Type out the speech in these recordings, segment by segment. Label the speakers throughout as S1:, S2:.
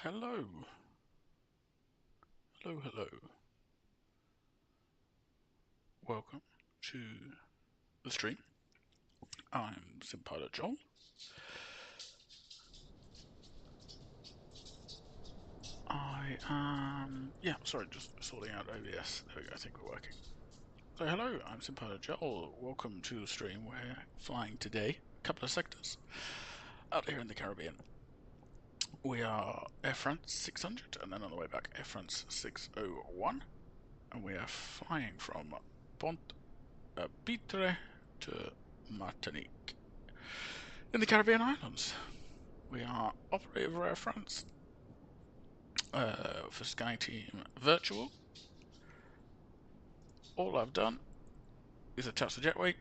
S1: Hello. Hello, hello. Welcome to the stream. I'm Simpilot Joel. Sorry, just sorting out OBS. There we go, I think we're working. So hello, I'm Simpilot Joel. Welcome to the stream. We're flying today, a couple of sectors, out here in the Caribbean. We are Air France 600, and then on the way back, Air France 601. And we are flying from Pointe-à-Pitre to Martinique in the Caribbean islands. We are operator of Air France for SkyTeam Virtual. All I've done is attach the jetway.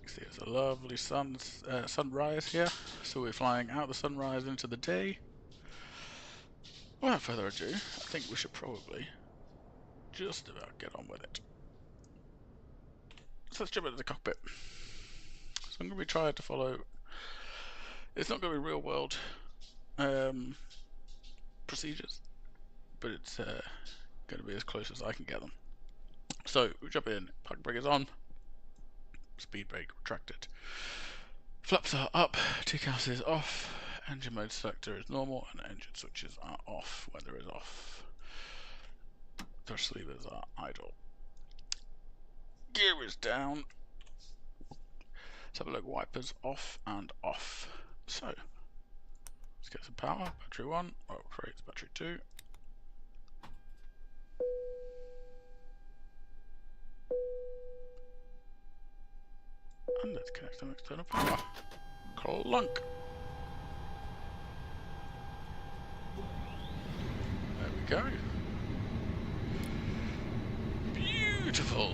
S1: You see there's a lovely sunrise here. So we're flying out the sunrise into the day. Without further ado, I think we should probably just about get on with it. So let's jump into the cockpit. So I'm going to be trying to follow. It's not going to be real world procedures, but it's going to be as close as I can get them. So we jump in, park brake is on, speed brake retracted, flaps are up, TCAS is off, engine mode selector is normal, and engine switches are off, weather is off, thrust levers are idle, gear is down, let's have a look, wipers off and off. So let's get some power, battery 1, rates battery 2. And let's connect some external power. Clunk! There we go. Beautiful!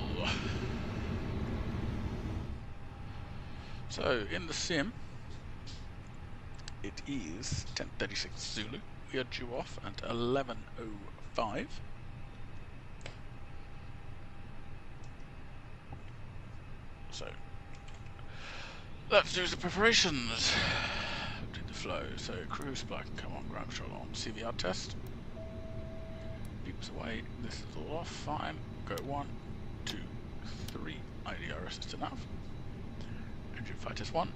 S1: So, in the sim, it is 10:36 Zulu. We are due off at 11:05. So, let's do the preparations. Update the flow. So, cruise supply can come on, ground control on, CVR test. Beeps away. This is all off. Fine. Go 1, 2, 3. IDR assist to nav. Engine flight test 1,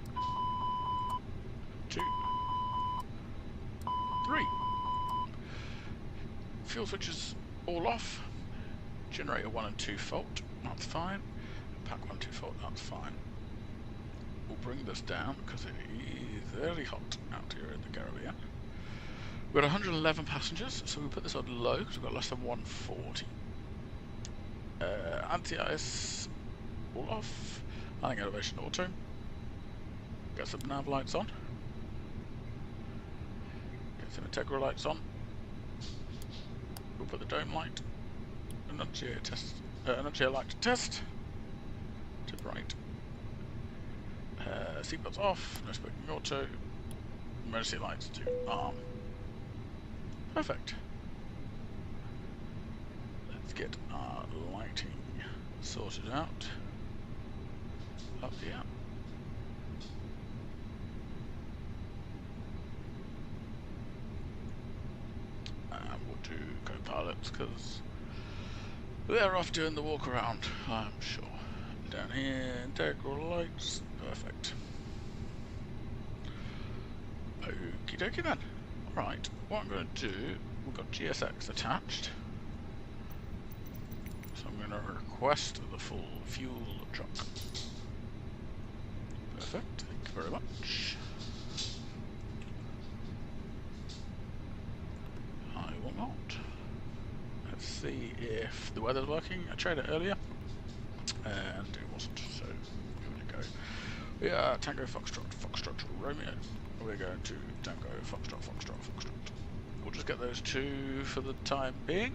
S1: 2, 3. Fuel switches all off. Generator 1 and 2 fault. That's fine. Pack 1, 2 fault. That's fine. We'll bring this down because it is very hot out here in the Caribbean. We've got 111 passengers, so we put this on low because we've got less than 140. Anti-ice all off. Landing elevation auto. Get some nav lights on. Get some integral lights on. We'll put the dome light. Annunciator test. Annunciator light to test. To bright. Seatbelts off. No smoking auto. Emergency lights to arm. Perfect. Let's get our lighting sorted out. Up here. And we'll do co-pilots because they're off doing the walk around, I'm sure. Down here, integral lights. Perfect. Okie dokie then. Right, what I'm going to do, we've got GSX attached. So I'm going to request the full fuel truck. Perfect, thank you very much. I will not. Let's see if the weather's working. I tried it earlier and it wasn't, so give it a go. We are Tango Foxtrot, Foxtrot Romeo. We're going to Tango Foxtrot, Foxtrot, Foxtrot. We'll just get those two for the time being.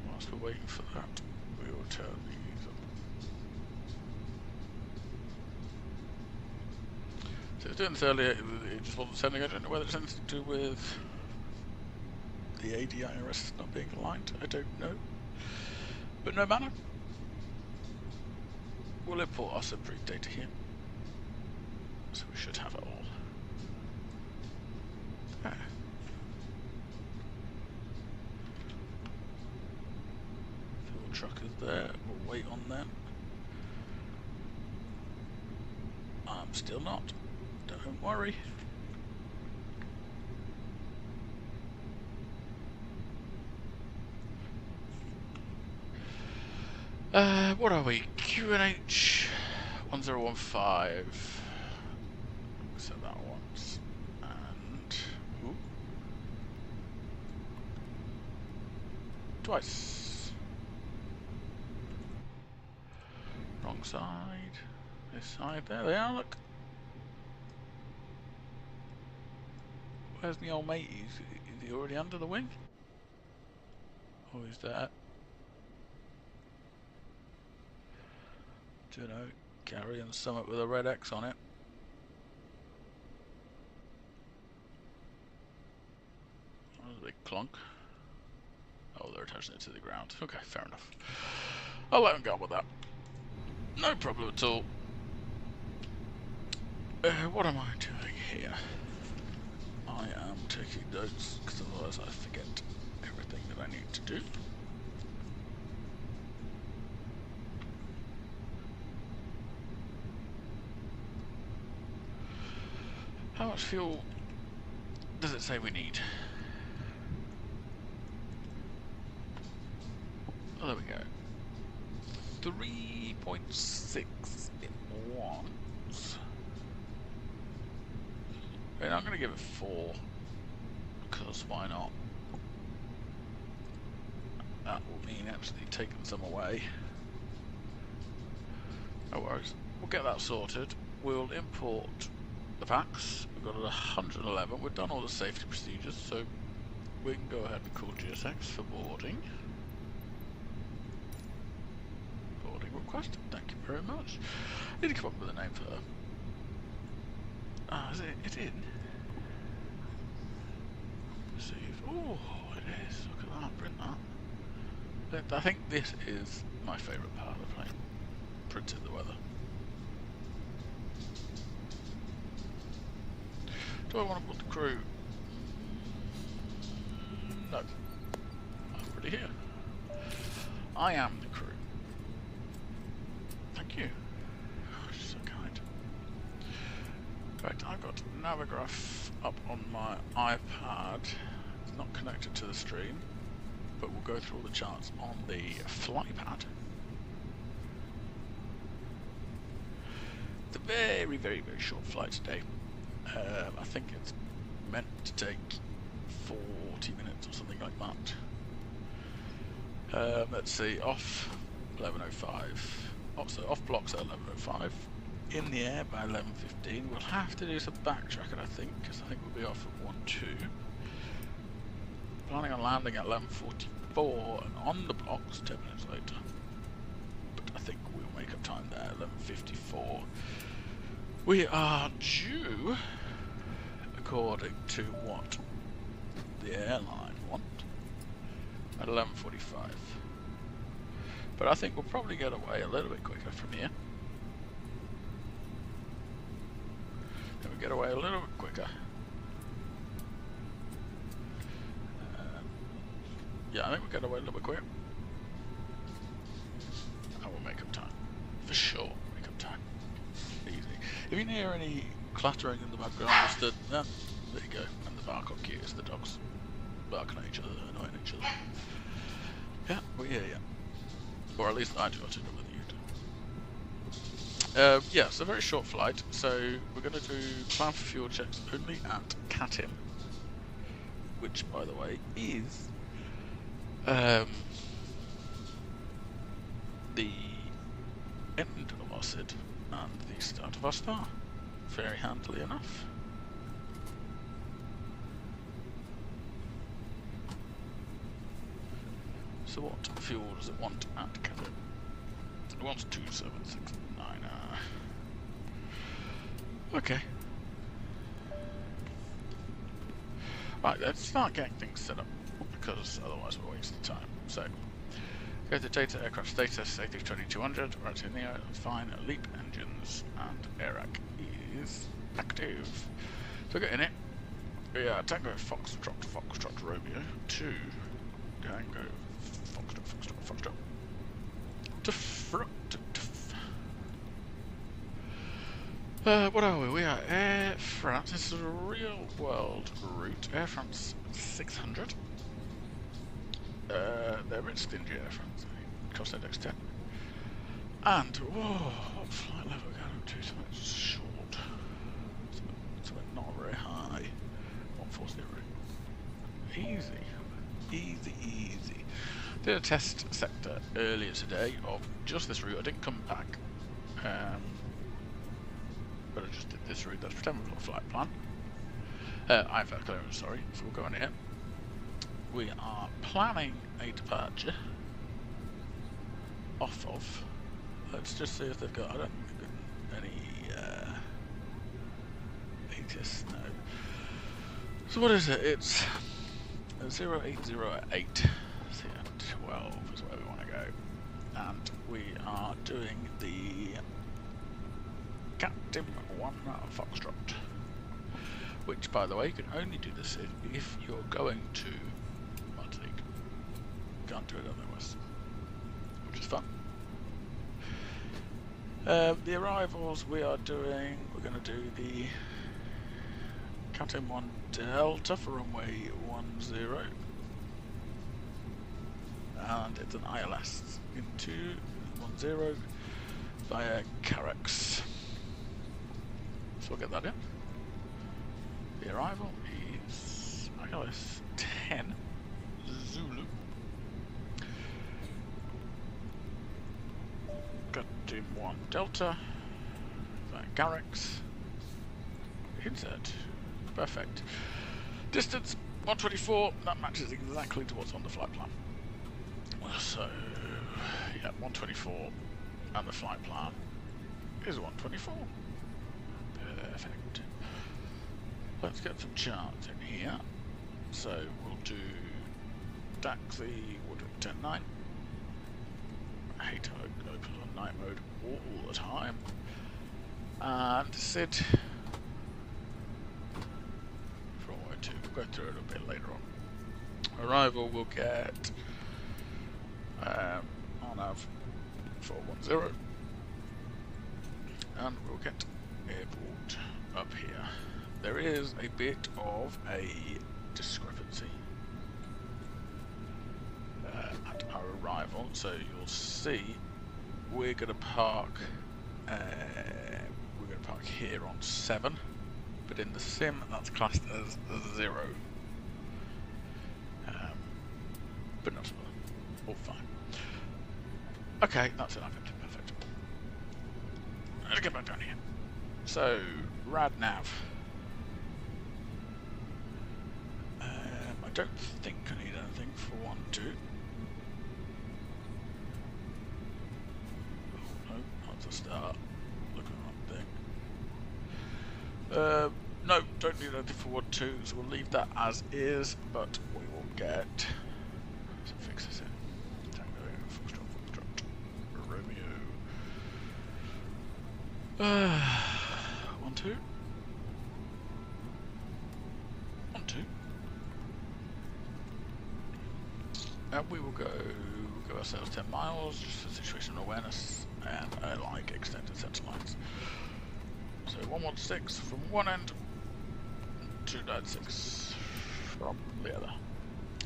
S1: Whilst we're waiting for that, we will turn these up. So I was doing this earlier, it just wasn't sending. I don't know whether it's anything to do with the ADIRS not being aligned, I don't know. But no matter. We'll import our subbrief data here. So we should have it all. there. We'll wait on them. I'm still not. Don't worry. What are we? QNH 1015. So that once. And ooh, twice. Wrong side. This side. There they are. Look. Where's the old mate? Is he already under the wing? Or is that? You know, carrying something with a red X on it. That was a big clunk. Oh, they're attaching it to the ground. Okay, fair enough. I'll let them go with that. No problem at all. What am I doing here? I am taking notes, because otherwise I forget everything that I need to do. How much fuel does it say we need? Oh, there we go. 3.6 it wants. And I'm going to give it 4, because why not? That will mean actually taking some away. No worries. We'll get that sorted. We'll import the packs. We've got 111. We've done all the safety procedures, so we can go ahead and call GSX for boarding. Boarding request. Thank you very much. I need to come up with a name for her. Ah, is it in? Received. Oh, it is. Look at that. Print that. I think this is my favourite part of the plane. Printing the weather. Do I want to put the crew? No. I'm already here. I am the crew. Thank you. Oh, she's so kind. Right, I've got Navigraph up on my iPad. It's not connected to the stream, but we'll go through all the charts on the flypad. It's a very, very, very short flight today. I think it's meant to take 40 minutes or something like that. Let's see, off 11:05. Oh, so off blocks at 11:05. In the air by 11:15. We'll have to do some backtracking, I think, because I think we'll be off at 1:2. Planning on landing at 11:44 and on the blocks 10 minutes later. But I think we'll make up time there. 11:54. We are due, according to what the airline want, at 11:45. But I think we'll probably get away a little bit quicker from here. Then we get away a little bit quicker. Yeah, I think we'll get away a little bit quicker. And we'll make up time. For sure, make up time. Easy. If you hear any clattering in the background, just there you go. And the bark on cue is the dogs barking at each other, annoying each other. Yeah, we hear you. Or at least I do. I don't know whether you do. Yeah, it's a very short flight, so we're going to do plan for fuel checks only at Catim, which, by the way, is the end of our SID and the start of our star. Very handily enough. So what fuel does it want at Catim? It wants 2769. Okay. Right, let's start getting things set up, because otherwise we're wasting time. So, go to data, aircraft status, A320-200, right in there, fine, LEAP engines, and AIRAC is active. So get in it. Yeah, Tango Foxtrot Romeo 2, Tango Foxtrot. What are we? We are Air France. This is a real world route. Air France 600. They're a bit stingy, Air France. Cost index 10. And, whoa, what flight level are we going up to? Something short. Something not very high. 140. Easy. Easy, easy. Did a test sector earlier today of just this route. I didn't come back. But I just did this route. Let's pretend we've got a flight plan. IFR clearance, sorry. So we'll go on here. We are planning a departure off of. Let's just see if they've got. I don't think they've got any ATIS. No. So what is it? It's 0808. So 12 is where we want to go, and we are doing the Captain 1 Foxtrot, which, by the way, you can only do this if you're going to Martinique. Can't do it otherwise, which is fun. The arrivals we are doing, we're going to do the Captain 1 Delta for runway 10, and it's an ILS into 10 via Caracas. So we'll get that in. The arrival is ILS 10 Zulu. Captain 1 Delta via Caracas. Insert. Perfect. Distance 124. That matches exactly to what's on the flight plan. So, yeah, 124, and the flight plan is 124. Perfect. Let's get some charts in here. So we'll do taxi, we'll do 10-9. I hate how it opens on night mode all the time. And SID for runway 2. We'll go through it a bit later on. Arrival we'll get on av 410, and we'll get airport up here. There is a bit of a discrepancy at our arrival, so you'll see we're going to park here on 7, but in the sim that's classed as 0. But not all fine. Okay, that's enough. Perfect. Let's get back down here. So, rad nav. I don't think I need anything for 1, 2. Oh, no, that's a start. Look at the wrong thing. No, don't need anything for 1, 2, so we'll leave that as is, but we will get. So fix this in. Romeo. 1, 2. 1, 2. And we will go ourselves 10 miles, just for situational awareness, and I like extended center lines. So 116 from one end, 296 from the other.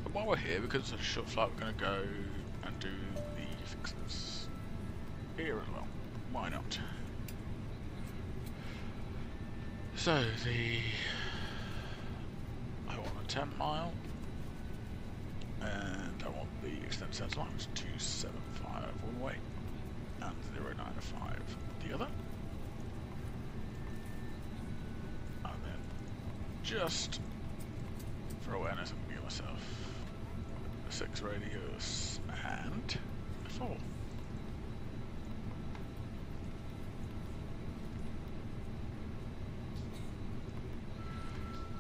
S1: And while we're here, because it's a short flight, we're going to go and do the fixes here as well. Why not? So I want a 10 mile, and I want the extended center lines 275 one way and 095 the other. And then just for awareness, I'm going to give myself a 6 radius and a 4.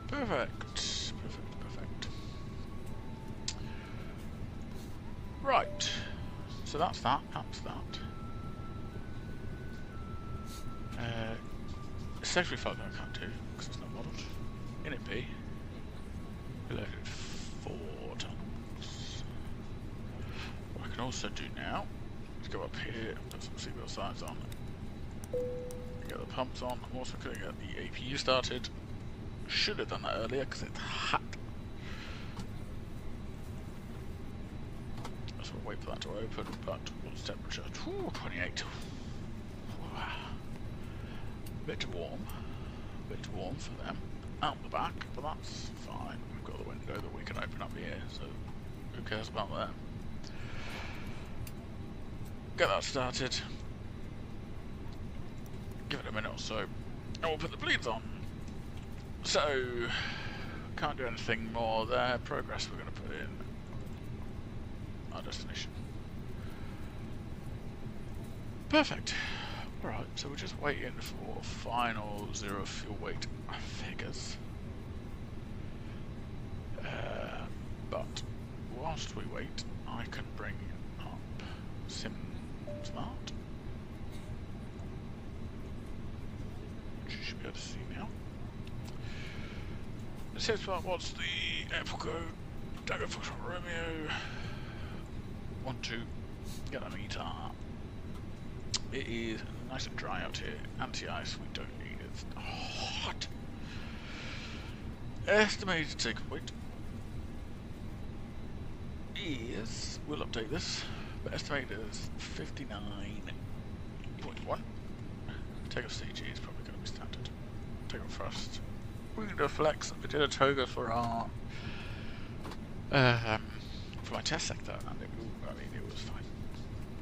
S1: Perfect. Perfect. Right. So that's that. Secondary flight I can't do because it's not modelled. In it be. Loaded 4 tons. What I can also do now is go up here and put some seatbelt signs on. Get the pumps on. I'm also going to get the APU started. Should have done that earlier because it's hot. So we'll wait for that to open, but what's the temperature? Ooh, 28. Wow. Bit warm for them. Out the back, but that's fine. We've got the window that we can open up here, so who cares about that? Get that started. Give it a minute or so, and we'll put the bleeds on. So, can't do anything more there. Progress we're going to put in our destination. Perfect. Alright, so we're just waiting for final zero fuel weight figures. But whilst we wait, I can bring up Sim Smart, which you should be able to see now. Sim Smart, what's the airport code? Tango Foxtrot Romeo 12. Get a meter. It is nice and dry out here. Anti-ice we don't need. It's hot. Estimated take weight is, we'll update this, but estimated is 59.1. Take off CG is probably going to be standard. Take off thrust. We're going to do a flex. We did a toga for our for my test sector, and it was fine.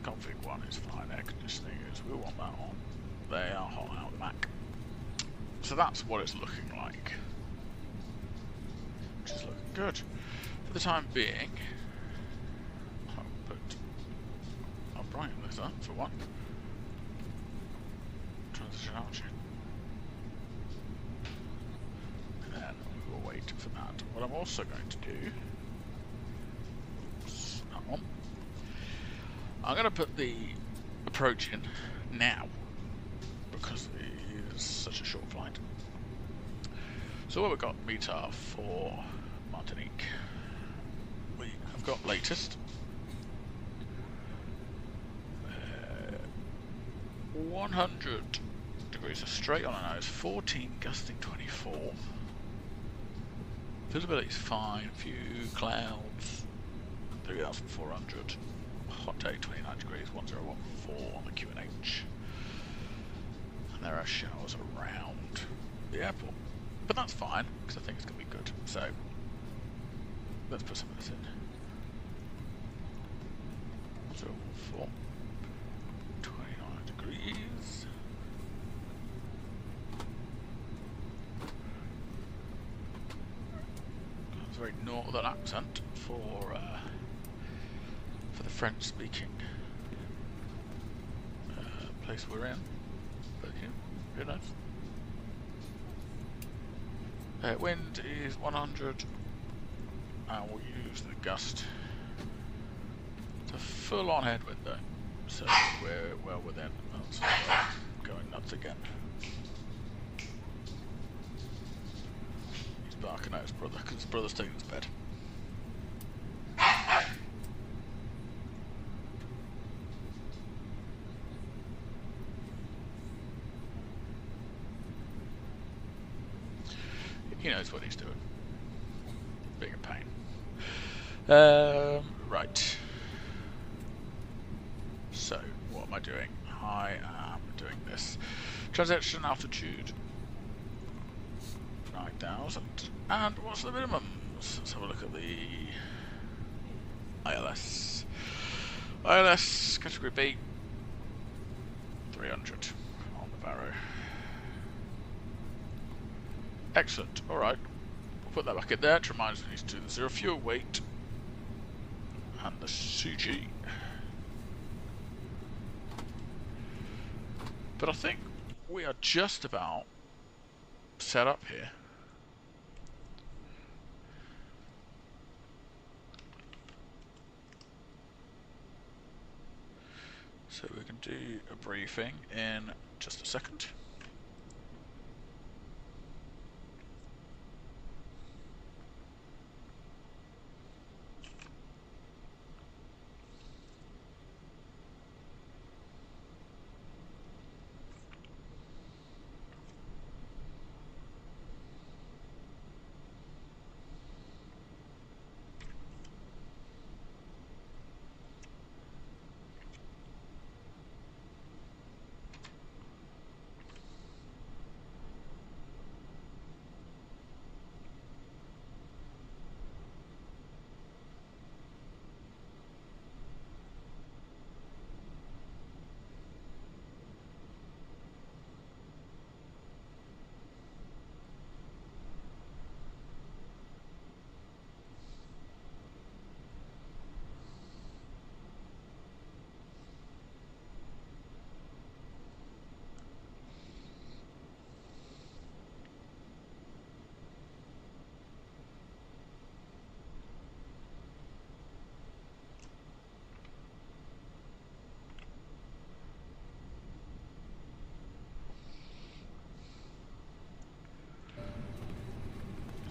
S1: Config 1 is fine. Air conditioning is, we want that on. They are hot out the back. So that's what it's looking like. Which is looking good. For the time being, I'll brighten this up for one. Transition option. And then we will wait for that. What I'm also going to do, oops, that one. I'm going to put the approach in now because it is such a short flight. So what we've got METAR for Martinique. We have got latest 100 degrees of straight on the nose, 14 gusting 24. Visibility is fine, few clouds, 3,400. Hot day, 29 degrees, 1014 on the QNH. And there are showers around the airport. But that's fine, because I think it's going to be good. So, let's put some of this in. 04, 29 degrees. That's a very northern accent for the French-speaking place we're in. But yeah, very nice. Wind is 100, and we'll use the gust. It's a full-on headwind though, so we're well within. That's going nuts again. He's barking at his brother because his brother's taking his bed. He knows what he's doing. Being a pain. Right. So, what am I doing? I am doing this. Transaction altitude 9,000. And what's the minimum? Let's have a look at the ILS. ILS category B 300 on the Barrow. Excellent, alright. We'll put that back in there. It reminds me to do the zero fuel weight and the CG. But I think we are just about set up here. So we can do a briefing in just a second.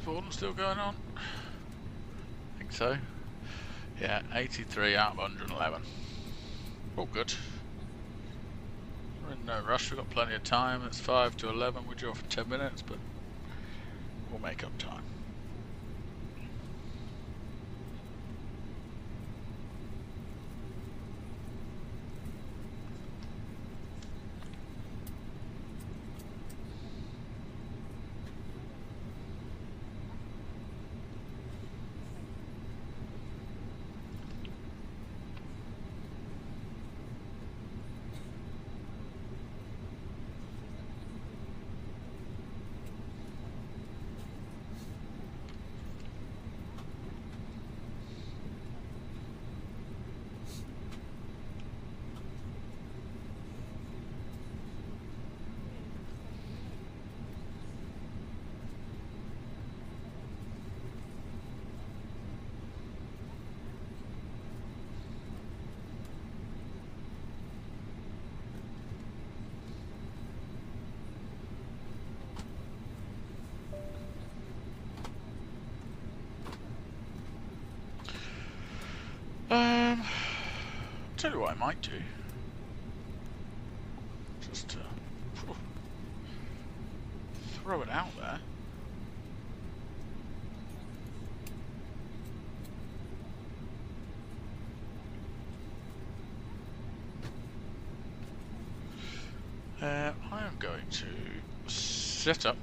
S1: Borden still going on? I think so. Yeah, 83 out of 111. All good. We're in no rush, we've got plenty of time. It's 5 to 11, we're due for 10 minutes, but we'll make up time. Tell you what I might do. Just throw it out there. I am going to set up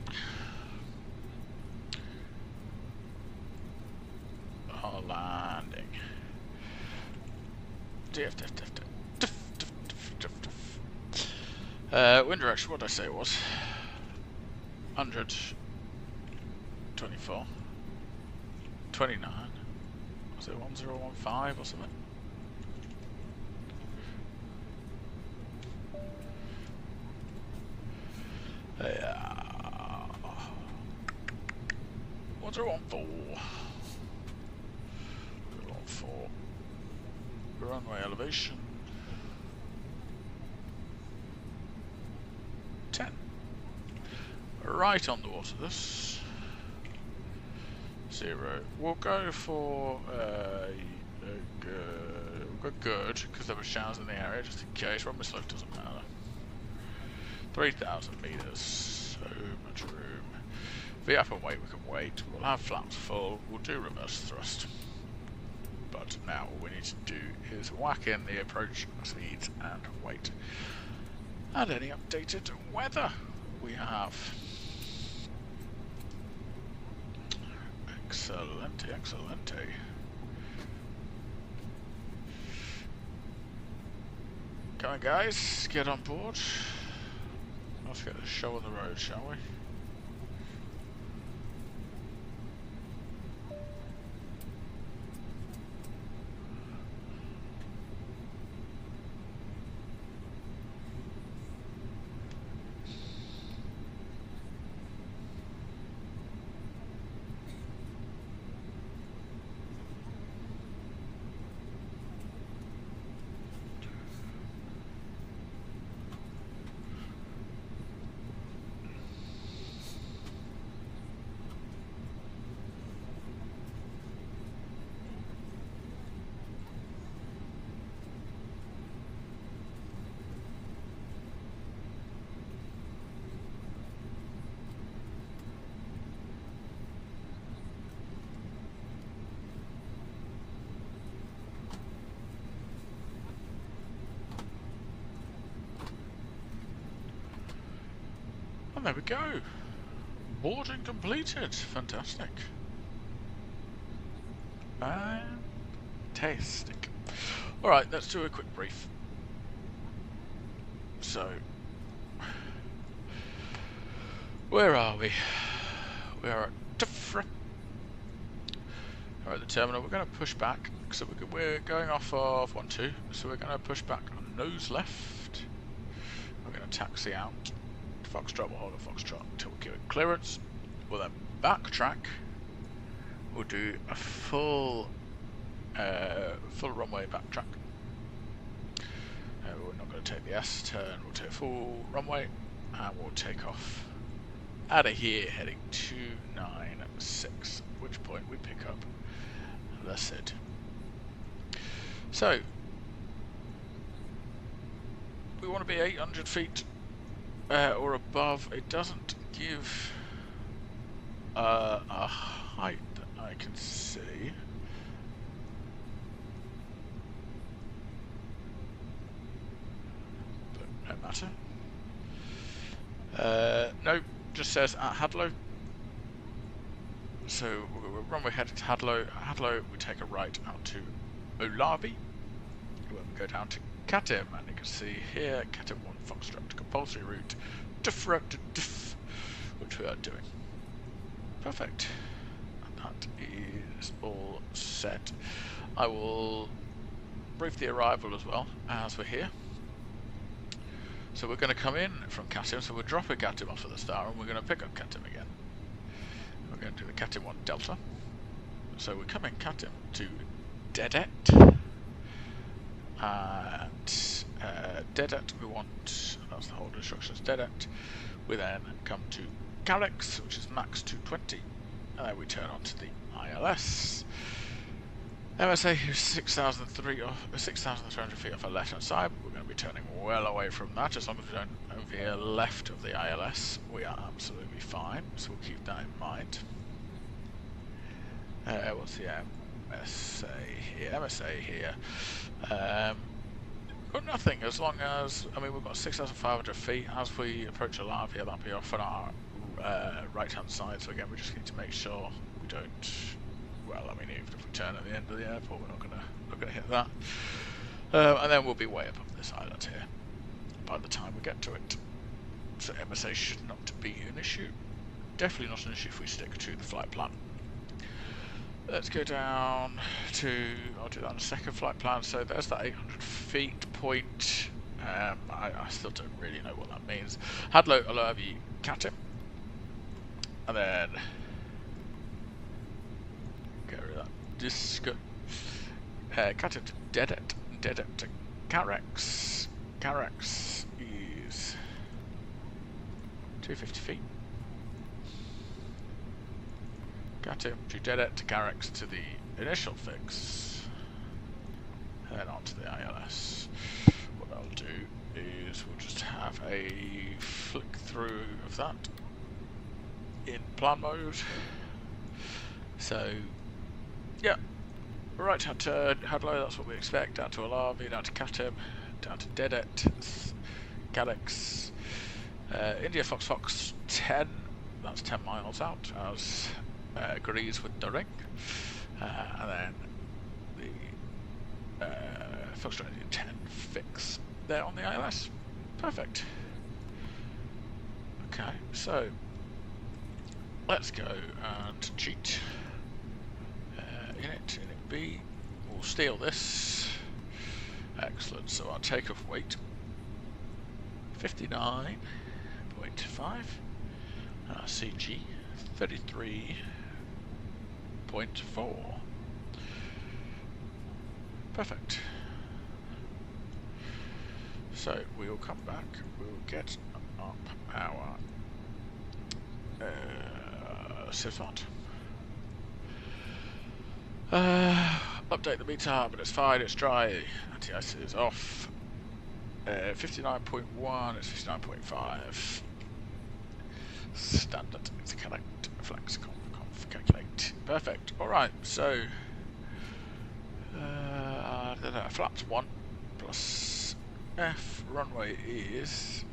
S1: our landing. Wind direction, what did I say it was? 124. 29. Was it 1015 or something? Yeah. 1014. 1014. Runway elevation 10. Right on the water this. 0. We'll go for we'll go good because there were showers in the area just in case. Runway slope doesn't matter. 3,000 meters, so much room. VF and wait, we can wait. We'll have flaps full. We'll do reverse thrust. But now all we need to do is whack in the approach speeds and wait. And any updated weather we have. Excellente, excellente. Come on guys, get on board. Let's get a show on the road, shall we? And there we go. Boarding completed. Fantastic. Fantastic. Alright, let's do a quick brief. So, where are we? We are at Tifra. We're at the terminal. We're going to push back. So we're going off of 1-2. So we're going to push back nose left. We're going to taxi out. Foxtrot, we'll hold a Foxtrot until we give it clearance. We'll then backtrack. We'll do a full runway backtrack. We're not going to take the S turn, we'll take full runway and we'll take off out of here heading 29 6, at which point we pick up the SID. So, we want to be 800 feet or above. It doesn't give a height that I can see. But no matter. No, just says at Hadlow. So we'll runway headed to Hadlow. At Hadlow, we take a right out to Olavi. When we go down to Katim, and you can see here, Katim 1 Foxtrot, compulsory route, which we are doing. Perfect. And that is all set. I will brief the arrival as well, as we're here. So we're going to come in from Katim, so we're dropping Katim off at the start, and we're going to pick up Katim again. We're going to do the Katim 1 Delta. So we're coming Katim to Dedet. At Dedet we want, that's the whole instructions, Dedet. We then come to Carex, which is max 220, and then we turn on to the ILS. MSA is 6,300 feet off our left hand side. We're going to be turning well away from that. As long as we don't veer left of the ILS, we are absolutely fine, so we'll keep that in mind. What's the MSA here? MSA here. Got nothing, as long as, I mean, we've got 6,500 feet. As we approach Olavia, that'll be off on our right hand side, so again we just need to make sure we don't, well, I mean, even if we turn at the end of the airport, we're not gonna hit that. And then we'll be way above this island here by the time we get to it. So MSA should not be an issue. Definitely not an issue if we stick to the flight plan. Let's go down to, I'll do that on the second flight plan. So there's that 800 feet point. I still don't really know what that means. Hadlow, Olavi, Katim. And then get rid of that disc. Katim to Dedet. Dedet to Carex. Carex is 250 feet. Katim to Dedet to Carex to the initial fix. Head on to the ILS. What I'll do is we'll just have a flick through of that in plan mode. So, yeah, right hand turn, Hadlow, that's what we expect. Down to Olavi, down to Katim, down to Dedet, Carex, India Fox 10, that's 10 miles out, as agrees with the ring, and then the Foxtrot India 10 fix there on the ILS. Perfect. Okay, so let's go and cheat. Init B, we'll steal this. Excellent, so our takeoff weight 59.5, and our CG 33.4. Perfect. So we'll come back, we'll get up our Sifot. Update the METAR, but it's fine, it's dry. Anti-ice is off. 59.1, it's 59.5. Standard interconnect, flex, conf, calculate. Perfect. Alright, so flaps 1 plus F, runway is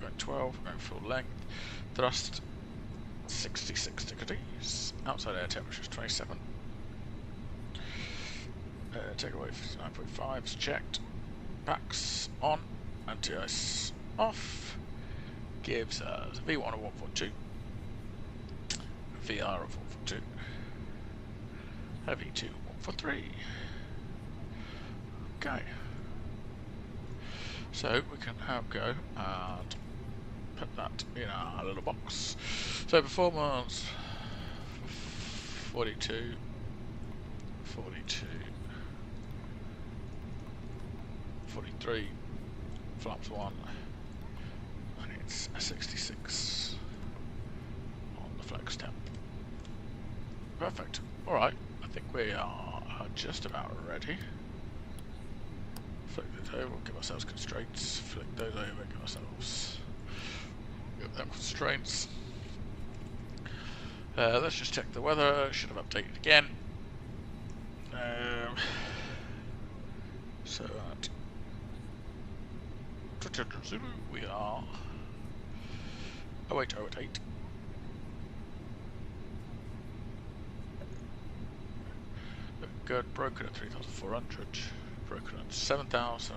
S1: going 12, going full length, thrust 66 degrees, outside air temperature is 27, takeaway 59.5 is checked, packs on, anti-ice off, gives us V1 of 142, VR of 142, V2 143. Okay, so we can now go and put that in our little box. So performance 42, 42, 43, flaps 1, and it's a 66 on the flex temp. Perfect. Alright, I think we are just about ready. Flick those over, give ourselves constraints. Flick those over, give ourselves them constraints. Let's just check the weather. Should have updated again. So at Zulu we are 08088. Good, broken at 3,400, broken at 7,000,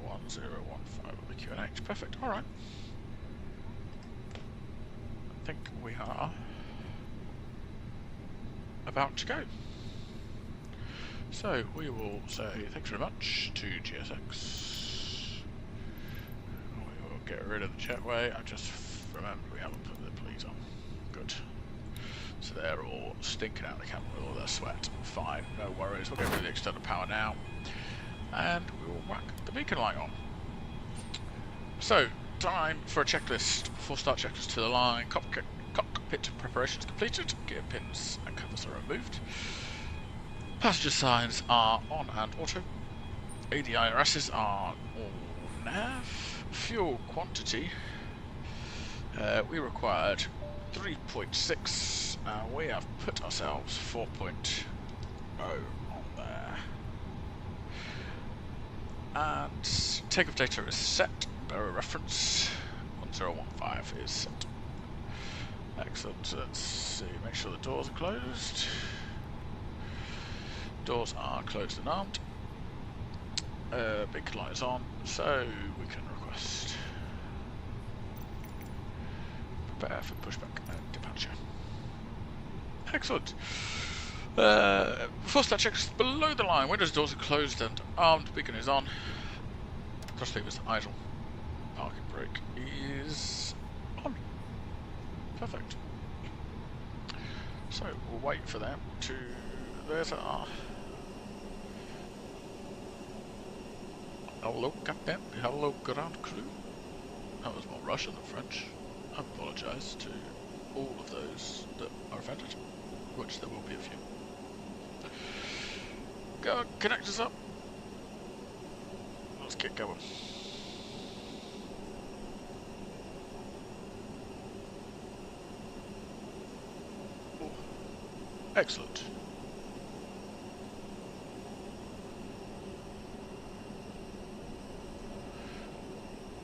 S1: 1015 with the QNH. Perfect, alright. I think we are about to go. So we will say thanks very much to GSX. We will get rid of the jetway. I just remembered we haven't put the please on. Good. So they're all stinking out the camera with all their sweat. Fine, no worries. We'll go through the external power now. And we will whack the beacon light on. So, time for a checklist. Before start checklist to the line. Cockpit preparations completed. Gear pins and covers are removed. Passenger signs are on and auto. ADIRSs are all nav. Fuel quantity. We required 3.6. We have put ourselves 4.0 on there. And takeoff data is set. Bearer reference 1015 is set. Excellent. Let's see. Make sure the doors are closed. Doors are closed and armed. Big light is on, so we can request prepare for pushback and departure. Excellent. Before start checks below the line, windows, doors are closed and armed. Beacon is on. Cross levers idle. Parking brake is on. Perfect. So we'll wait for them to. There's our. Hello, Captain. Hello, ground crew. That was more Russian than French. I apologise to all of those that are offended, which there will be a few. Go, connectors up. Let's get going. Oh, excellent.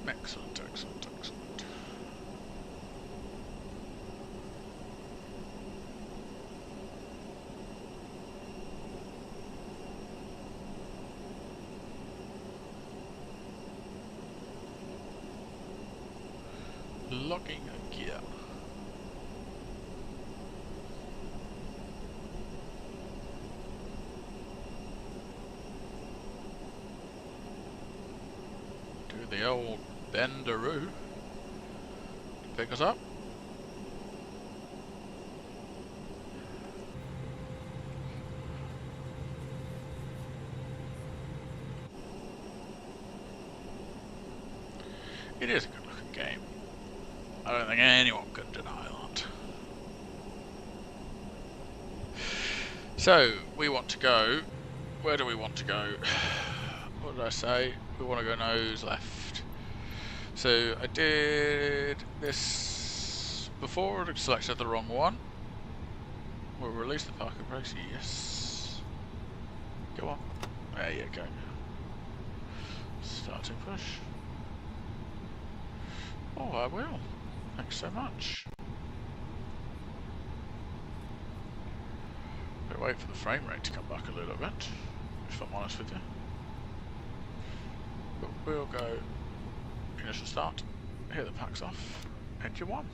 S1: Excellent, excellent, excellent. Locking a gear. Do the old bendaroo. Pick us up. It is a good looking game. I don't think anyone can deny that. So, we want to go. Where do we want to go? What did I say? We want to go nose left. So, I did this before, I selected the wrong one. We'll release the parking brakes, yes. Go on. There you go. Starting push. Oh, I will. Thanks so much. We'll wait for the frame rate to come back a little bit, if I'm honest with you. But we'll go initial start, here the pack's off, engine 1.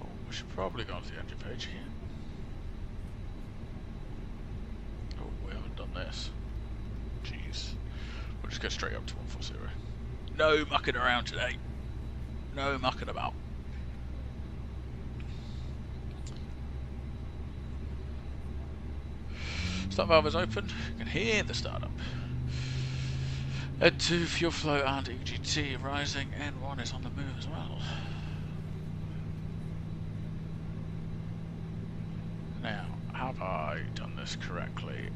S1: Oh, we should probably go onto the engine page here. Oh, we haven't done this. Jeez. We'll just go straight up to 140. No mucking around today. No mucking about. Start valve is open. You can hear the startup. Head to fuel flow and EGT rising. N1 is on the move as well. have I done this correctly?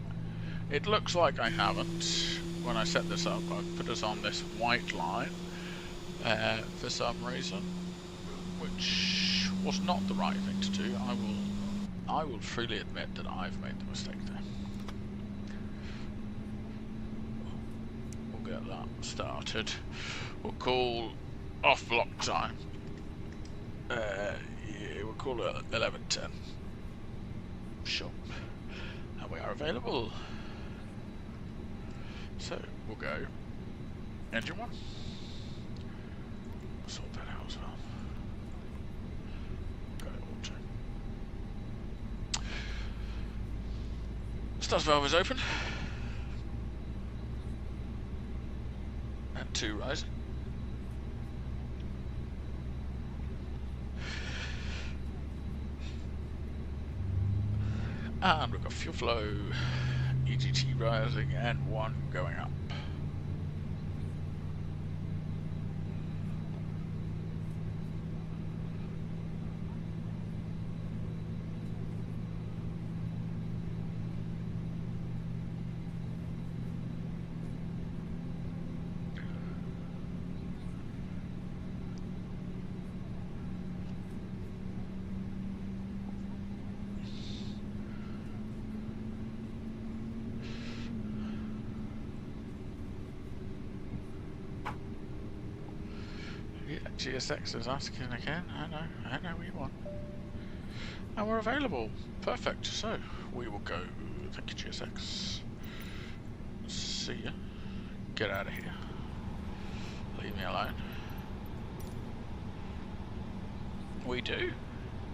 S1: It looks like I haven't. When I set this up, I've put us on this white line for some reason, which was not the right thing to do. I will freely admit that I've made the mistake there. We'll get that started. We'll call off block time. Yeah, we'll call it 11:10. Sure. And we are available. So we'll go engine 1. Sort that out as well. Go auto. Starter valve is open. And 2 rising. And we've got fuel flow, EGT rising, and 1 going up. GSX is asking again. I know we want. And we're available. Perfect. So we will go. Thank you, GSX. See ya. Get out of here. Leave me alone. We do.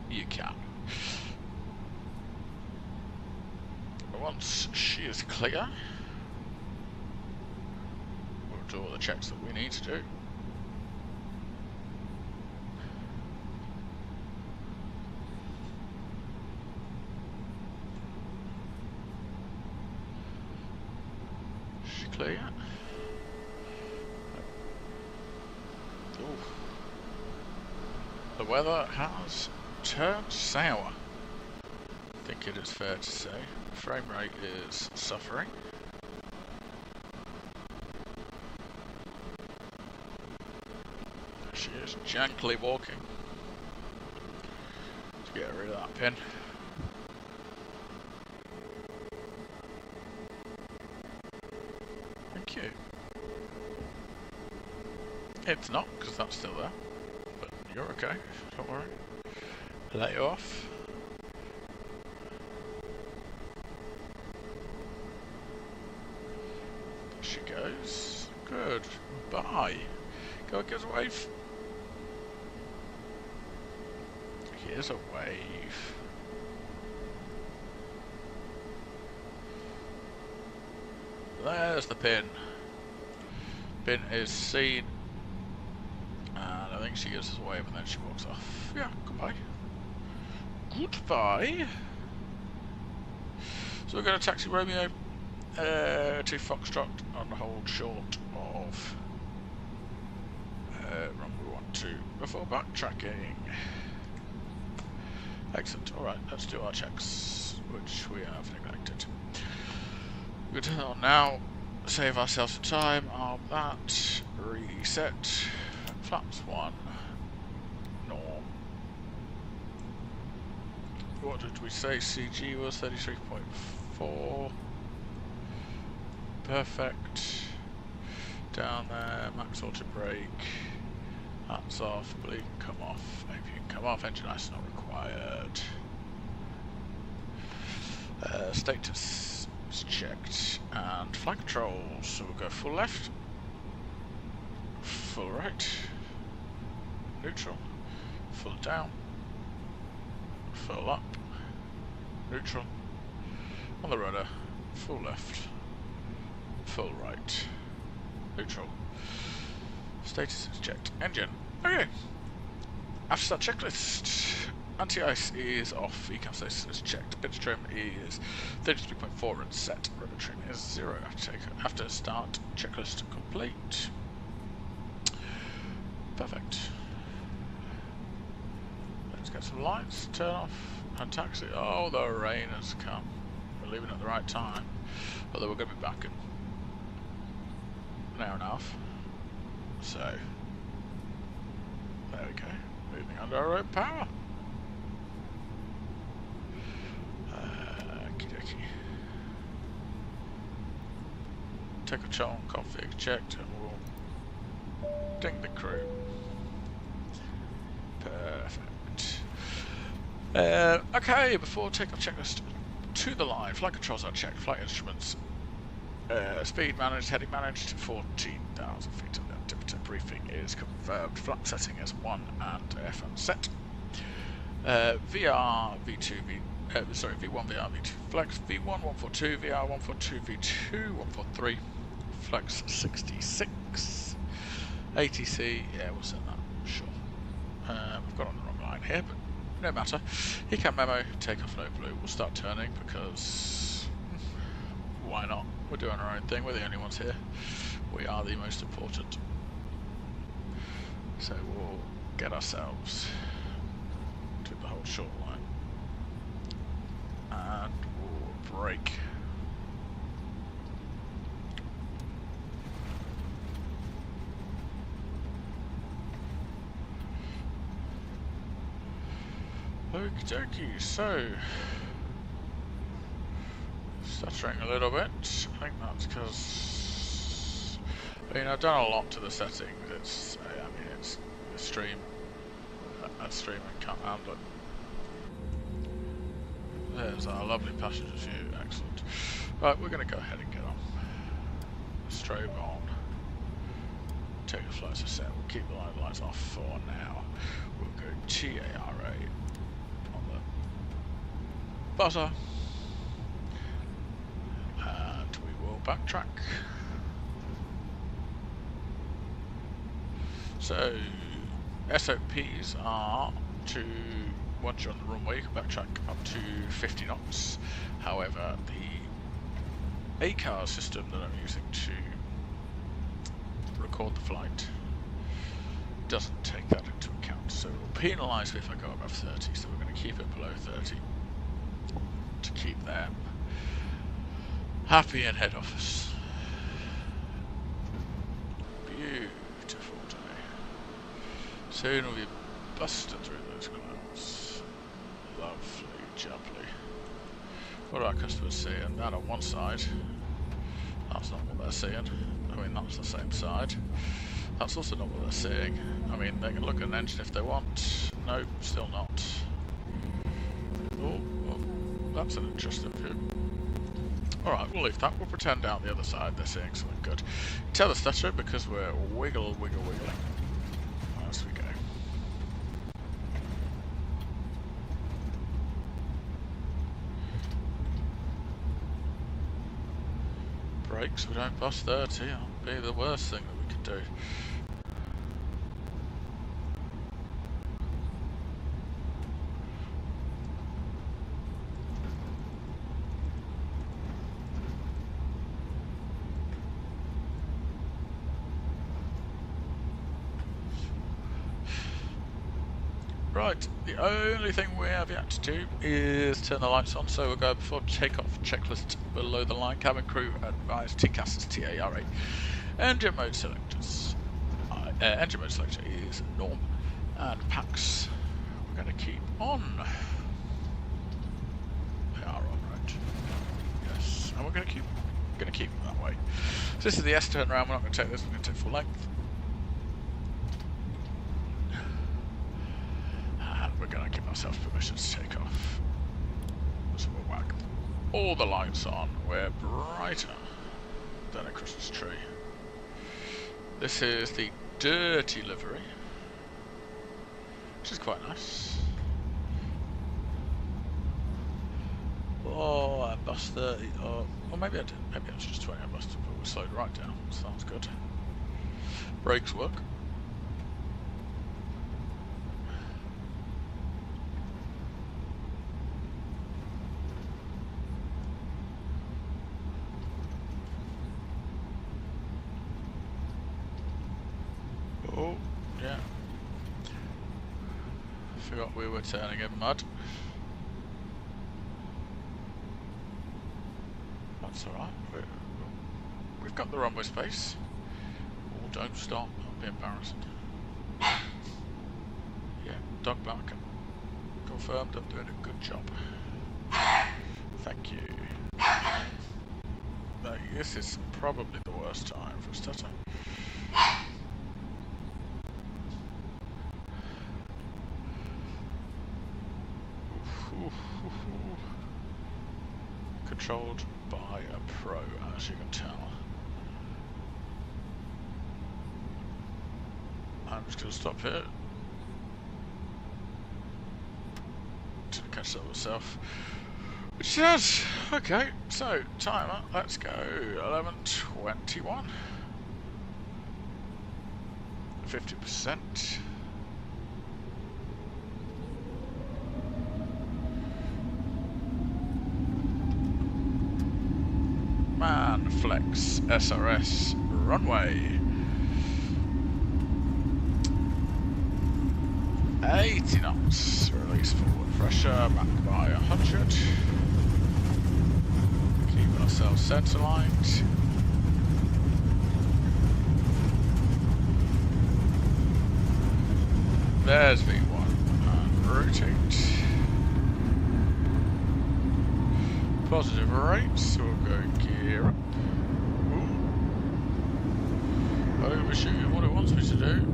S1: You can. Once she is clear, we'll do all the checks that we need to do. Clear. Ooh. The weather has turned sour. I think it is fair to say. Frame rate is suffering. She is gently walking to get rid of that pin. Thank you. It's not, because that's still there. But you're okay, don't worry. Let you off. There she goes. Good. Bye. Go and give us a wave. Here's a wave. There's the pin. Pin is seen. And I think she gives us a wave and then she walks off. Yeah, goodbye. Goodbye. So we're going to taxi Romeo to Foxtrot on the hold short of runway 12 before backtracking. Excellent. Alright, let's do our checks, which we have neglected. We'll turn it on now, save ourselves some time, arm that, reset, flaps 1, norm. What did we say? CG was 33.4. Perfect. Down there, max auto brake. That's off, bleed can come off. Maybe you can come off, engine ice not required. Status is checked. And flight control, so we'll go full left, full right, neutral, full down, full up, neutral, on the rudder, full left, full right, neutral. Status is checked. Engine. Okay. After that checklist, anti-ice is off. Ecam status is checked. Pitch trim is 33.4 and set. Rudder trim is 0. After start, checklist complete. Perfect. Let's get some lights. Turn off And taxi. Oh, the rain has come. We're leaving at the right time. Although we're going to be back in an hour and a half. So, there we go. Moving under our own power. Okie dokie. Take a chart on config checked and we'll ding the crew. Perfect. Okay, before takeoff checklist to the line, flight controls are checked, flight instruments, speed managed, heading managed, 14,000 feet of altimeter. Briefing is confirmed. Flap setting is 1 and FM set. VR, V2, V1, VR, V2, flex, V1, 142, VR, 142, V2, 143, flex 66, ATC, yeah, we'll set that, sure. We've got on the wrong line here, but no matter. Ecam memo, takeoff no blue. We'll start turning because why not? We're doing our own thing. We're the only ones here. We are the most important. So we'll get ourselves to the whole short line and we'll brake. Okie dokie, so stuttering a little bit. I think that's because I've done a lot to the settings. It's it's a stream and can't handle it. There's our lovely passenger view, excellent. Right, we're going to go ahead and get on. Strobe on. Take the flights to set. We'll keep the line lights off for now. We'll go TARA on the buzzer. And we will backtrack. So, SOPs are to, once you're on the runway, you can backtrack up to 50 knots. However, the ACAR system that I'm using to record the flight doesn't take that into account. So it will penalise me if I go above 30, so we're going to keep it below 30 to keep them happy in head office. Beautiful day. Soon we'll be busted through those clouds. Lovely jubbly. What are our customers seeing? That on one side. That's not what they're seeing. I mean, that's the same side. That's also not what they're seeing. I mean, they can look at an engine if they want. Nope, still not. Oh, well, that's an interesting view. Alright, we'll leave that. We'll pretend out the other side they're seeing something good. Tell the stutter because we're wiggling as we go. Brakes, we don't pass 30. That'll be the worst thing that we could do. Right, the only thing we have yet to do is turn the lights on, so we'll go before takeoff checklist below the line. Cabin crew advised TCAS is TARA. Engine mode selectors. Engine mode selector is norm. And packs we're going to keep on. They are on, right? Yes, and we're going to keep them that way. So this is the S turnaround. We're not going to take this. We're going to take full length. We're going to give ourselves permission to take off. So we'll whack all the lights on. We're brighter than a Christmas tree. This is the dirty livery, which is quite nice. Oh, I bust 30. Oh, well, maybe I didn't. Maybe I was just 20. I busted, but we slowed right down. Sounds good. Brakes work. Oh, yeah. Forgot we were turning in mud. That's alright. We've got the runway space. Oh, don't stop. That'll be embarrassing. Yeah, dog barker. Confirmed I'm doing a good job. Thank you. No, this is probably the worst time for a stutter. Controlled by a pro, as you can tell. I'm just going to stop here to catch up myself. Which does. Okay, so timer, let's go. 11:21. 50%. Flex SRS runway. 80 knots. Release forward pressure back by 100. Keep ourselves centre lined. There's V1 and rotate. Positive rates, so we'll go gear up. Overshooting what it wants me to do.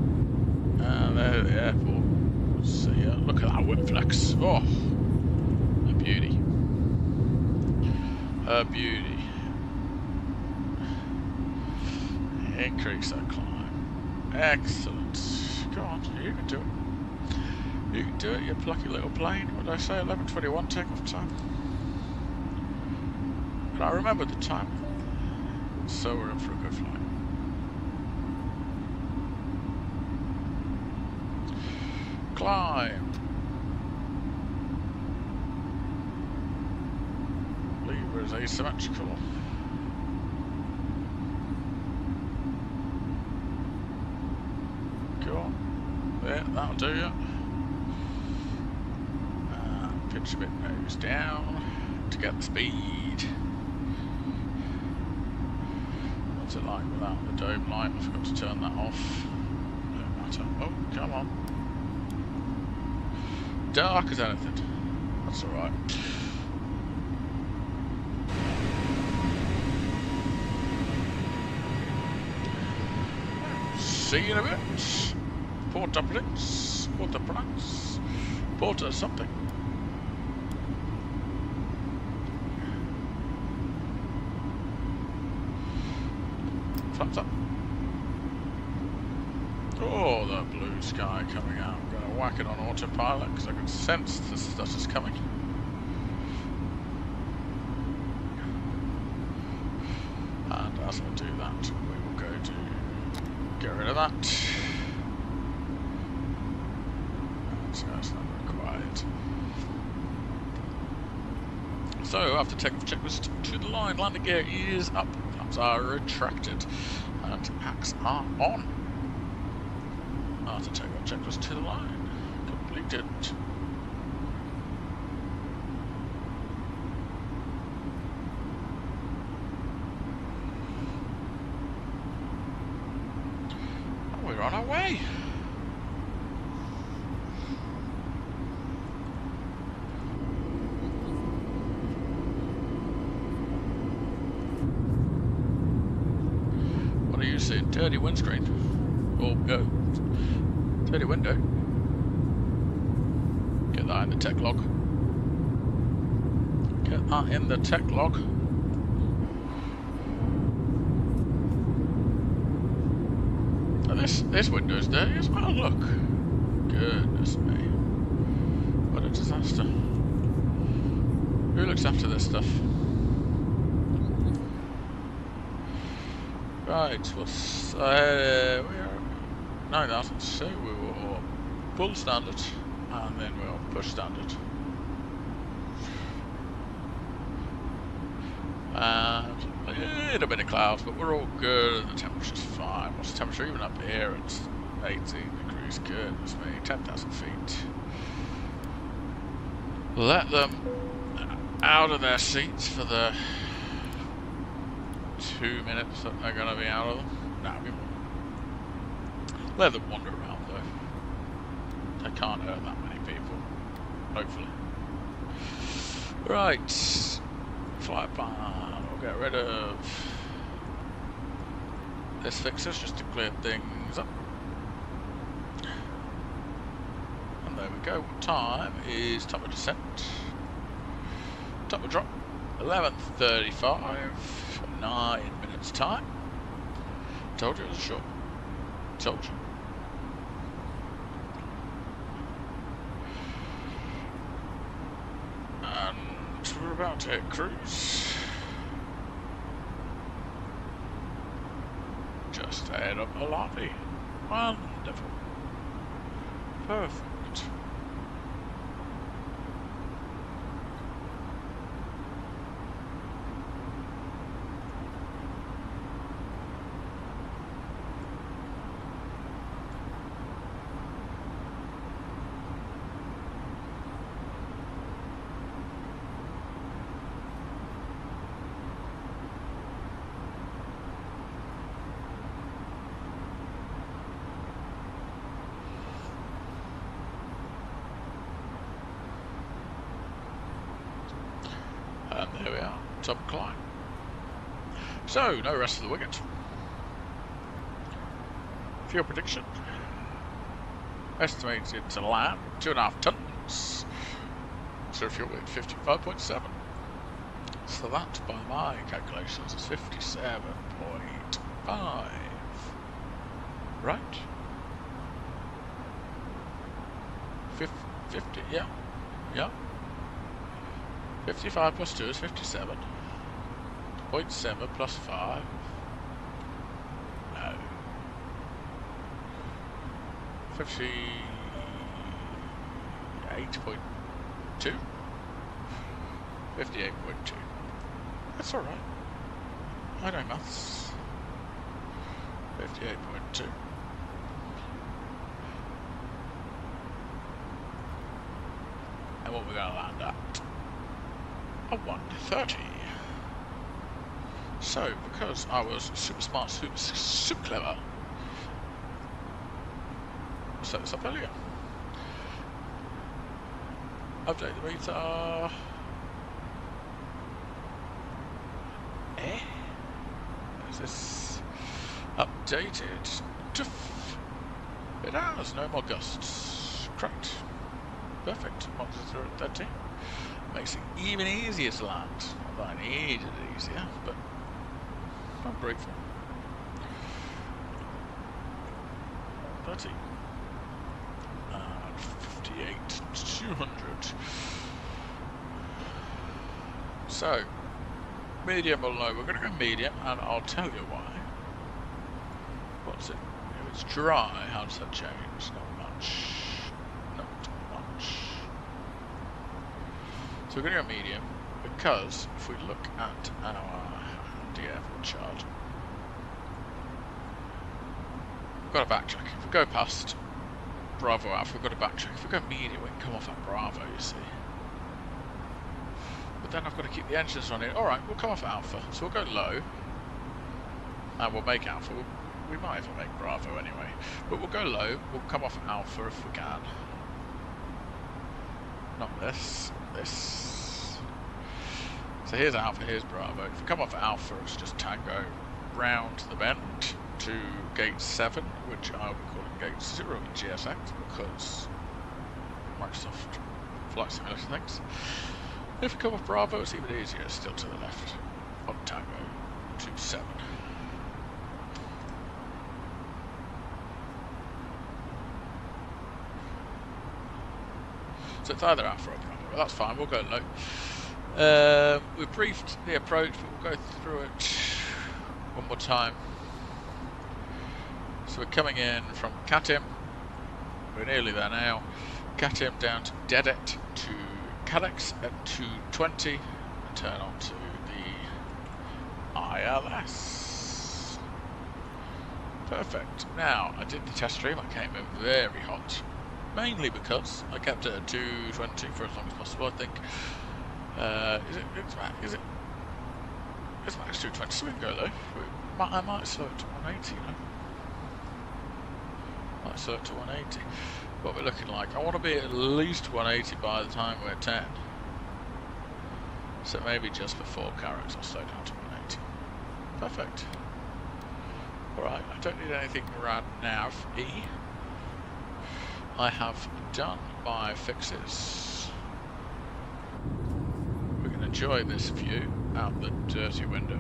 S1: And there the airport. Let's see, look at that whip flex. Oh, a beauty. A beauty. Increase that climb. Excellent. Go on, you can do it. You can do it, you plucky little plane. What did I say? 11:21 takeoff time. But I remember the time. So we're in for a good flight. Climb. Lever is asymmetrical. Go on. There, that'll do you. Pitch a bit nose down to get the speed. What's it like without the dome light? I forgot to turn that off. No matter. Oh, come on. Dark as anything. That's alright. See you in a bit. Pointe-à-Pitre. Pointe-à-Pitre. Porta something. Flaps up. Oh, the blue sky coming out. I'm going to whack it on autopilot because I can sense the stuff is coming. And as I do that, we will go to get rid of that. So that's not required. So after takeoff checklist to the line, landing gear is up, flaps are retracted, and hacks are on. After takeoff checklist to the line, completed. And we're on our way. What are you seeing? Dirty windscreen. Oh, go. Dirty window. Get that in the tech log. Get that in the tech log. And this window's dirty as well, look. Goodness me. What a disaster. Who looks after this stuff? Right, well, we are 9,000, so we will pull standard and then we'll push standard. And a little bit of clouds, but we're all good and the temperature's fine. What's the temperature? Even up here it's 18 degrees, goodness me, 10,000 feet. Let them out of their seats for the 2 minutes that they're going to be out of them. No, we won't. Let them wander around though. They can't hurt that many people. Hopefully. Right. Flight plan. We'll get rid of this fixes just to clear things up. And there we go. What time is time of descent? Time of drop. 11:35. 9 minutes time. Told you it was short. Told you. And we're about to hit cruise. Just ahead of Malawi. Wonderful. Perfect. And there we are, top climb. So, no rest of the wicket. Fuel prediction. Estimated to land 2.5 tons. So fuel weight 55.7. So that, by my calculations, is 57.5. Right? 50, yeah. Yeah. 55 plus 2 is 57. 0.7 plus 5. No. 58.2. 58.2. That's alright. I know maths. 58.2. And what we're going to land at? A 130. So, because I was super smart, super clever, I set this up earlier. Update the meter. Is this updated? It has no more gusts. Correct. Perfect. 1:13. Makes it even easier to land. Not that I needed it easier, but I'm grateful. 30. And 58. 200. So, medium or low. We're going to go medium, and I'll tell you why. What's it? If it's dry, how does that change? Not much. Not much. So we're going to go medium, because if we look at our airport chart, we've got to backtrack. If we go past Bravo Alpha, we've got to backtrack. If we go medium, we can come off at Bravo, you see. But then I've got to keep the engines running. Alright, we'll come off at Alpha. So we'll go low, and we'll make Alpha. We might even make Bravo anyway. But we'll go low, we'll come off at Alpha if we can. Not this. This. So here's Alpha, here's Bravo. If we come off at Alpha, it's just Tango round the bend to gate 7, which I'll be calling gate 0 in GSX because Microsoft Flight Simulator thinks. If we come off Bravo, it's even easier, it's still to the left on Tango 27. So it's either Alpha or Bravo. Well, that's fine, we'll go low. We briefed the approach, but we'll go through it one more time. So we're coming in from Katim, we're nearly there now. Katim down to Dedet to Cadex at 220 and turn on to the ILS. Perfect. Now, I did the test stream, I came in very hot. Mainly because I kept it at 220 for as long as possible, I think. It's max 220, so we can go though. I might slow it to 180, you know. Might slow it to 180. What we're looking like, I want to be at least 180 by the time we're 10. So maybe just before Carrick's I'll slow down to 180. Perfect. Alright, I don't need anything right now. E. I have done my fixes. We can enjoy this view out the dirty window.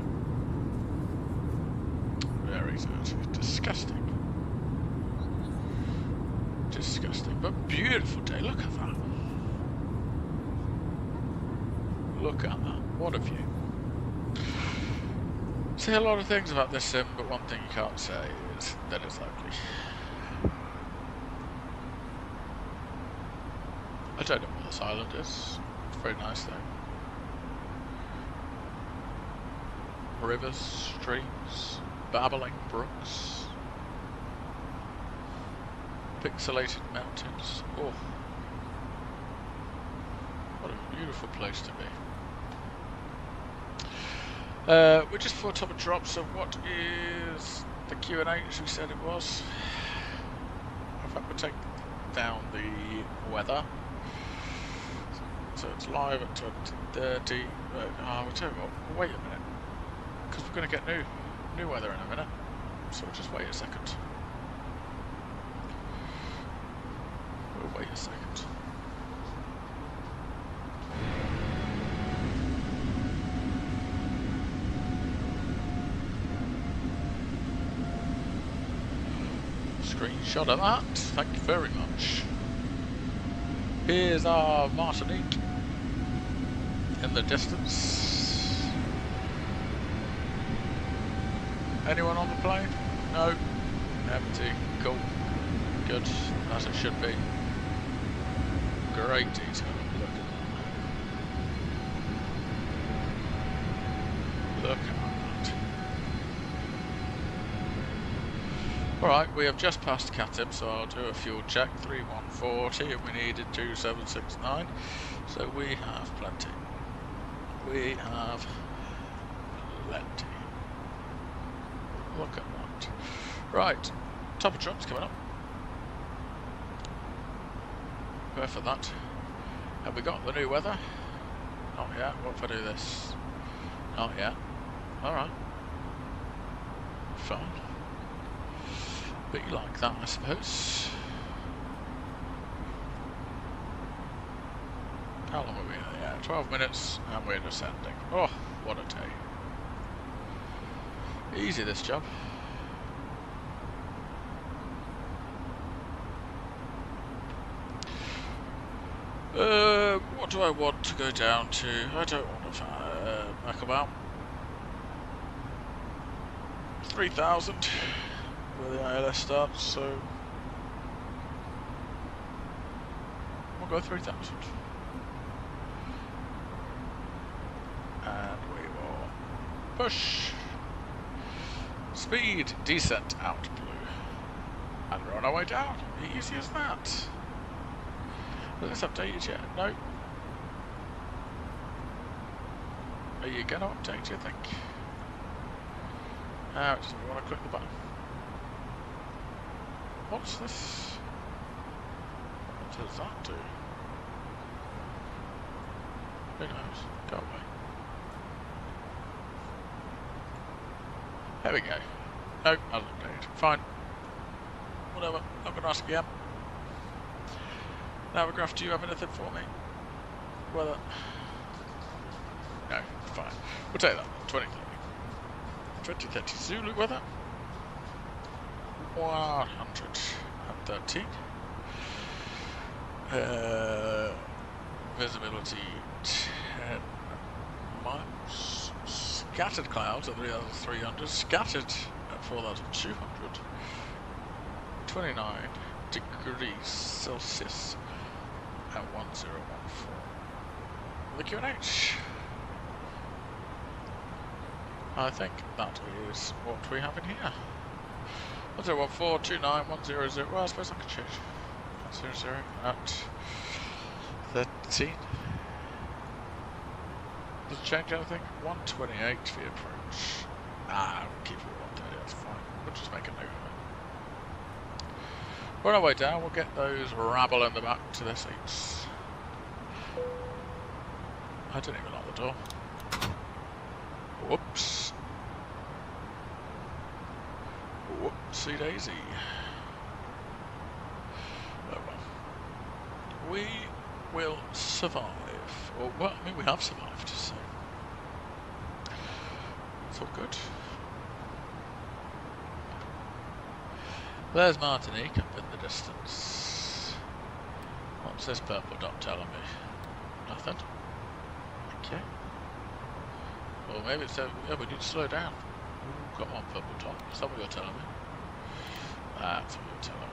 S1: Very dirty. Disgusting. Disgusting, but beautiful day. Look at that. Look at that. What a view. Say a lot of things about this sim, but one thing you can't say is that it's ugly. I don't know what this island is. It's very nice though. Rivers, streams, babbling brooks. Pixelated mountains. Oh, what a beautiful place to be. We're just before top of drop, so what is the Q&A as we said it was? In fact, we'll take down the weather. So it's live at 20:30. We'll tell you what, wait a minute. Because we're going to get new weather in a minute. So we'll just wait a second. Wait a second. Screenshot of that. Thank you very much. Here's our Martinique in the distance. Anyone on the plane? No. Empty. Cool. Good. As it should be. Great detail. Look at that. Look at that. Alright, we have just passed Catib, so I'll do a fuel check. 3140 and we needed 2769. So we have plenty. We have plenty. Look at that. Right. Top of drop's coming up. For that. Have we got the new weather? Not yet. What if I do this? Not yet. Alright. Fine. Be like that, I suppose. How long have we been in the air? 12 minutes and we're descending. Oh, what a day. Easy this job. What do I want to go down to? I don't want to back about 3,000 where the ILS starts, so we'll go 3,000. And we will push. Speed, descent out blue. And we're on our way down. Easy as that. Has this updated yet? No. Are you going to update, do you think? It doesn't want to click the button. What's this? What does that do? Who knows? Go away. There we go. No, hasn't updated. Fine. Whatever. I'm going to ask again. Navigraph, do you have anything for me? Weather? No, fine. We'll take that. 2030. 2030 Zulu weather. 113. Visibility 10 miles. Scattered clouds at 3,300. Scattered at 4,200. 29 degrees Celsius at 1014. The QNH. I think that is what we have in here. 1014 29 100. Well, I suppose I can change 100 at 13. Does it change anything? 128 for the approach. Nah, we'll keep it at 130, that's fine. We'll just make a note of it. On our way down, we'll get those rabble in the back to their seats. I didn't even lock the door. Whoops. Whoopsie daisy. Oh well. We will survive. Or, well, I mean, we have survived, so it's all good. There's Martinique up in the distance. What's this purple dot telling me? Nothing. Okay. Or maybe it's yeah, we need to slow down. Ooh, come on, purple dot. Is that what you're telling me? That's what you're telling me.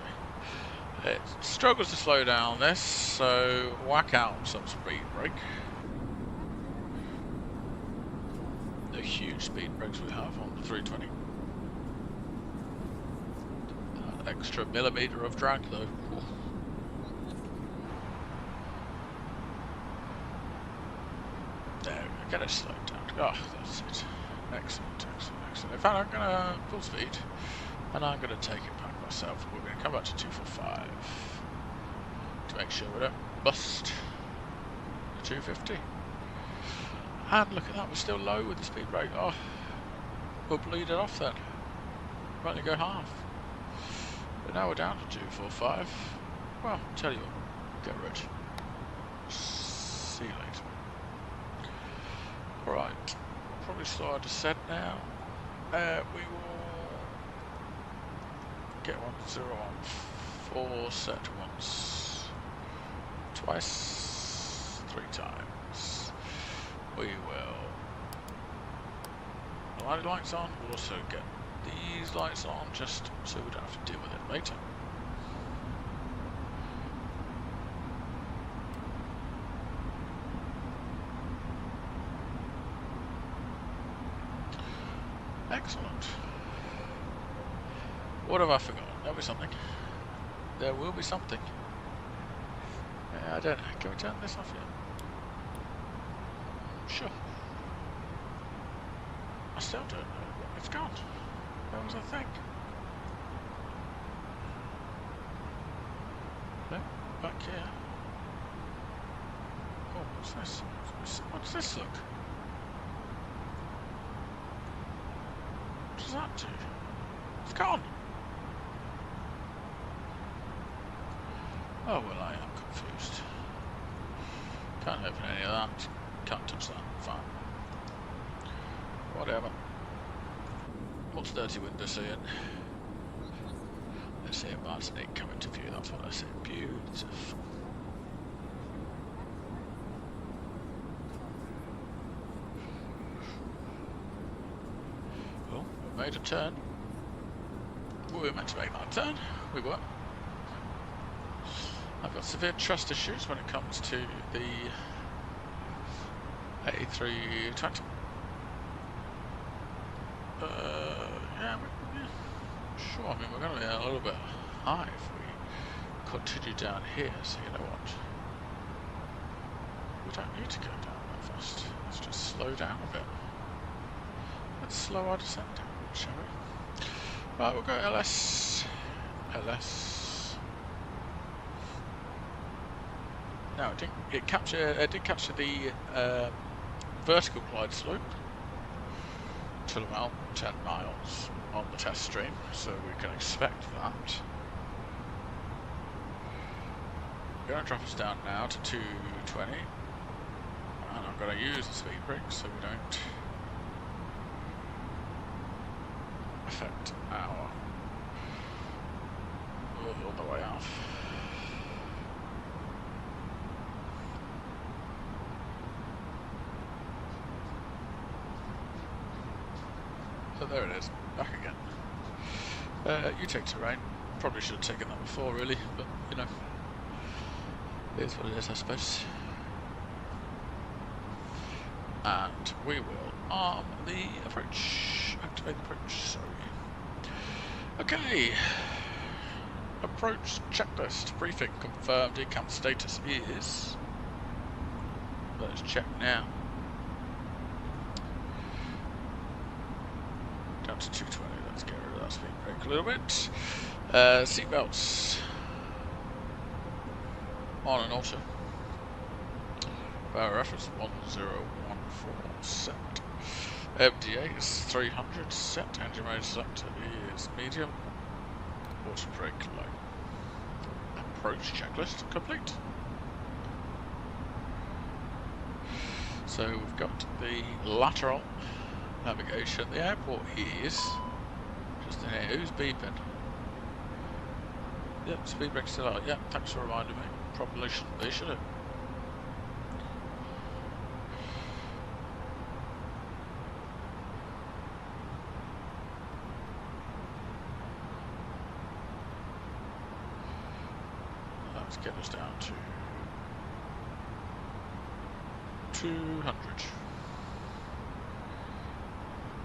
S1: It struggles to slow down this, so whack out some speed brake. The huge speed brakes we have on the 320. That extra millimetre of drag though. Ooh. There we go, get it slowed down. Oh, that's it. Excellent, excellent, excellent. In fact, I'm going to full speed, and I'm going to take it back myself. We're going to come back to 245 to make sure we don't bust the 250. And look at that, we're still low with the speed brake. Oh, we'll bleed it off then. We'll only go half. But now we're down to 245. Well, tell you what, get rich. See you later. Alright, probably slow our descent now. We will get 1014 set once, twice, 3 times. We will. The lights on. We'll also get these lights on just so we don't have to deal with it later. Excellent. What have I forgotten? There'll be something. There will be something. I don't know. Can we turn this off yet? Sure. I still don't know. It's gone. That was a thing. No, back here. Oh, what's this? What does this look? What does that do? It's gone. Oh well, I am confused. Can't open any of that. Can't touch that. Fine. Whatever. What's dirty window seeing? I see a Martinique coming to view. That's what I see. Beautiful. Well, we made a turn. We were meant to make that turn. We were. I've got severe trust issues when it comes to the A320. Yeah, sure. I mean, we're going to be a little bit high if we continue down here. So you know what? We don't need to go down that fast. Let's just slow down a bit. Let's slow our descent down, shall we? Right, we'll go LS. LS. No, it did capture the vertical glide slope till about 10 miles on the test stream, so we can expect that. We're going to drop us down now to 220, and I'm going to use the speed brake so we don't affect our on the way off. So there it is, back again. You take terrain. Probably should have taken that before, really, but you know, it is what it is, I suppose. And we will arm the approach. Activate the approach. Sorry. Okay. Approach checklist. Briefing confirmed. Decamp status is. Let's check now. down to 220. Let's get rid of that speed brake a little bit. Seatbelts on and auto. Power reference 1014 set. MDA is 300 set. Engine mode selector is medium. Auto brake low. Approach checklist complete. So we've got the lateral navigation. The airport is just in here. Who's beeping? Yep, speed brake's still out. Yep, thanks for reminding me. Probably shouldn't be, should it? Let's get us down to 200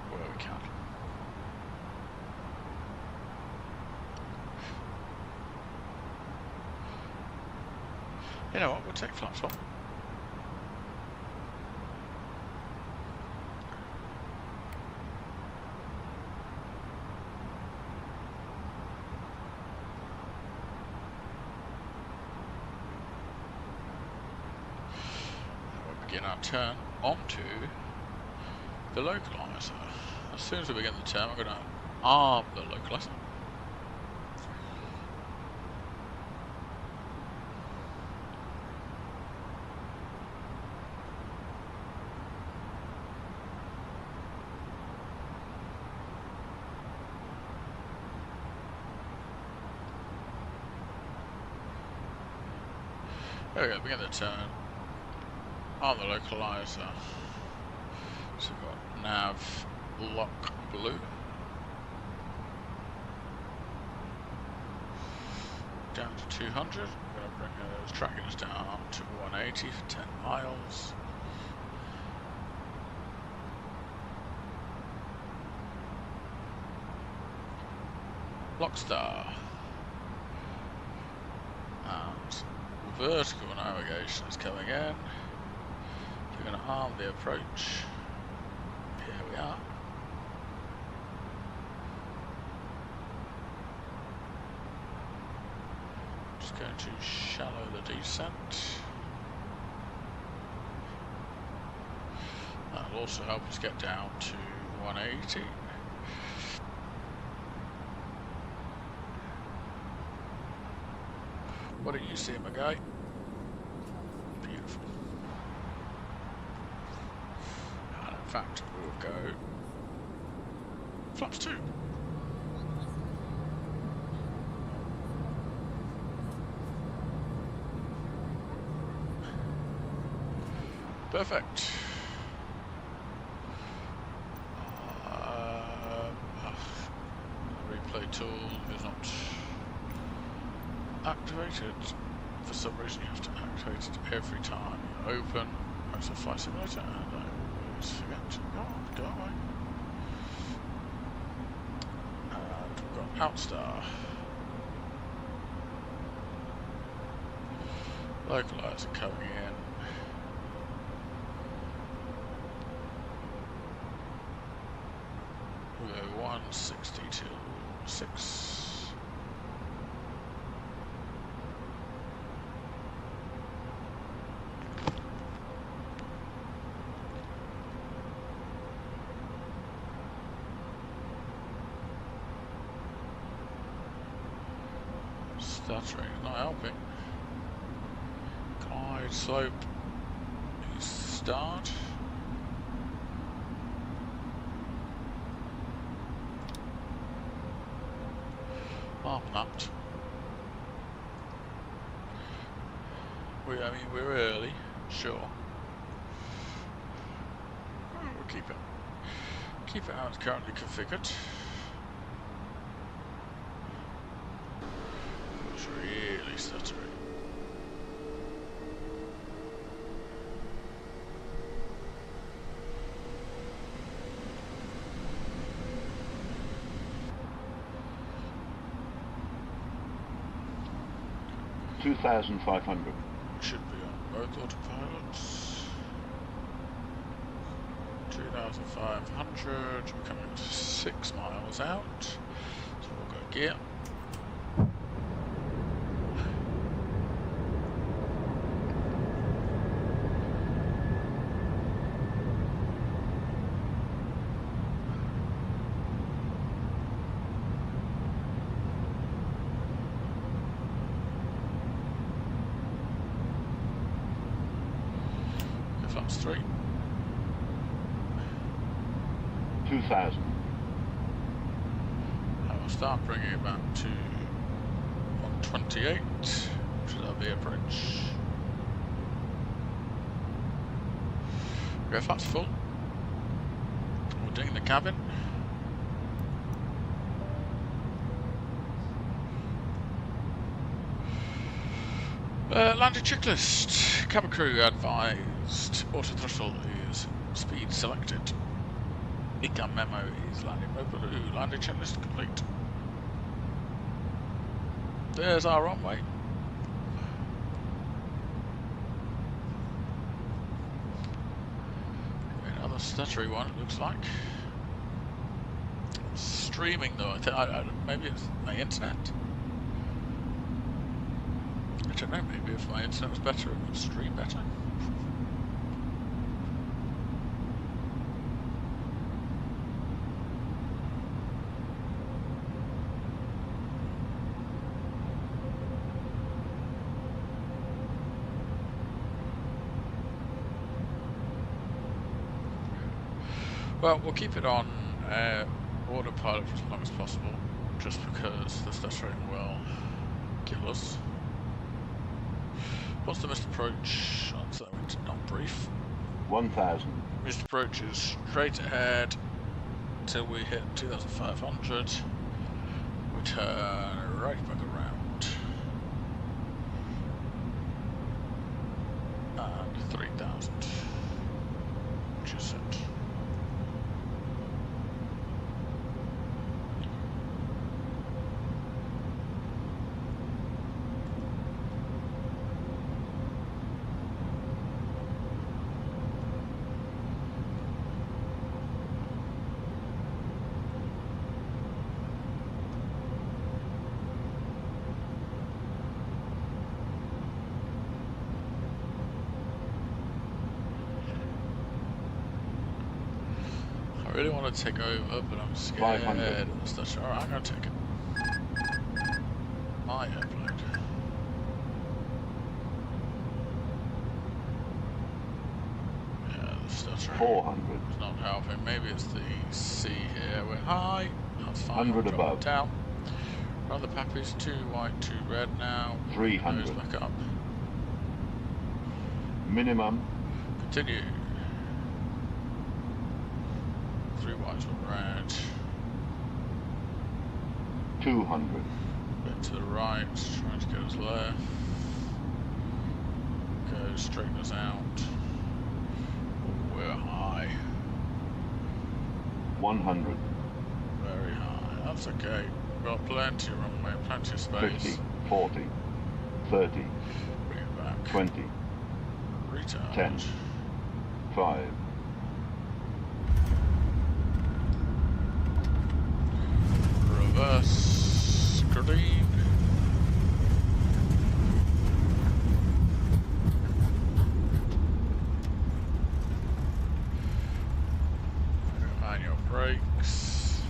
S1: where we can. You know what, we'll take flaps on. Begin our turn onto the localizer. As soon as we begin the turn, we're going to arm the localizer. There we go, begin the turn. On the localizer, so we've got nav lock blue, down to 200. We're going to bring those tracking us down to 180 for 10 miles. Lockstar and vertical navigation is coming in. We're going to arm the approach. Here we are. Just going to shallow the descent. That'll also help us get down to 180. What do you see, my guy? Beautiful. And in fact, we'll go flaps 2. Perfect. Replay tool is not activated. For some reason you have to activate it every time you open Microsoft Flight Simulator, and I always forget to go away. And we've got Outstar. Localizer coming in. We'll go 160 till 6. Stuttering is not helping. Glide slope is start. Arm lapped. I mean, we're early, sure. We'll keep it how it's currently configured. It's really stuttering.
S2: $2,500.
S1: Should be on both autopilots. 2,500. We're coming 6 miles out. So we'll go gear. Flaps 3.
S2: 2,000.
S1: I will start bringing it back to 128, which is our V approach. Okay, flaps full. We're doing the cabin. Landing checklist. Cabin crew advised. Auto throttle is speed selected. Ecam memo is landing mode blue. Landing checklist complete. There's our runway. Another stuttery one, it looks like. Streaming though, I maybe it's my internet. I don't know, maybe if my internet was better, it would stream better. Well, we'll keep it on autopilot for as long as possible, just because the stuttering will kill us. What's the missed approach? So it's not brief.
S2: 1,000.
S1: Missed approach is straight ahead till we hit 2,500. We turn right back around. And 3,000. Which is it. I really want to take over, but I'm scared of the stutter. Alright, I'm going to take it. My airplane. Yeah, the stutter
S2: 400.
S1: is not helping. Maybe it's the sea here. We're high. That's fine.
S2: 100
S1: Drop
S2: above.
S1: it down. Run the pappies. 2 white, 2 red now.
S2: 300.
S1: Nose back up.
S2: Minimum.
S1: Continue. 3 whites, 1 red.
S2: 200.
S1: Bit to the right, trying to get us left. Go, straighten us out. Oh, we're high.
S2: 100.
S1: Very high. That's okay. We've got plenty of runway, plenty of space.
S2: 50. 40. 30.
S1: Bring it back.
S2: 20.
S1: Return.
S2: 10. 5.
S1: Reverse green. Manual brakes.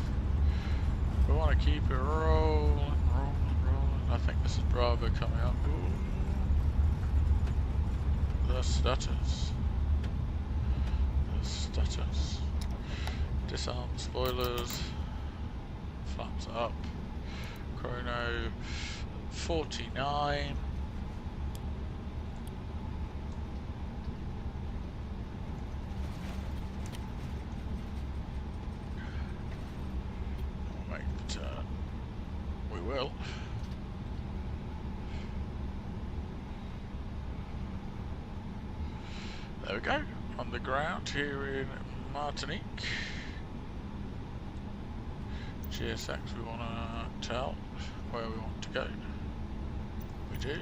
S1: We want to keep it rolling, rolling, rolling. I think this is Bravo coming up. Ooh. The stutters. The stutters. Disarm the spoilers. Flaps up. Chrono 49. We'll make the turn. We will. There we go. On the ground here in Martinique. GSX, we want to tell where we want to go. We do.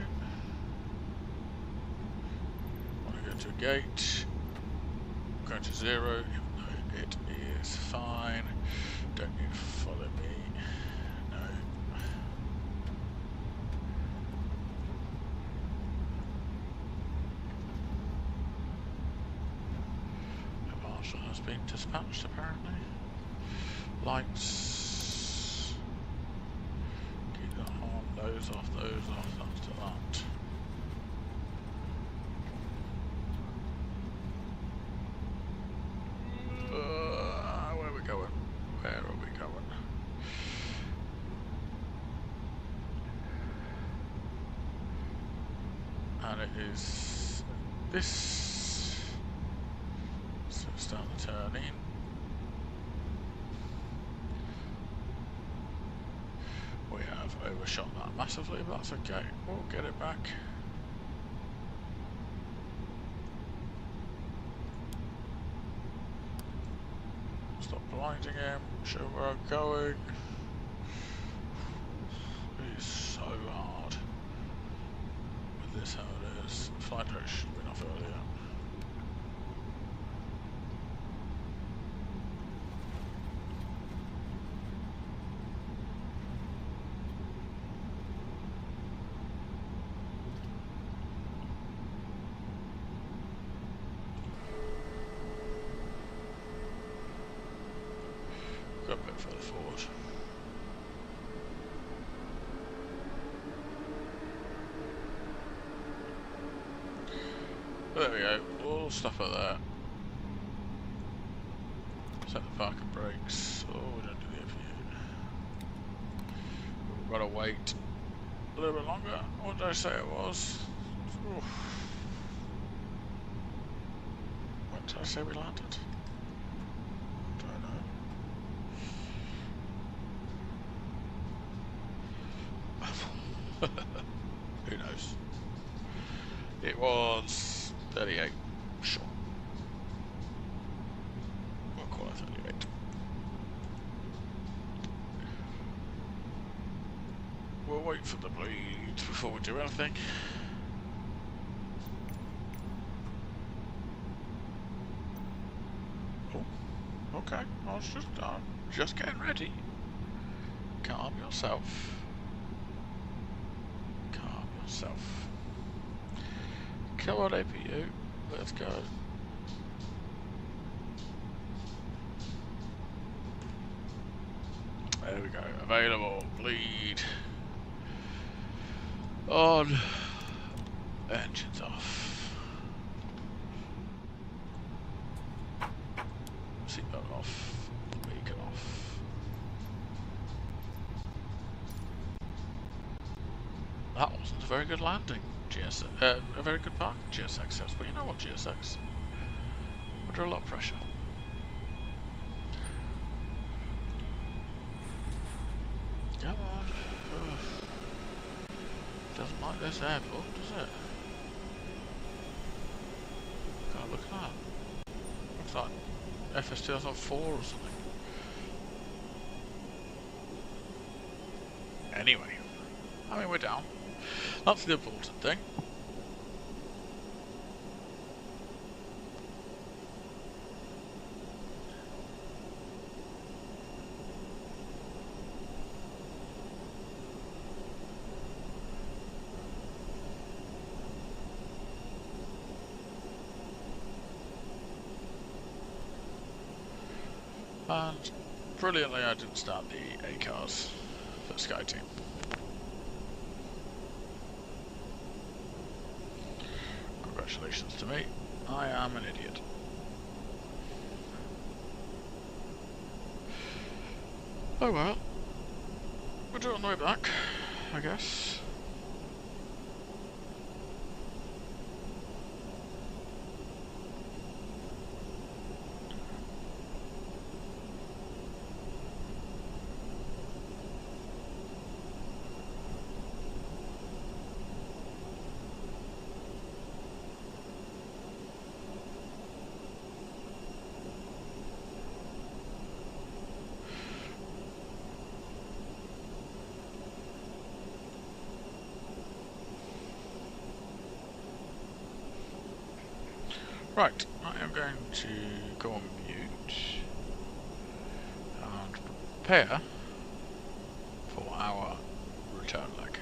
S1: Want to go to a gate. Go to 0, even though It is fine. Don't you follow me? No. A marshal has been dispatched apparently. Lights. Keep that on. Those off, after that. Where are we going? Where are we going? And it is this. So start the turning. We have overshot that massively, but that's okay. We'll get it back. Stop blinding him, show where I'm going. It is so hard with this how it is. Flight direction should have been off earlier. Go a bit further forward. There we go, we'll stop it there. Set the parking brakes. Oh, we don't do the FU. We've got to wait a little bit longer. What did I say it was? Oof. When did I say we landed? Don't know. Who knows? It was 38. Sure. We'll call it 38. We'll wait for the bleed before we do anything. Oh, okay. I was just getting ready. Calm yourself. Calm yourself. Come on, APU. Let's go. There we go. Available. Bleed. On. Engines off. Seatbelt off. Beacon off. That wasn't a very good landing. A very good park GSX says, but you know what, GSX? Under a lot of pressure. Come on. Ugh. Doesn't like this airport, does it? God, look at that. Looks like FS 2004 or something. Anyway, I mean, we're down. That's the important thing. And brilliantly, I didn't start the A cars for Sky Team. Congratulations to me. I am an idiot. Oh well. We'll do it on the way back, I guess. Right, I am going to go on mute. prepare for our return leg.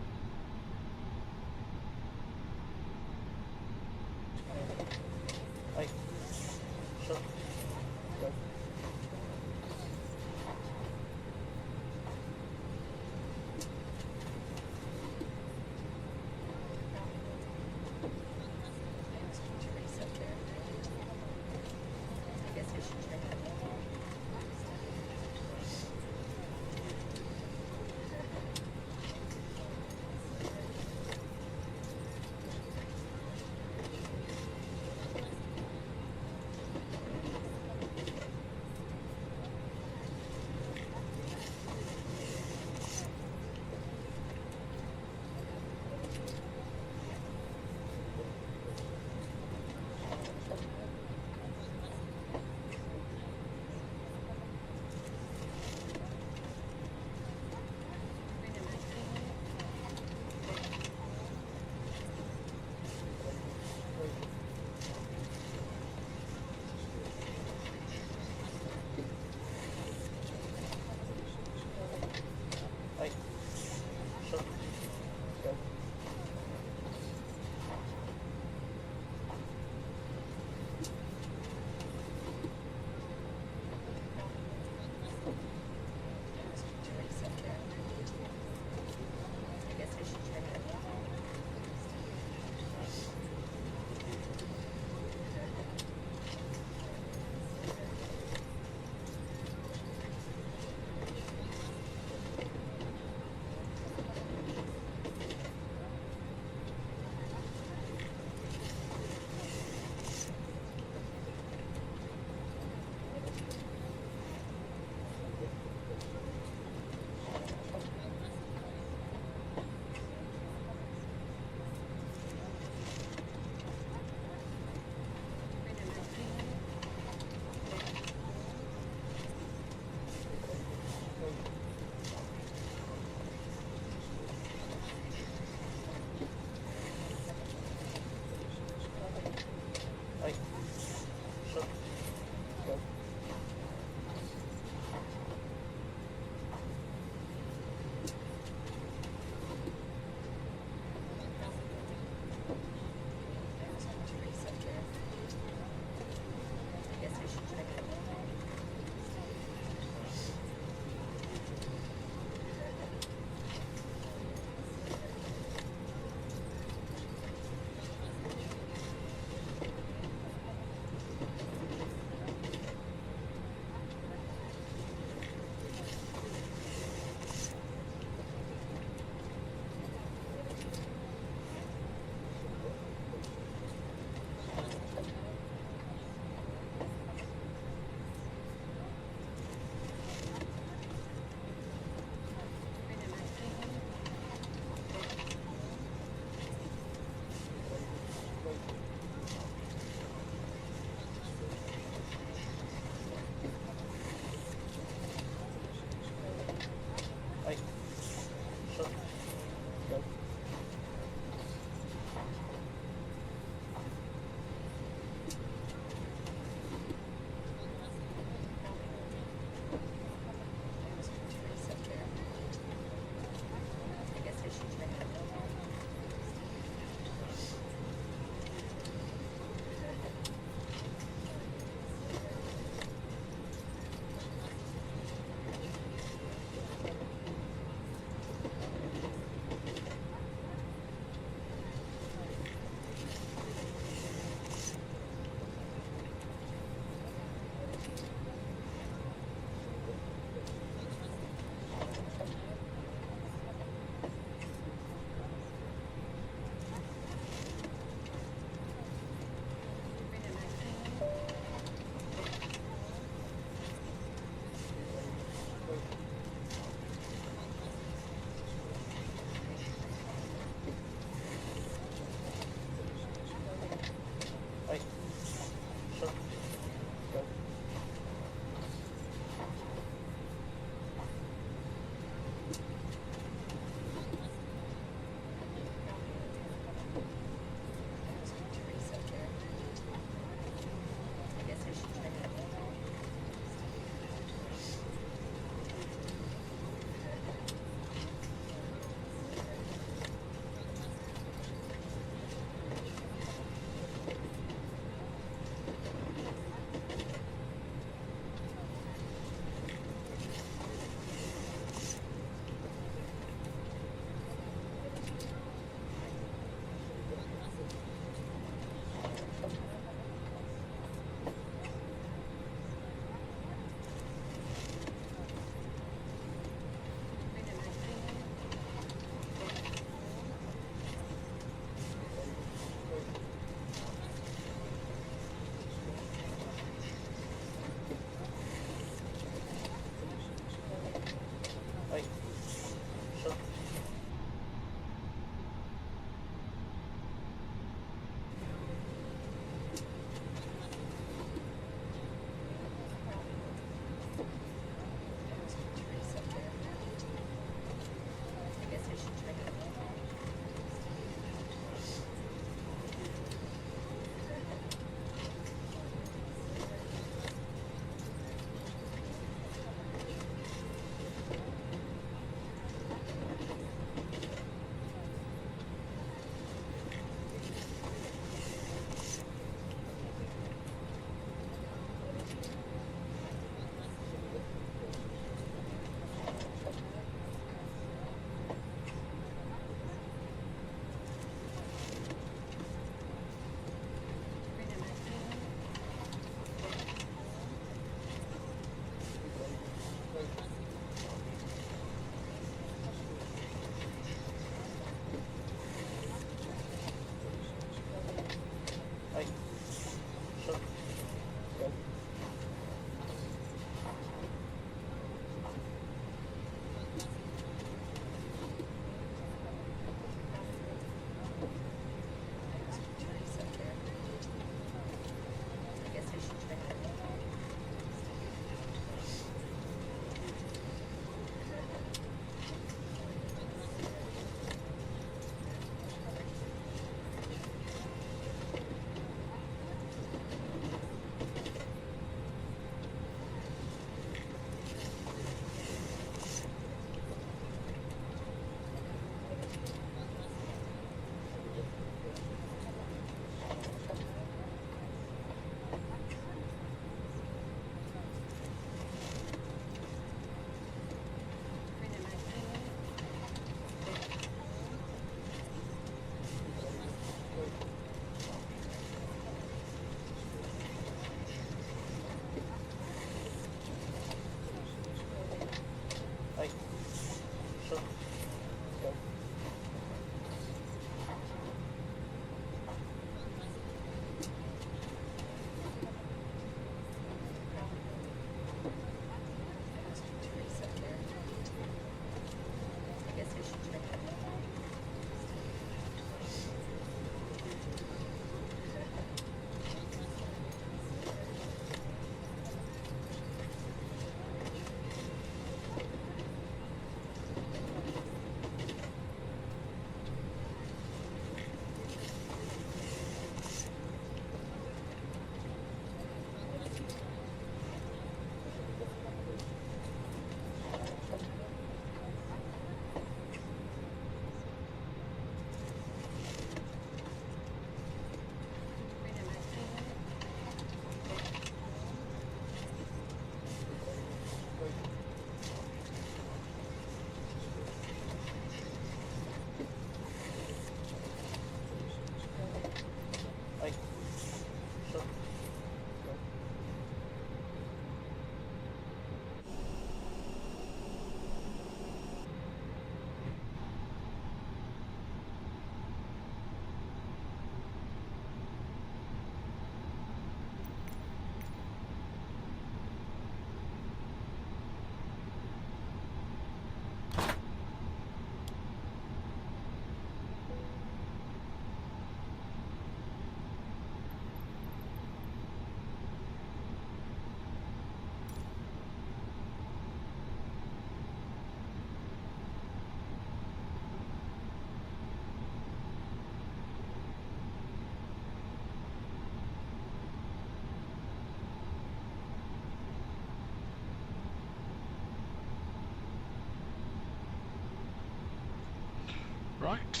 S1: Right.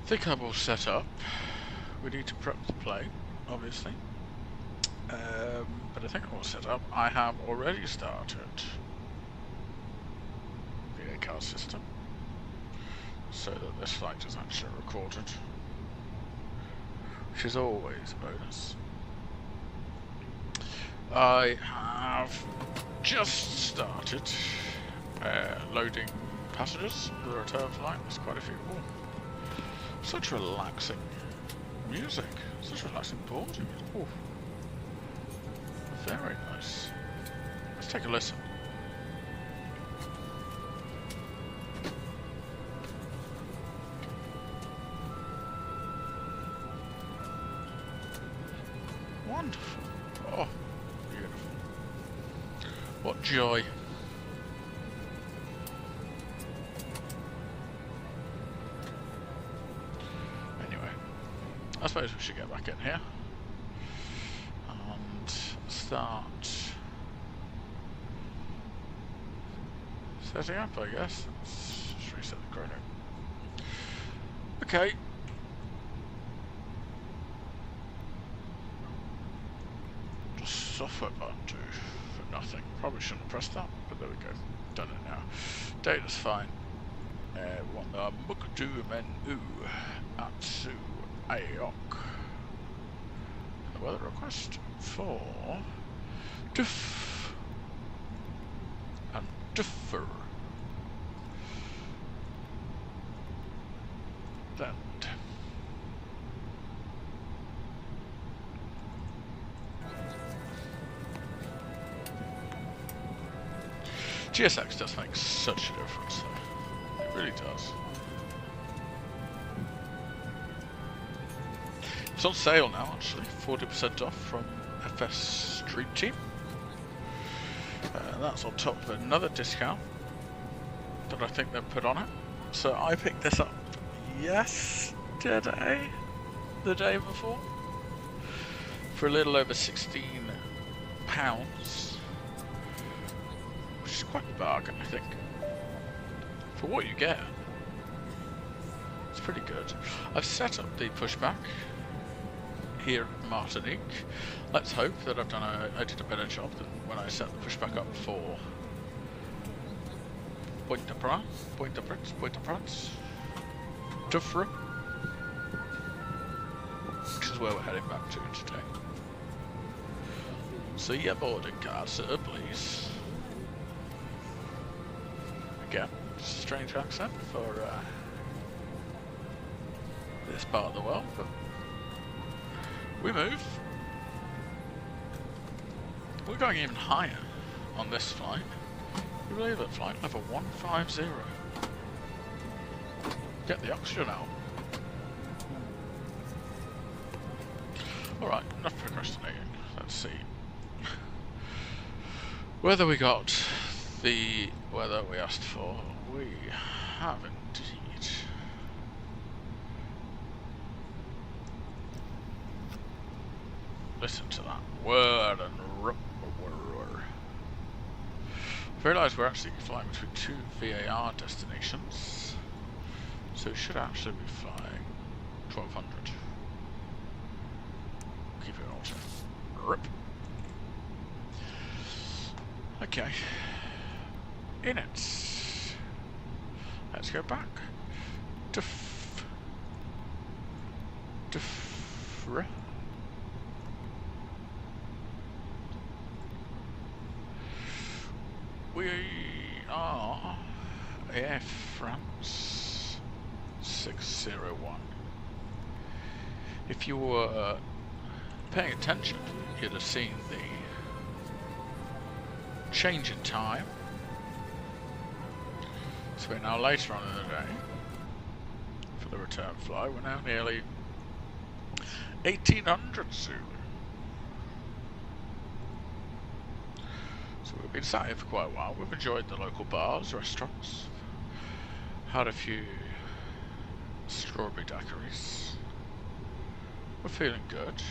S1: I think I'm all set up. We need to prep the plane, obviously. But I think I'm all set up. I have already started the ACAR system so that this flight is actually recorded, which is always a bonus. I have just started loading passengers for the return flight. There's quite a few. Ooh, such relaxing music, such relaxing boarding. Ooh, very nice. Let's take a listen. Wonderful. Oh, beautiful. What joy. Anyway, I suppose we should get back in here and start setting up, I guess. Let's just reset the chrono. Okay. Software button too for nothing. Probably shouldn't have pressed that, but there we go. Done it now. Data's fine. We want the Mukdu menu Atsu Ayok. The weather request for Duff and Duffer. Then GSX does make such a difference, though. It really does. It's on sale now, actually. 40% off from FS Street Team. That's on top of another discount that I think they've put on it. So I picked this up yesterday, the day before, for a little over £16. Which is quite a bargain, I think. For what you get, it's pretty good. I've set up the pushback here at Martinique. Let's hope that I did a better job than when I set the pushback up for Pointe-à-Pitre, Duffer, which is where we're heading back to today. See your boarding card, sir, please. Again, it's a strange accent for this part of the world, but we move. We're going even higher on this flight. You believe it? Flight level 150. Get the oxygen out. Alright, enough procrastinating. Let's see. Whether we got the weather we asked for, we have indeed. Listen to that word and rip. I realise we're actually flying between two VAR destinations, so we should actually be flying 1200. Keep it auto. Rip. Okay. In it. Let's go back. Duff. We are Air France 601. If you were paying attention, you'd have seen the change in time. So we're now later on in the day for the return flight. We're now nearly 1800 Zulu. So we've been sat here for quite a while. We've enjoyed the local bars, restaurants, had a few strawberry daiquiris. We're feeling good.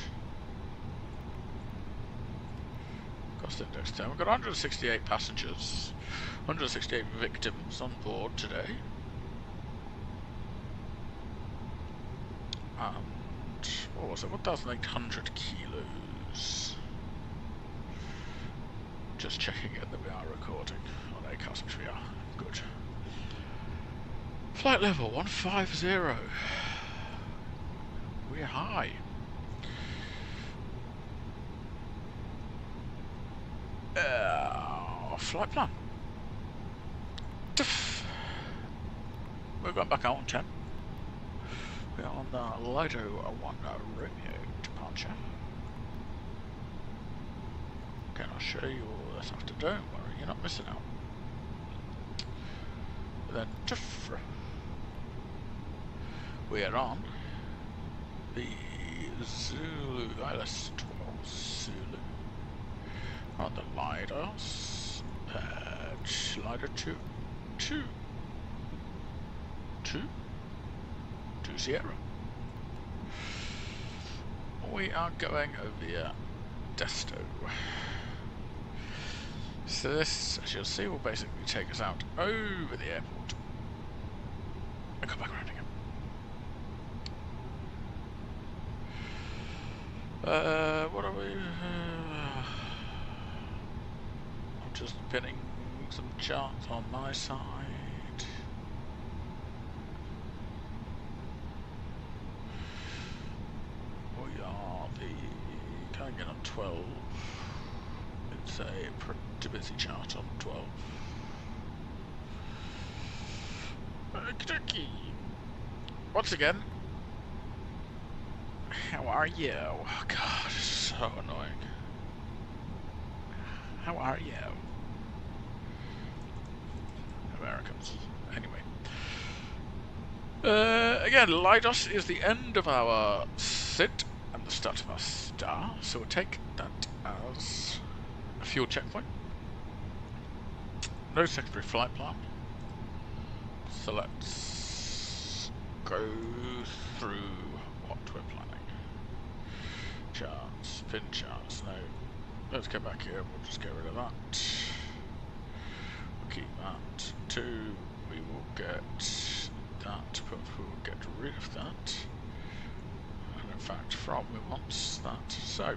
S1: Cost index 10. We've got 168 passengers, 168 victims on board today. And what was it? 1,800 kilos. Just checking in that we are recording on Acast, which we are. Good. Flight level 150. We're high. Flight plan. We're going back out on 10. We're on the Lido 1 Romeo departure. Can I show you all this after? Don't worry, you're not missing out. Then we are on the Zulu ILS 12 Zulu on the Lidos Lido 2 Sierra. We are going over Desto. So this, as you'll see, will basically take us out over the airport and come back around again. What are we? I'm just pinning some charts on my side. We are the coming in on 12. It's a pretty busy chart on 12. Okey-dokey. Once again, how are you? Oh God, this is so annoying. How are you? Americans. Anyway. Again, Lidos is the end of our sit and the start of our star, so we'll take that as a fuel checkpoint. No secondary flight plan. So let's go through what we're planning. Charts, pin charts, no. Let's go back here, we'll just get rid of that. We'll keep that. 2, we will get that, but we'll get rid of that. And in fact, from we want that. So,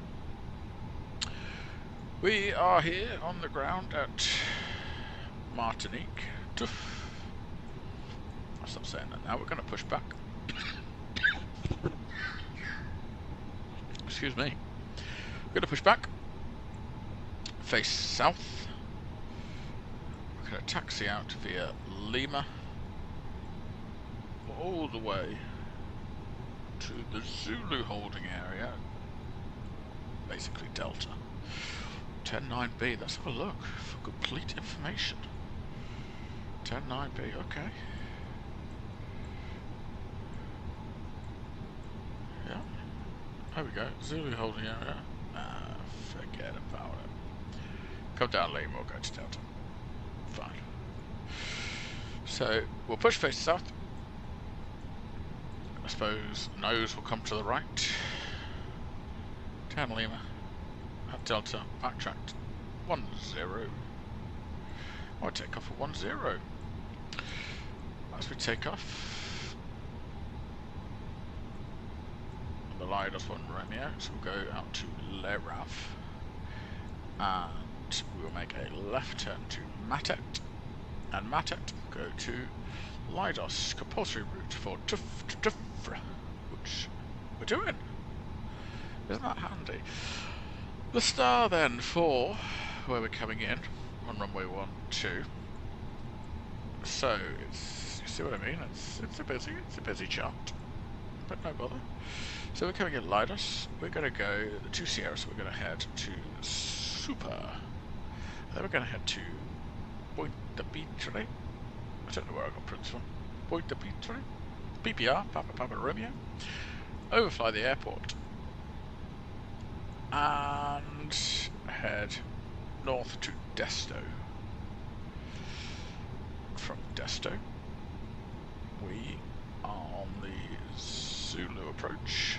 S1: we are here on the ground at Martinique. I'll stop saying that now. We're going to push back. Excuse me. We're going to push back. Face south. We're going to taxi out via Lima. All the way to the Zulu holding area. Basically Delta. 109B. Let's have a look for complete information. 109B, okay. Yeah. There we go. Zulu holding area. Forget about it. Come down Lima, we'll go to Delta. Fine. So, we'll push face south. I suppose nose will come to the right. 10 Lima. At Delta, backtracked 10. I'll take off at 10. As we take off, the Lidos 1 Romeo, so we'll go out to Le Raf, and we'll make a left turn to Matet, and Matet go to Lidos, compulsory route for Tufra, which we're doing. Isn't that handy? The star then for where we're coming in on runway 12. So it's, you see what I mean? It's a busy chart, but no bother. So we're coming in Lidos. We're going to go the 2 Sierra, so we're going to head to Super. Then we're going to head to Pointe-à-Pitre. I don't know where I got Prince from. Pointe-à-Pitre. PPR, Papa Romeo. Overfly the airport. And head north to Desto. From Desto, we are on the Zulu approach.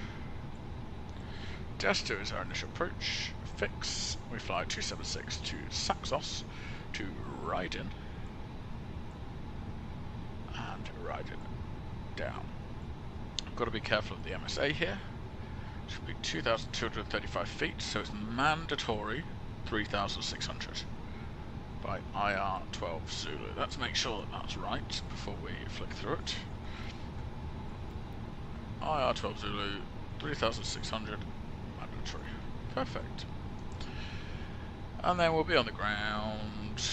S1: Desto is our initial approach. Fix. We fly 276 to Saxos to Ryden. And Ryden down. got to be careful of the MSA here. Should be 2,235 feet, so it's mandatory 3,600 by IR12 Zulu. Let's make sure that that's right before we flick through it. IR12 Zulu, 3,600 mandatory. Perfect. And then we'll be on the ground.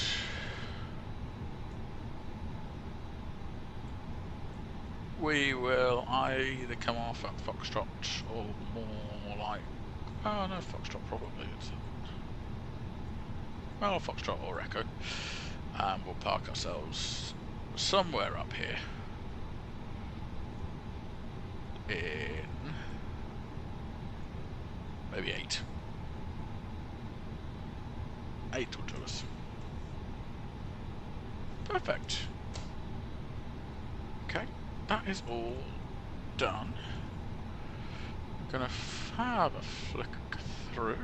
S1: We will either come off at Foxtrot or more like... Oh no, Foxtrot probably. Well, Foxtrot or Echo. And we'll park ourselves somewhere up here. In... maybe 8. 8 will do us. Perfect. Okay. That is all done. I'm gonna have a flick through.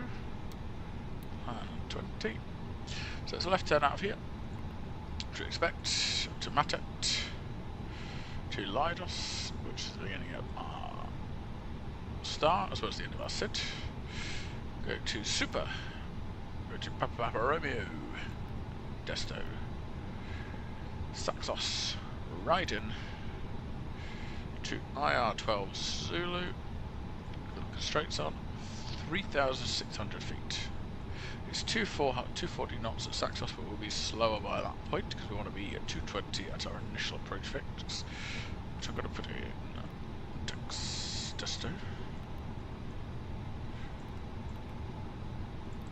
S1: 20. So it's a left turn out of here. To expect to Matet, to Lidos, which is the beginning of our star, as well as the end of our sit. Go to Super. Go to Papa Romeo, Desto, Saxos, Raiden. To IR12 Zulu, straights on, 3,600 feet. It's 240 knots at Saxos, but we'll be slower by that point because we want to be at 220 at our initial approach fix, which I'm going to put in Desto.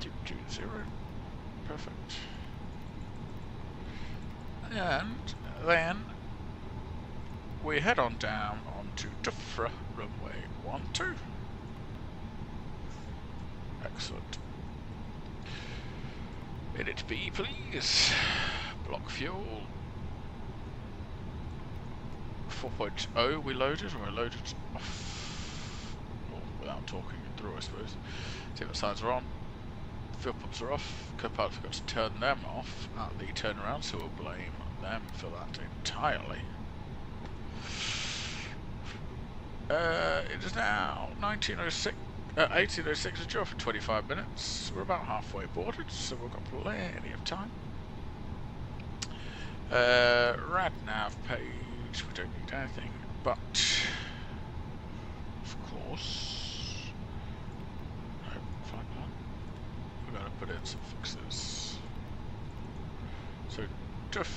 S1: 220, perfect. And then we head on down onto Dufra runway 12. Excellent. Minute B, please. Block fuel. 4.0 we loaded, or I loaded off. Well, without talking it through, I suppose. See what signs are on. Fuel pumps are off. Co-pilot forgot to turn them off at the turnaround, so we'll blame them for that entirely. It is now 1806 adjourned for 25 minutes. We're about halfway boarded, so we've got plenty of time. Rad nav page, we don't need anything, but of course, no, flight plan. We're going to put in some fixes. So, Duff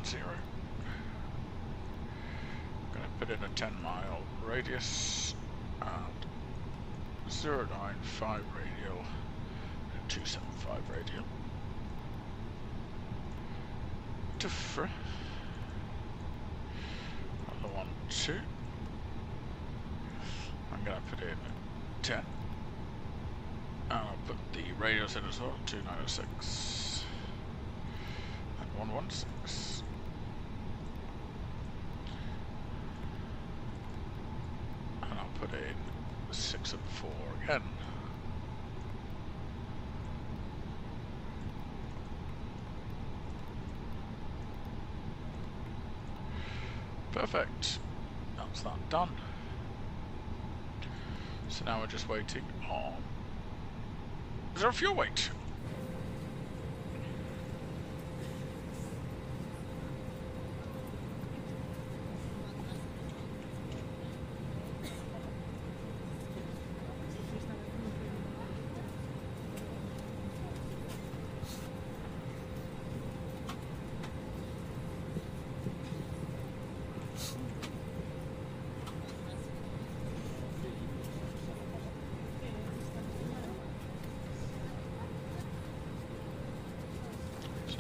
S1: 10. Put in a 10-mile radius and 095 radial and 275 radial. Different. Another 2. I'm going to put in 10. And I'll put the radials in as well, 2906 and 116. Put in 6 and 4 again. Perfect. That's that done. So now we're just waiting on 0 fuel weight.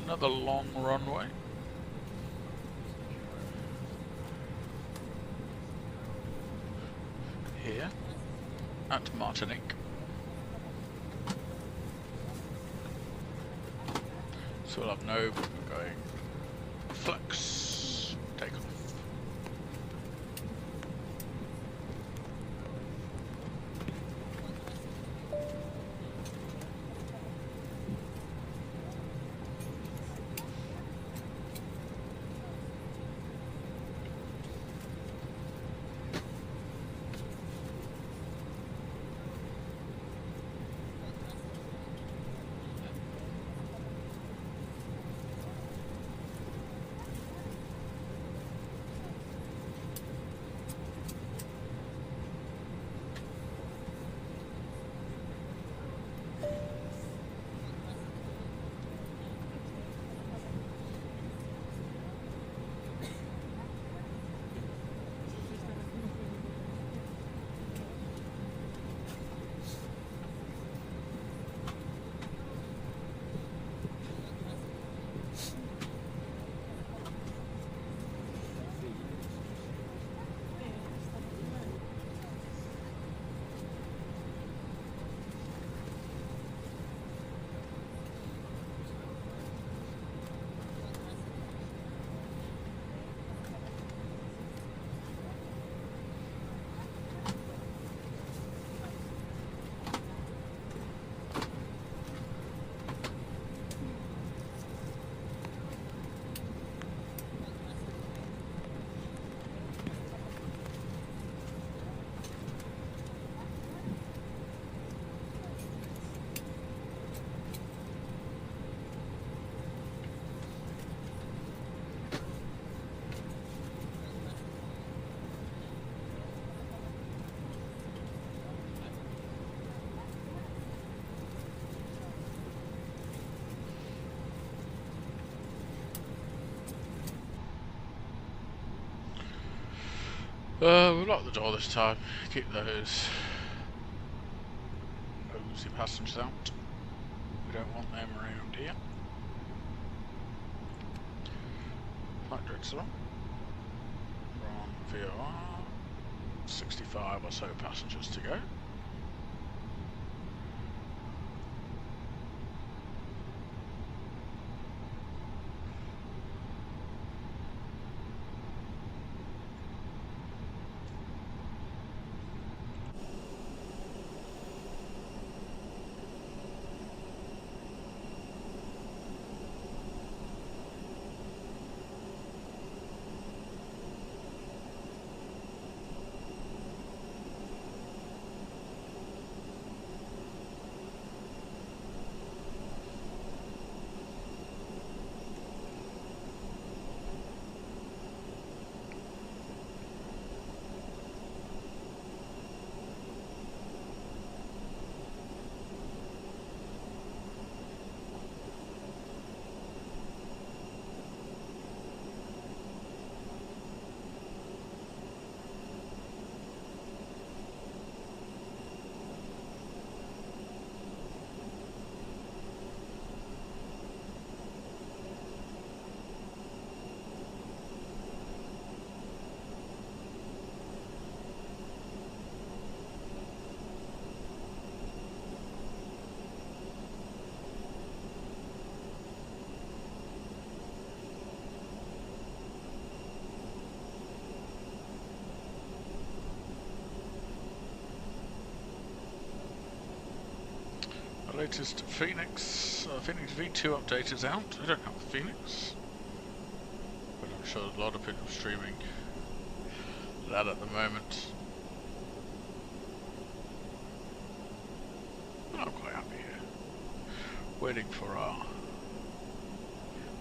S1: Another long runway. Here at Martinique. So we'll have no, but we're going flex, take off. We'll lock the door this time. Keep those nosy passengers out. We don't want them around here. Flight directors on. From VOR. 65 or so passengers to go. Latest Phoenix V2 update is out. I don't have a Phoenix, but I'm sure there's a lot of people streaming that at the moment. I'm quite happy here. Waiting for our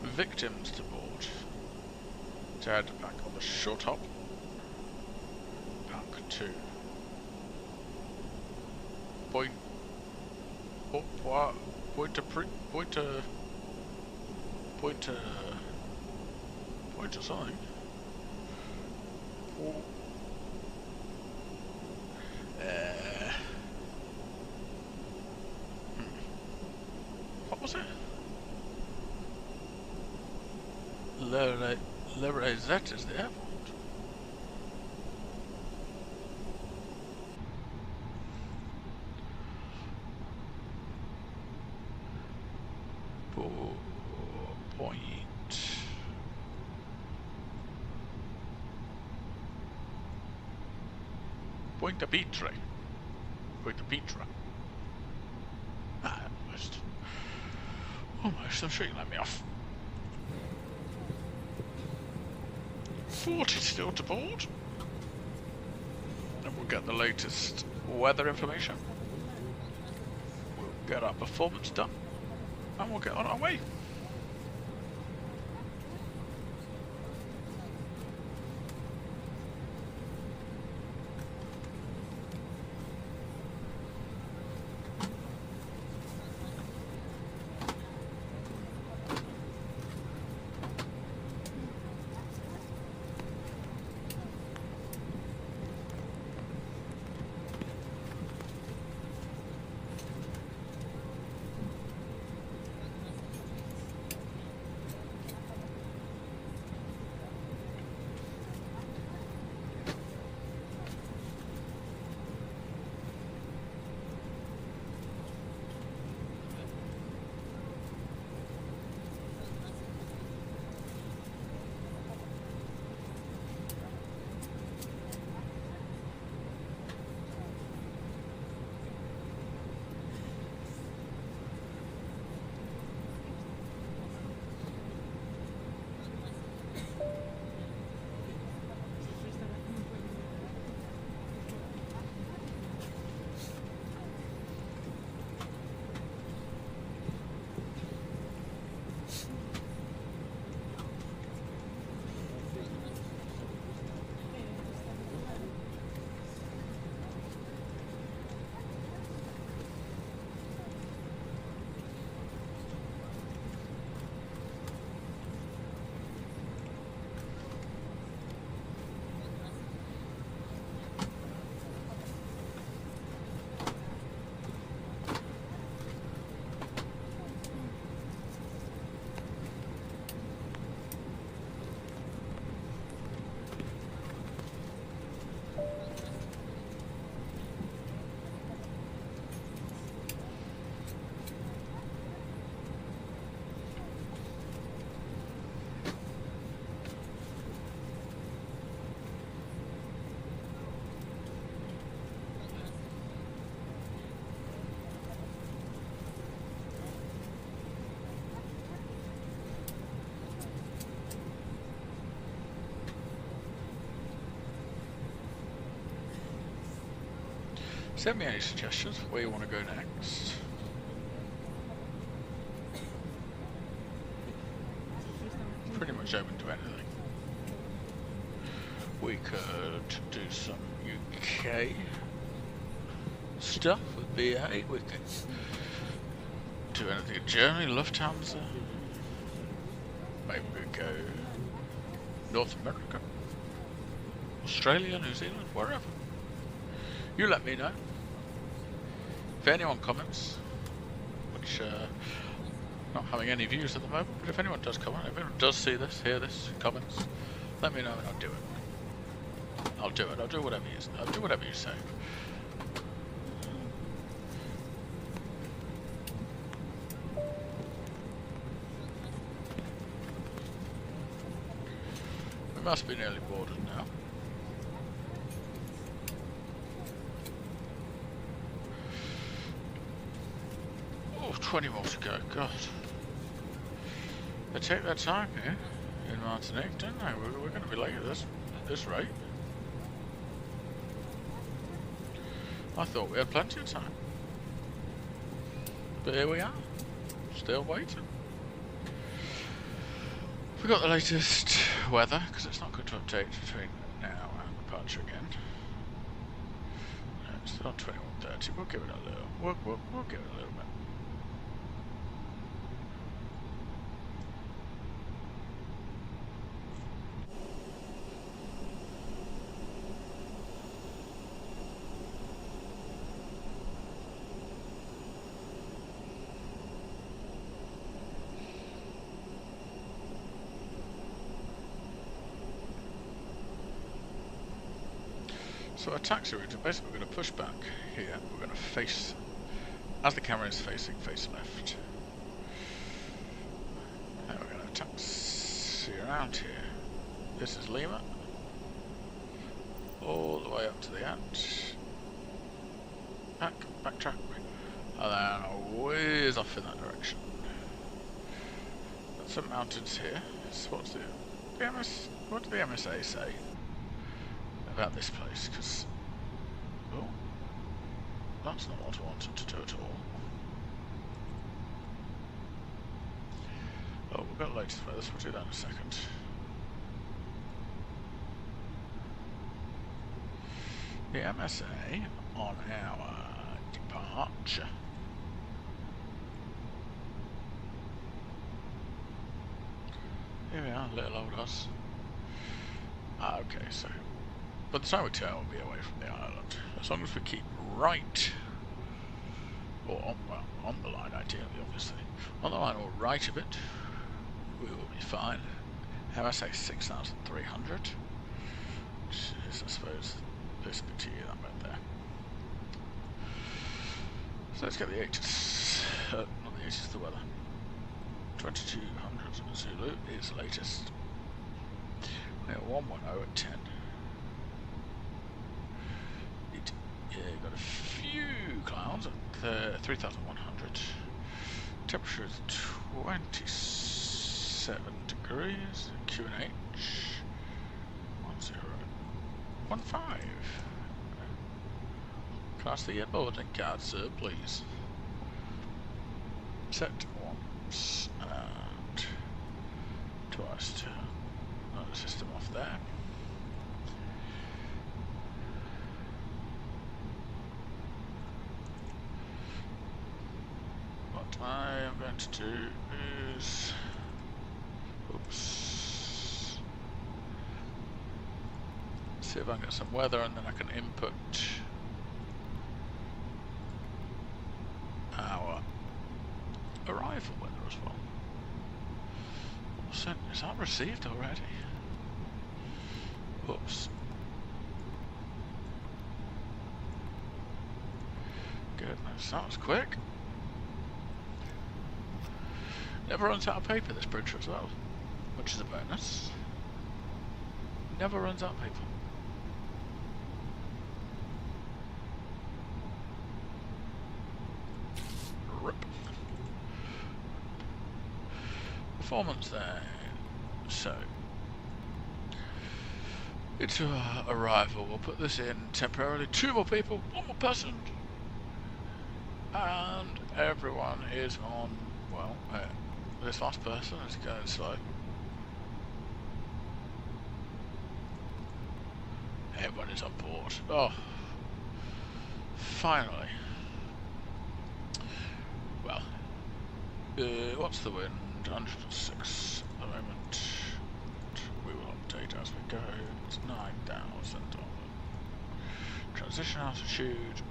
S1: victims to board to head back on the short hop back to Point or something. What was it? Le Rosette is the airport. Pointe-à-Pitre. Pointe-à-Pitre. Ah, almost. Almost. I'm sure you can let me off. 40 still to board. And we'll get the latest weather information. We'll get our performance done. And we'll get on our way. Send me any suggestions for where you want to go next. Pretty much open to anything. We could do some UK stuff with BA. We could do anything in Germany, Lufthansa. Maybe we could go North America, Australia, New Zealand, wherever. You let me know. If anyone comments, which not having any views at the moment, but if anyone does comment, if anyone does see this, hear this, comments, let me know and I'll do it. I'll do it. I'll do whatever you say. We must be nearly boarded now. Oh, 20 more to go. God. They take their time here in Martinique, don't they? We're going to be late at this rate. I thought we had plenty of time. But here we are. Still waiting. We got the latest weather, because it's not good to update between now and departure again. It's still on 21:30. We'll give it a little. We'll give it a little bit. So our taxi route, basically we're going to push back here, we're going to face, as the camera is facing, face left. And we're going to taxi around here. This is Lima, all the way up to the end. Backtrack, and then whiz off in that direction. Got some mountains here. So what do the MSA say about this place? Because that's not what I wanted to do at all. Oh, we've got latest weather, so we'll do that in a second. The MSA on our departure. Here we are, little old us. Okay, so by the time we turn, we'll be away from the island. As long as we keep right, or on the line, ideally, obviously. On the line or right of it, we will be fine. MSA 6,300, which is, I suppose, this bit here, that bit there. So let's get the 80s, not the 80s, the weather. 2200 Zulu is latest. We have 110 at 10. Got a few clouds at 3,100. Temperature is 27 degrees. QNH 1015. Class the boarding card, sir, please. Set once and twice to another system off there. What I am going to do is, oops, see if I can get some weather and then I can input our arrival weather as well. Is that received already? Oops. Goodness, that was quick. Never runs out of paper, this printer as well, which is a bonus. Never runs out of paper. Rip. Performance then. So It's arrival. We'll put this in temporarily. 2 more people, 1 more person, and everyone is on. Well, this last person is going slow. Everyone is on board. Oh, finally. Well, what's the wind? 106 at the moment. We will update as we go. It's 9,000 on the transition altitude.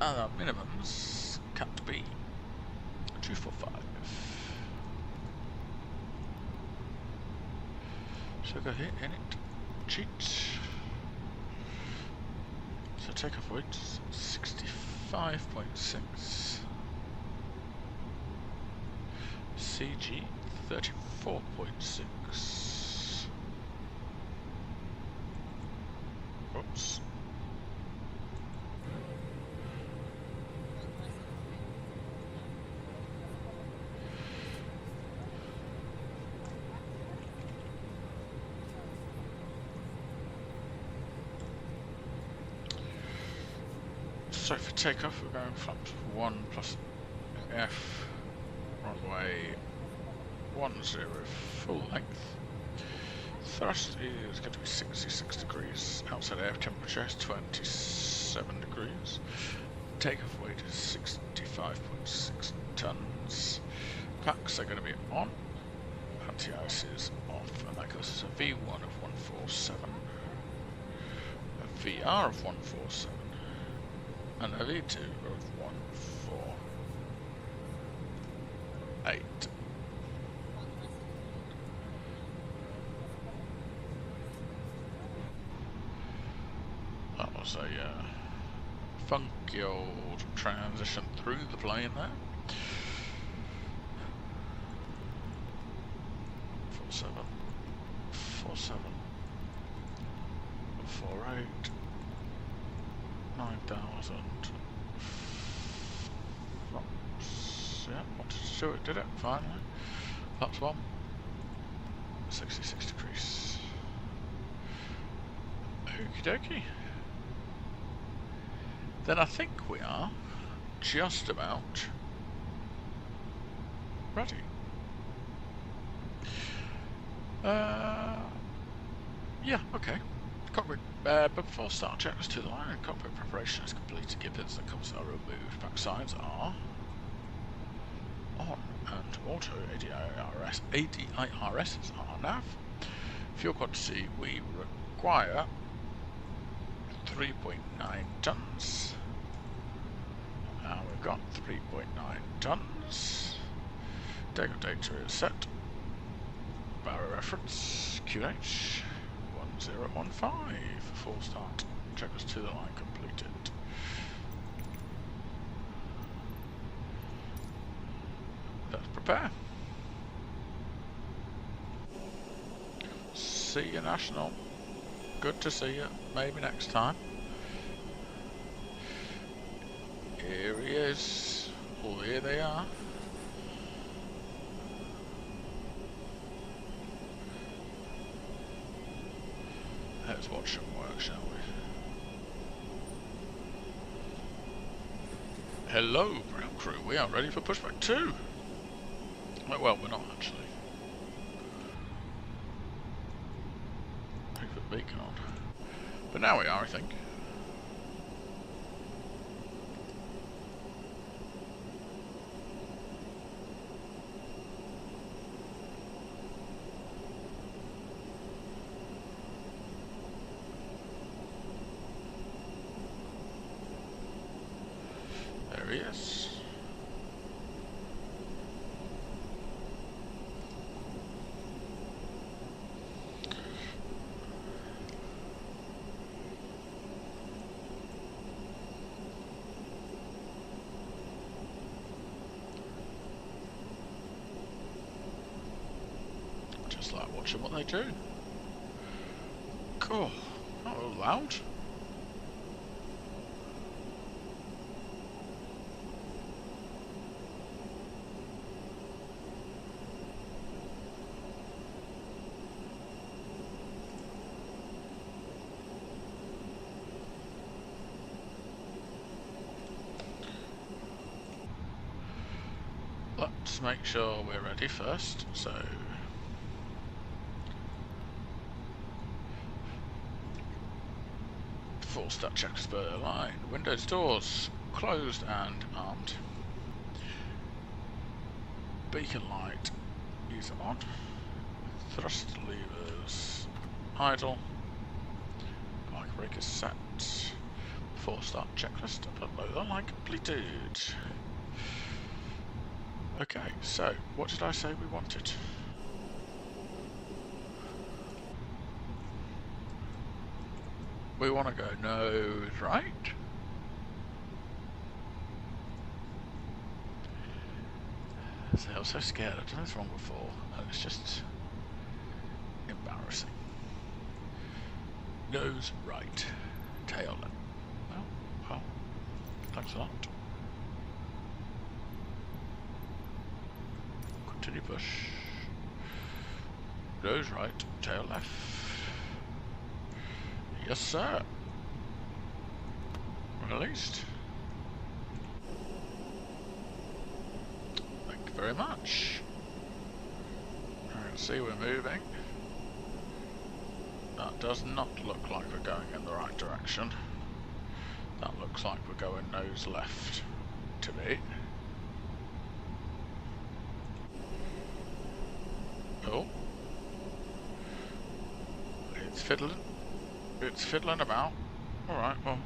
S1: And our minimums capped to be 245. So go here, in it, cheat. So takeoff weight 65.6. CG 34.6. Oops. So for takeoff, we're going flaps 1 plus F, runway 10 full length. Thrust is going to be 66 degrees. Outside air temperature is 27 degrees. Takeoff weight is 65.6 tons. Packs are going to be on. Anti-ice is off, and that goes as a V1 of 147, a VR of 147. And a V2 of 148. That was a funky old transition through the plane there. 47, 47, 48. 9,000. Yeah, wanted to do it, did it, finally. That's 1. 66 degrees. Okie dokie. Then I think we are just about ready. Yeah, okay. Cockpit, but before start checklist to the line, cockpit preparation is completed. Gibbons and compass are removed. Back signs are on and auto. ADIRS is on nav. Fuel quantity we require 3.9 tons. And we've got 3.9 tons. Takeoff data is set. Barrow reference QH 1015. Full start. Checklist to the line completed. Let's prepare. See you, National. Good to see you. Maybe next time. Here he is. Oh, here they are. Let's watch them work, shall we? Hello, ground crew. We are ready for pushback 2. Well, we're not actually. Put the beacon on. But now we are, I think. There he is. Just like watching what they do. Cool. Not all loud. let's make sure we're ready first. So, full start check spur line, windows, doors closed and armed. Beacon light is on. Thrust levers idle. Bike brake is set. Full start checklist. Upload the line completed. Okay, so what did I say we wanted? We want to go nose right. So I was so scared. I've done this wrong before, and it's just embarrassing. Nose right, tail left. Well, thanks a lot. Continue push. Nose right, tail left. Yes, sir. Released. Thank you very much. I can see we're moving. That does not look like we're going in the right direction. That looks like we're going nose left to me. Oh. It's fiddling. It's fiddling about. Alright, well,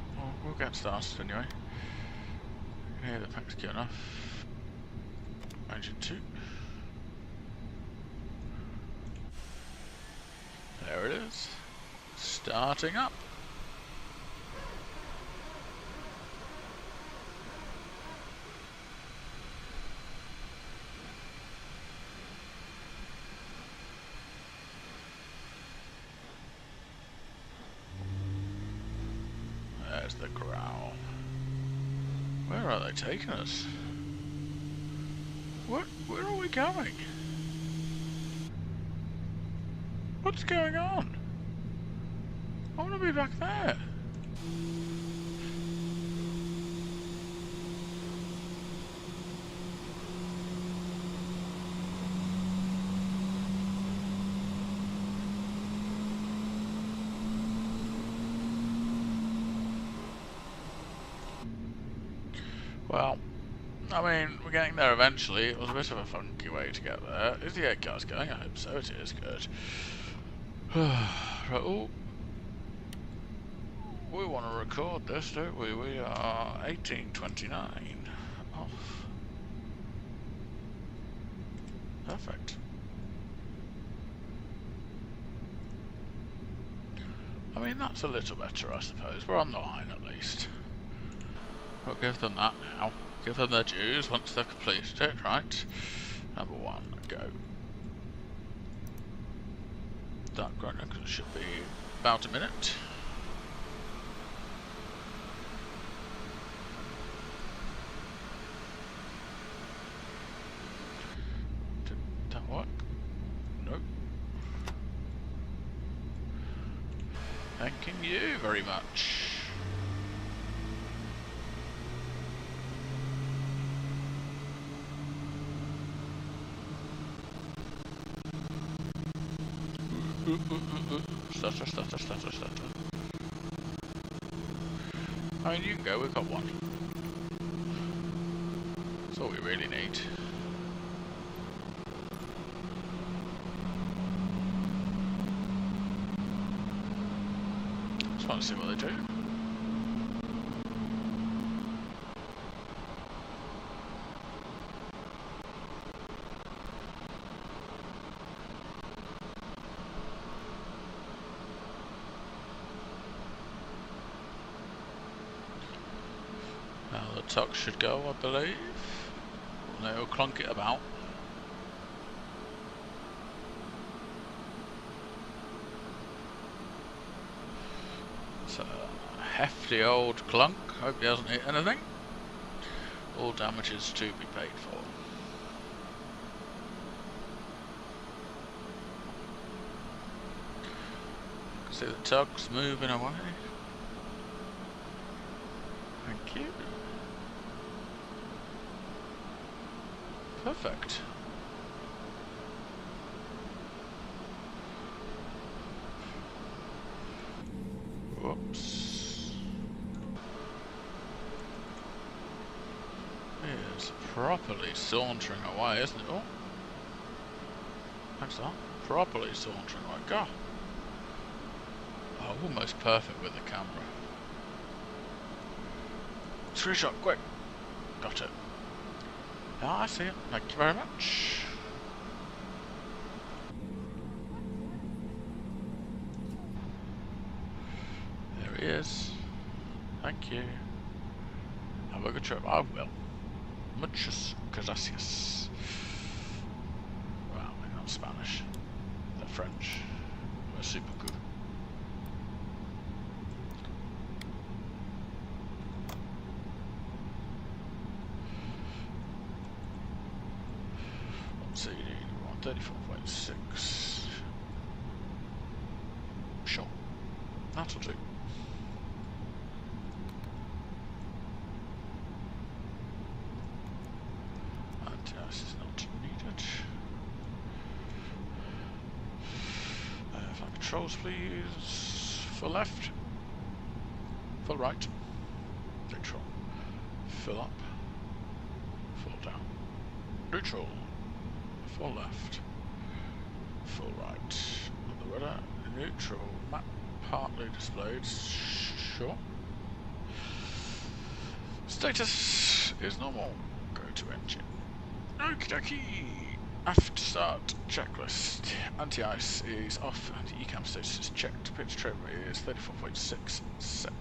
S1: we'll get started anyway. You can hear the pack's queuing off. Engine 2. There it is. Starting up. There's the growl. Where are they taking us? Where are we going? What's going on? I want to be back there. Well, I mean, we're getting there eventually. It was a bit of a funky way to get there. Is the air gas going? I hope so. It is good. Right, oh. We want to record this, don't we? We are 18:29 off. Perfect. I mean, that's a little better, I suppose. We're on the line at least. We'll give them that now. Give them their dues once they've completed it, right? Number 1, go. That grunt should be about a minute. Did that work? Nope. Thanking you very much. Stutter. I mean, you can go, we've got one. That's all we really need. Just want to see what they do. Now the tuck should go, I believe. They'll clunk it about. It's a hefty old clunk. Hope he hasn't hit anything. All damages to be paid for. See the tug's moving away. Thank you. Perfect. Whoops. It's properly sauntering away, isn't it? Oh. Thanks for that. Properly sauntering away. God. Oh, almost perfect with the camera. Screenshot, quick. Got it. Yeah, I see it. Thank you very much. There he is. Thank you. Have a good trip. I will. Muchas gracias. Well, they're not Spanish. They're French. We're super good. Let's see, 34.6. Sure. That'll do. This is not needed. Flight controls, please. Full left. Full right. Neutral. Fill up. Full down. Neutral. Full left. Full right. On the rudder. Neutral. Map partly displayed. Sure. Status is normal. Go to engine. Okie dokie. Aft start checklist. Anti-ice is off. Anti-ecam status is checked. Pitch trim is 34.6 set.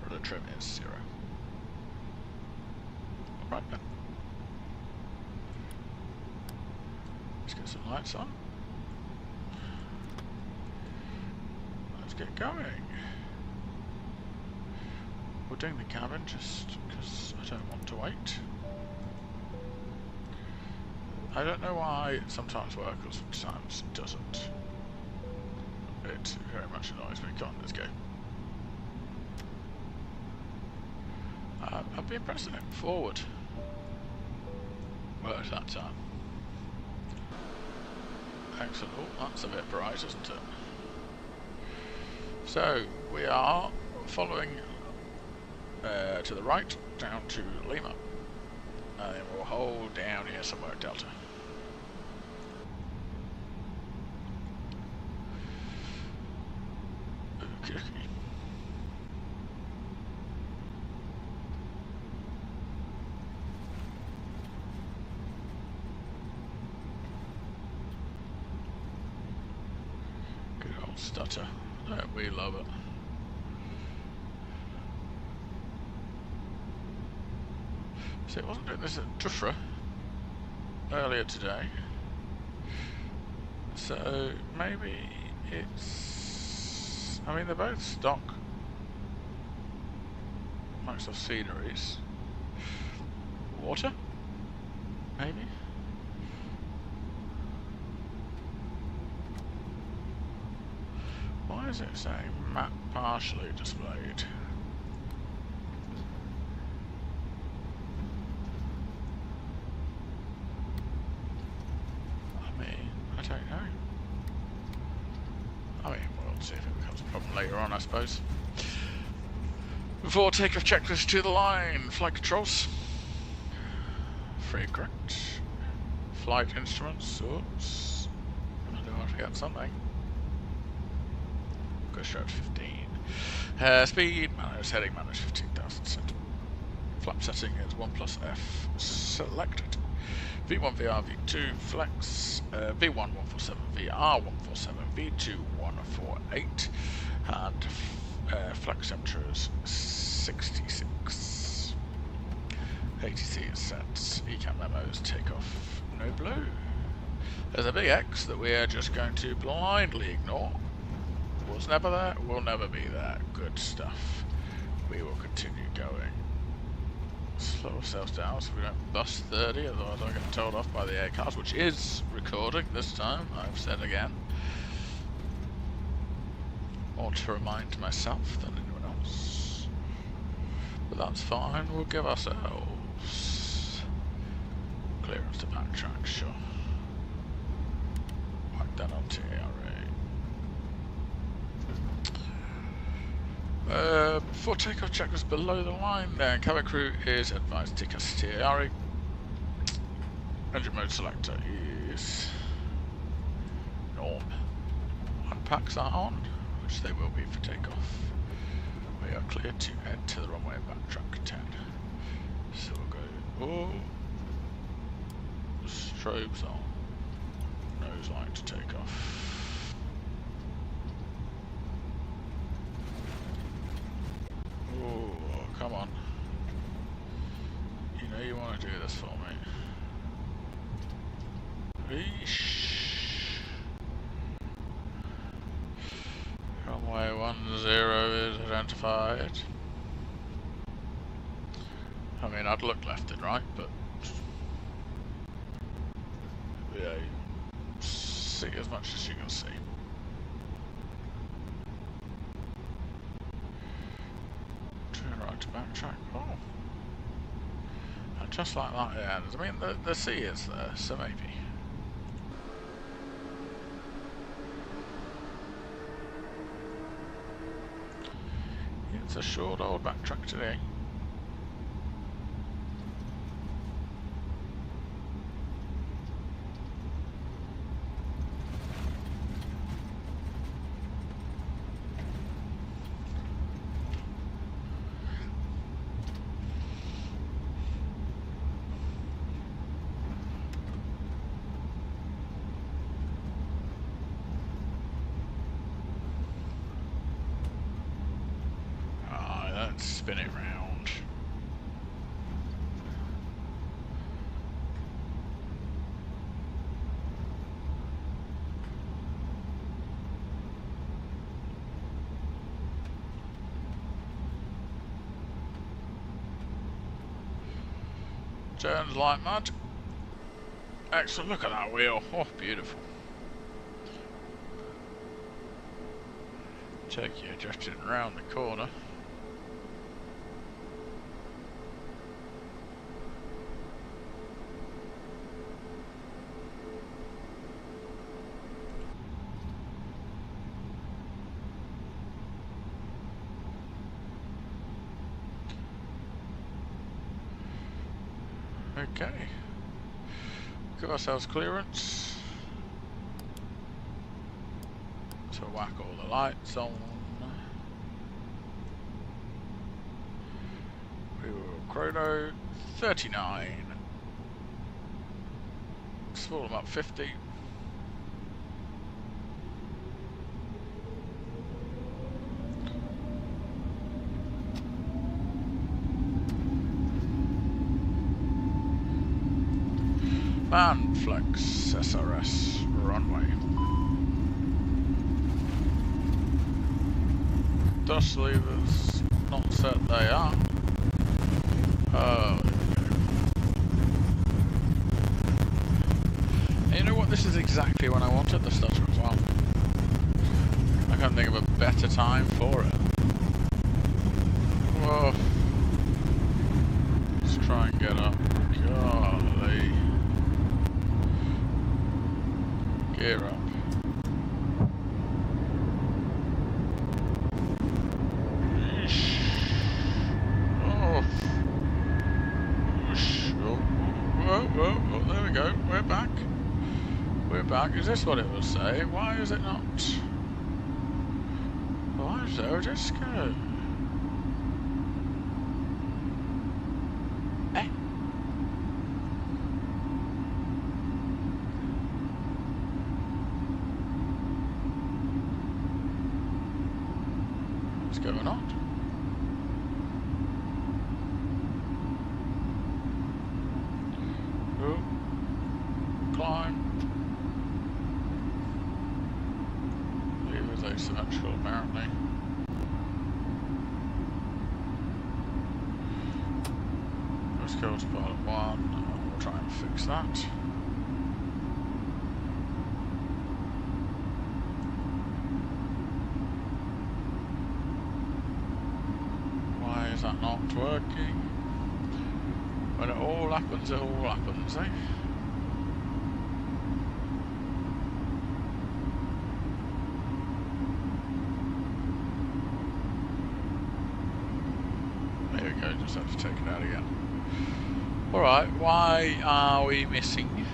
S1: Rudder trim is 0. Alright then. Let's get some lights on. Let's get going. We're doing the cabin just because I don't want to wait. I don't know why it sometimes works or sometimes it doesn't. It very much annoys me. Come on, let's go. I've been pressing it forward. Worked that time. Excellent. Oh, that's a bit bright, isn't it? So, we are following to the right, down to Lima. And then we'll hold down here somewhere at Delta. Okay. Good old stutter. Don't we love it? So it wasn't doing this at Tufra earlier today. So maybe it's... I mean, they're both stock Microsoft sceneries. Water? Maybe? Why is it saying map partially displayed? I don't know. I mean, we'll see if it becomes a problem later on, I suppose. Before takeoff checklist to the line, flight controls. Free correct. Flight instruments, oops. I don't want to forget something. Go straight to 15. Speed, manage, heading, manage 15,000 cent. Flap setting is 1 plus F selected. V1 VR V2 flex, V1 147 VR 147 V2 148 and flex temperature is 66. ATC is set. Ecam memos takeoff no blue. There's a big X that we are just going to blindly ignore. Was never there, will never be there. Good stuff. We will continue going. Slow ourselves down so we don't bust 30, otherwise I'll get told off by the air cars, which is recording this time, I've said again. More to remind myself than anyone else. But that's fine, we'll give ourselves clearance to backtrack, sure. Whack that on TRA. Before takeoff, check was below the line. Then cabin crew is advised to take us to TRA. Engine mode selector is norm. Unpacks are on, which they will be for takeoff. We are clear to head to the runway backtrack 10. So we'll go. Oh, strobes on. Nose light to take off. Oh, come on. You know you want to do this for me. Eesh. Runway 10 is identified. I mean, I'd look left and right, but yeah, see as much as you can see. Turn right to backtrack. Oh, and just like that, yeah. I mean, the sea is there, so maybe. It's a short old backtrack today. Spin it round. Turns like mud. Excellent, look at that wheel. Oh, beautiful. Check you drifting around the corner. Okay, give ourselves clearance to whack all the lights on. We will chrono 39, spool them up 50. And flex SRS runway. Dust levers, not set they are. Oh, and you know what? This is exactly when I wanted the stutter as well. I can't think of a better time for it. Whoa. Let's try and get up. Golly. Gear up. Eesh. Oh. Whoosh. Oh, there we go. We're back. We're back. Is this what it will say? Why is it not? Why so? Just go. What's going on? Oh, climb. Levers asymmetrical apparently. Let's go to pilot 1. We'll try and fix that. Is that not working? When it all happens, eh? just have to take it out again. Alright, why are we missing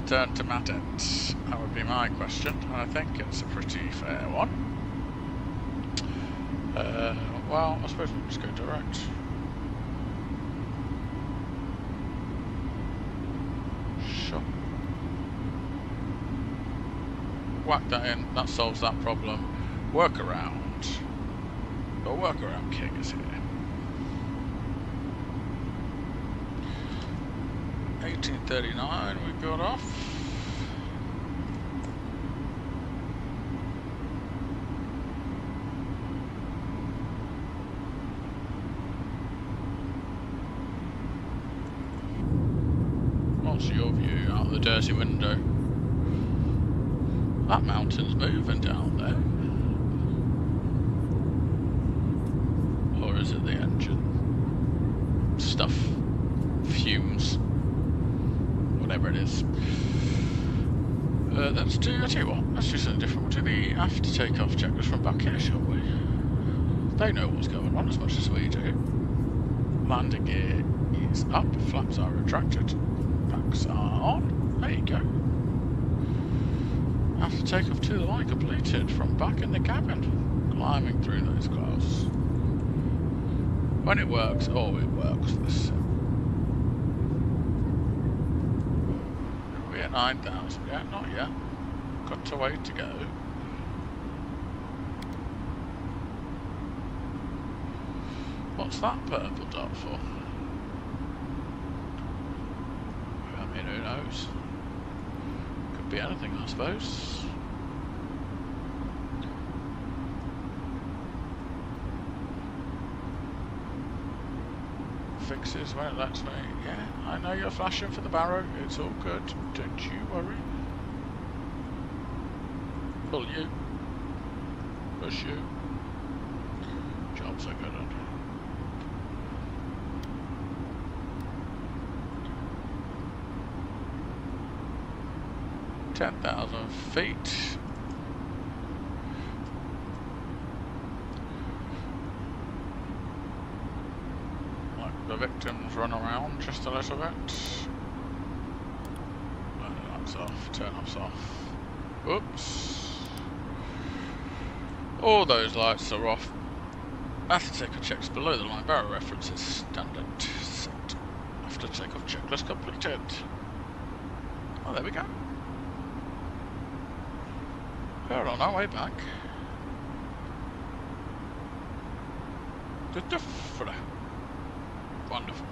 S1: return to Matet? That would be my question, and I think it's a pretty fair one. Well, I suppose we'll just go direct. Sure. Whack that in, that solves that problem. Workaround. The workaround king is here. 1839 we got off. What's your view out the dirty window? That mountain's moving down there. Or is it the engine? Stuff. Fumes. Whatever it is. Let's do, I tell you what, let's do something different. We'll do the after takeoff checklist from back here, shall we? They know what's going on as much as we do. Landing gear is up, flaps are retracted, packs are on. There you go. After takeoff to the line completed from back in the cabin. Climbing through those clouds. When it works, oh it works, this sim. Are we at 9,000 yet? Not yet. Got a way to go. What's that purple dot for? I mean, who knows? Could be anything, I suppose. Fixes when it lets me. Yeah, I know you're flashing for the barrow. It's all good. Don't you worry. Pull you. Push you. Jobs are good. 10,000 feet. Like the victims run around just a little bit. Turn the lights off, turn offs off. Oops. All those lights are off. After takeoff checks below the line barrel references standard set. After takeoff checklist completed. Oh, there we go. We're on our way back. Wonderful.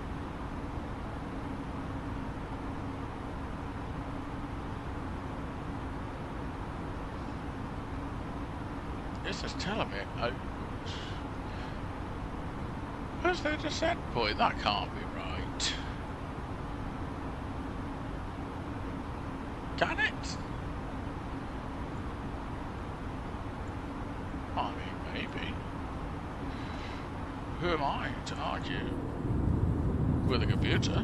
S1: This is telling me where's the descent point? That can't be right. Can it? I mean, maybe. Who am I to argue with a computer?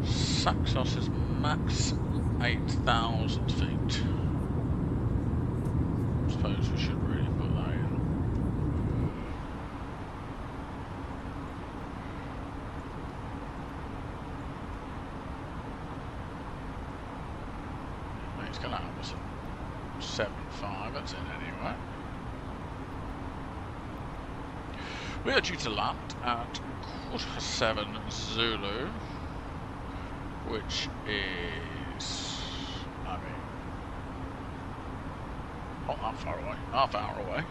S1: Saxos is max 8,000 feet. I suppose we should really put that in. It's going to have us at 7.5, that's in anyway. We are due to land at 7:15 Zulu. Which is, I mean, not that far away, half hour away.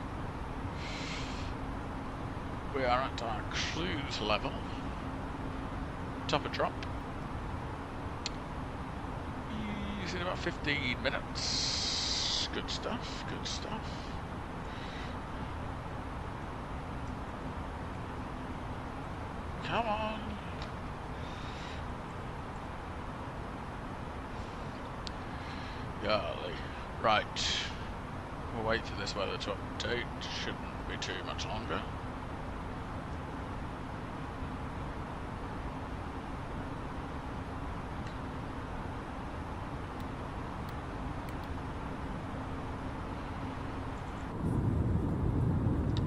S1: We are at our cruise level. Top of drop. Easy in about 15 minutes. Good stuff, good stuff. Come on. Golly. Right. We'll wait for this weather to update. Shouldn't be too much longer.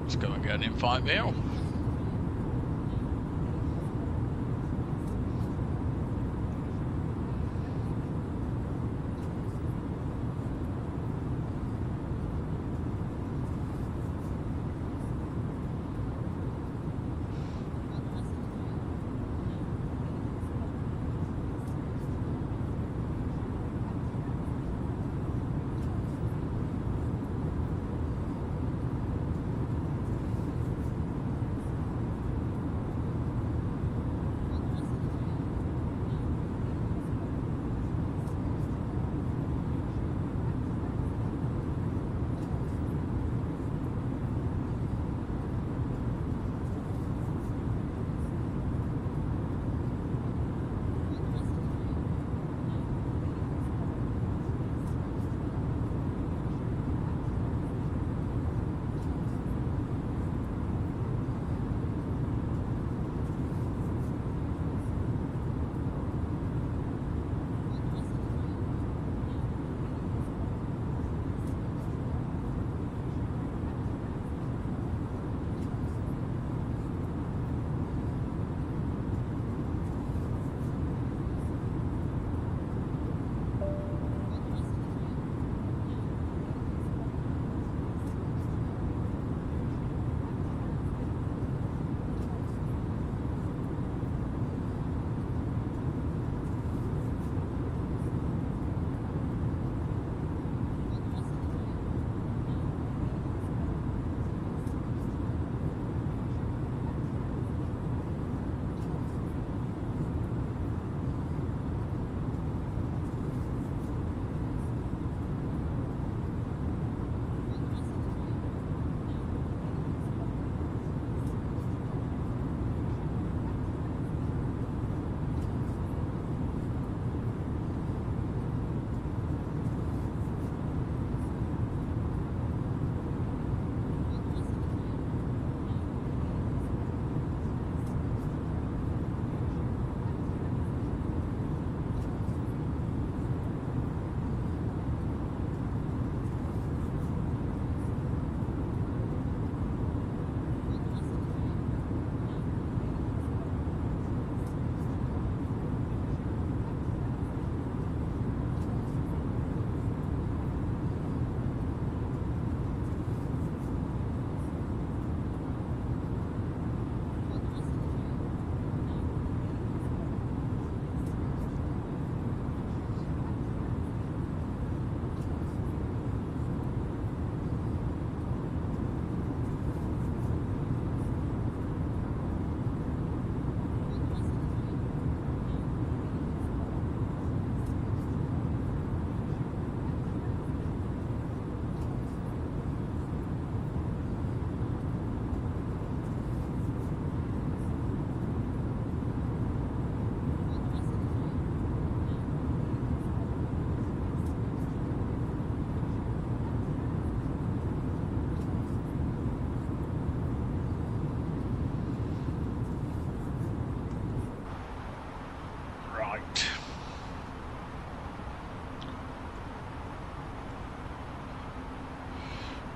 S1: Let's go and get an in-flight meal.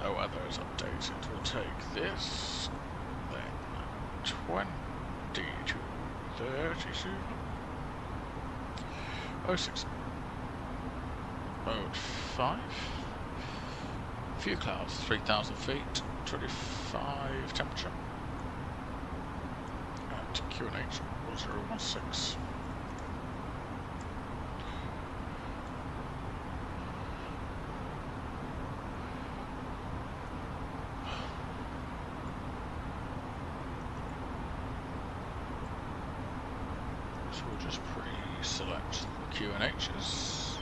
S1: No weather is updated. We'll take this, then 20 to 30 soon. 06. Mode 5. Few clouds, 3,000 feet, 25 temperature. And QNH 016. So we'll just pre-select the QNHs.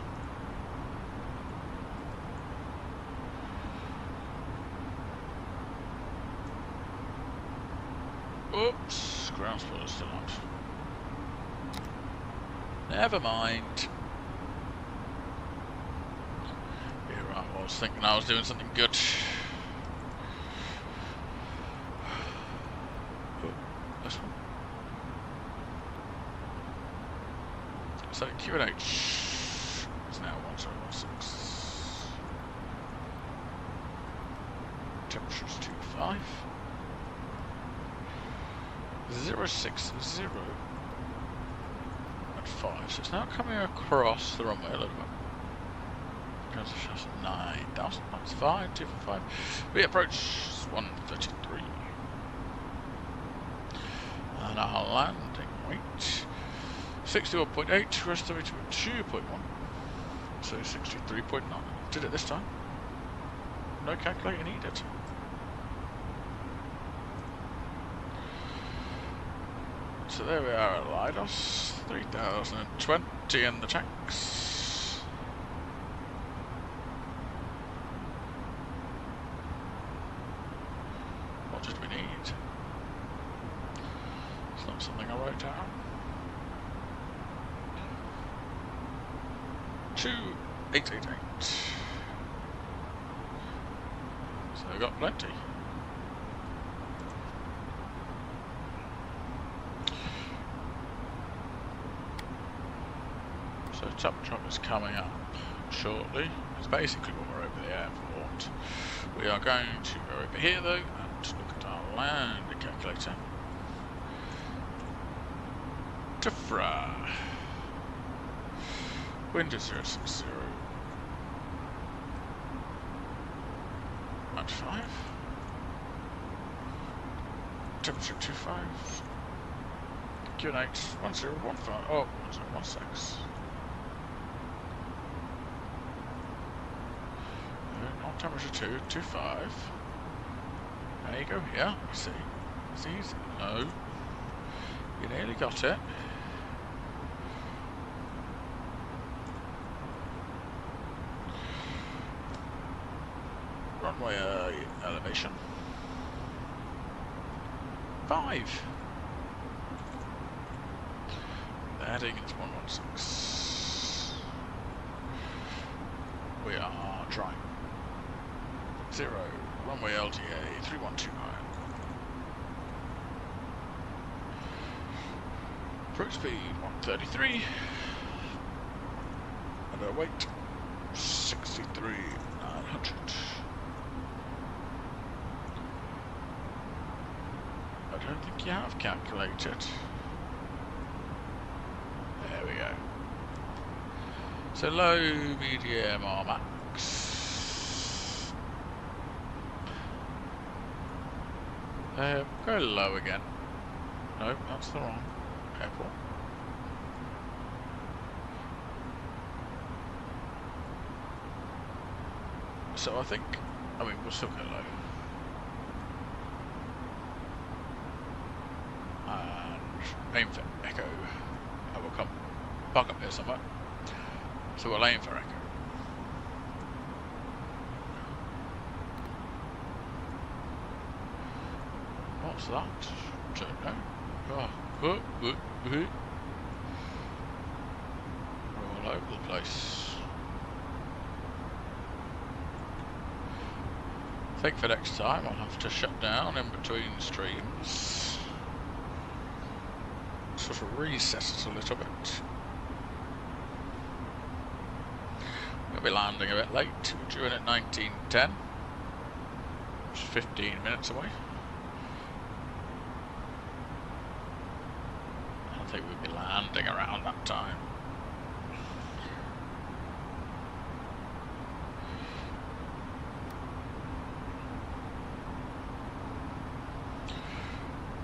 S1: Oops, ground spoiler's still up. Never mind. was thinking I was doing something good. Oh, this one. So Q&H is now 1016. Temperature's 25. 060 at 5. So it's now coming across the runway a little bit. Goes to shot at 9,000. That's fine. 245. We approach 133. And our landing weight 61.8, rest of it 2.1. So 63.9. Did it this time. No calculator needed. So there we are at Lidos. 3020 in the tanks. What did we need? It's not something I wrote down. 2888. So we've got plenty. So top drop is coming up shortly. It's basically when we're over the airport. We are going to go over here though and look at our landing calculator. Tafra. Wind is 060. At 5. Temperature 25. Q&H 1015. Oh, 1016. Not temperature 225. There you go here. You see. It's easy. No. You nearly got it. Runway elevation 5. The heading is 116. We are trying 0. Runway LTA 3129. Approach speed 133. And our weight 63,900. I don't think you have calculated. There we go. So low, medium, or max. Go low again. No, that's the wrong airport. So I think, we'll still go low. Aim for Echo. I will come park up here somewhere. So we'll aim for Echo. What's that? Don't know. Oh. We're all over the place. I think for next time I'll have to shut down in between streams. Sort of reset it a little bit. We'll be landing a bit late. We're due in at 19:10. Which is 15 minutes away. I think we'll be landing around that time.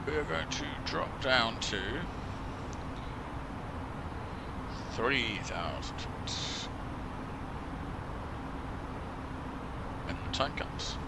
S1: We are going to drop down to 3,000 feet. And the time comes.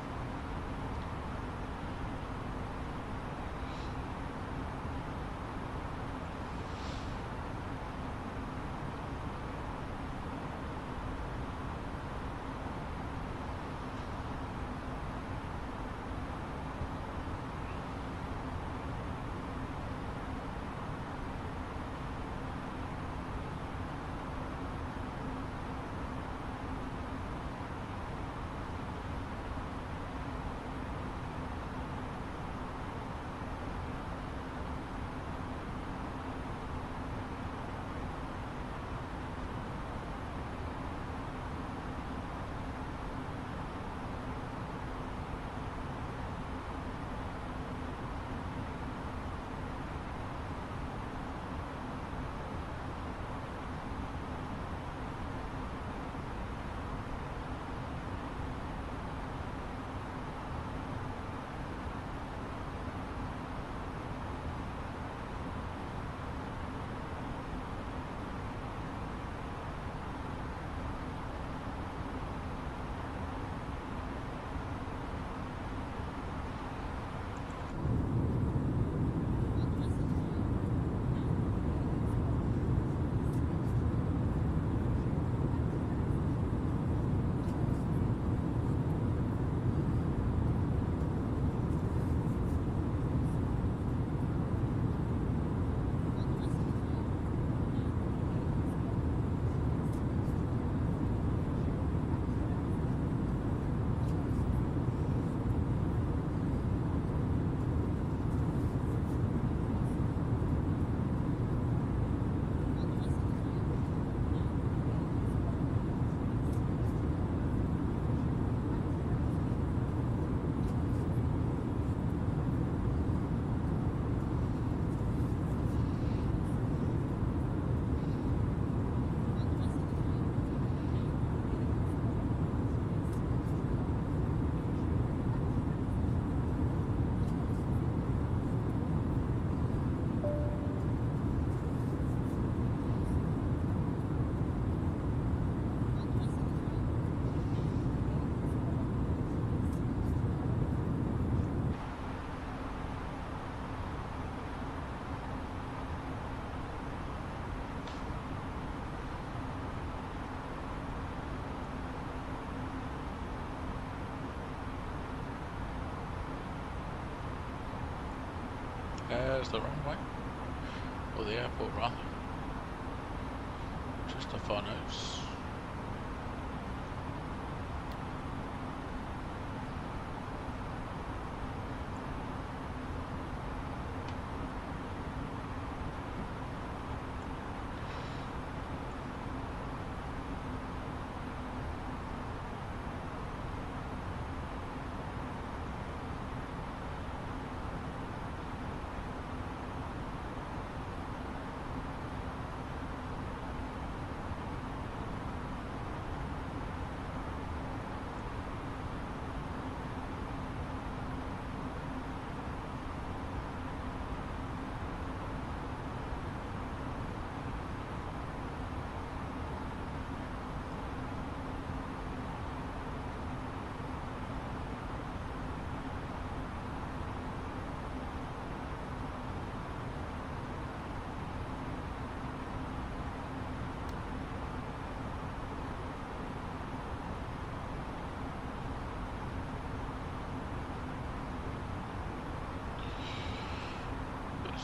S1: There's the runway. Or the airport, rather. Just off our nose.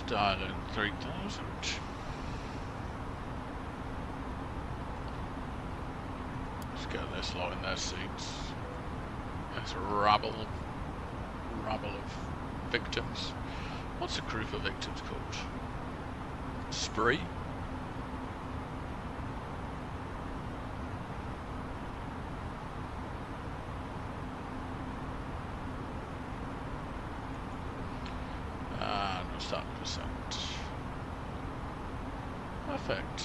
S1: Dial in 3000. Let's get this lot in their seats. This rabble of victims. What's a group of victims called? Spree? And what's that percent? Perfect.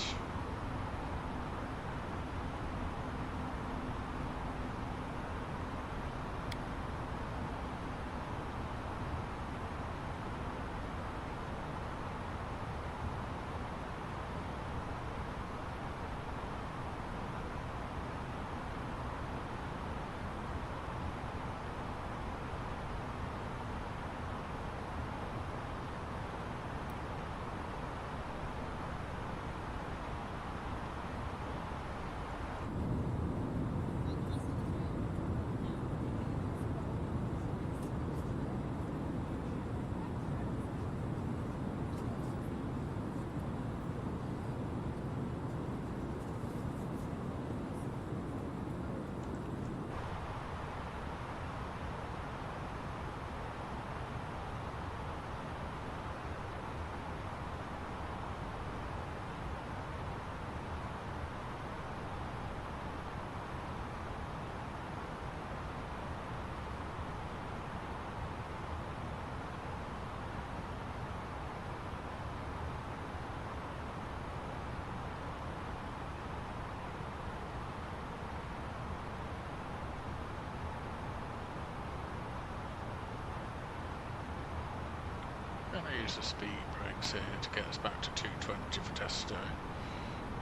S1: I'm going to use the speed brakes here to get us back to 220 for testo,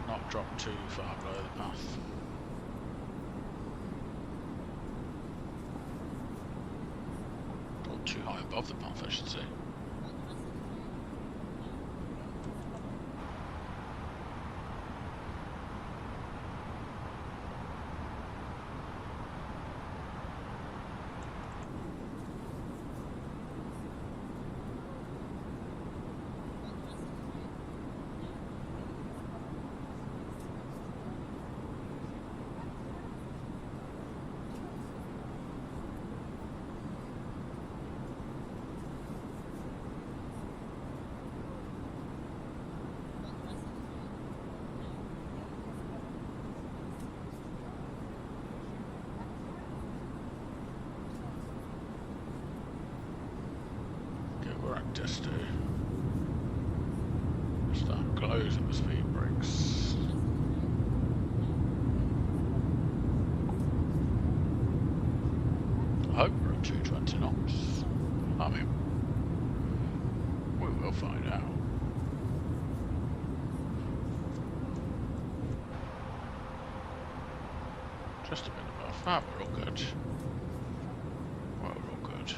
S1: not drop too far below the path. Or too high above the path, I should say. Just to start closing the speed brakes. I hope we're at 220 knots. I mean, we will find out. Just a bit above. Ah, we're all good. Well, we're all good.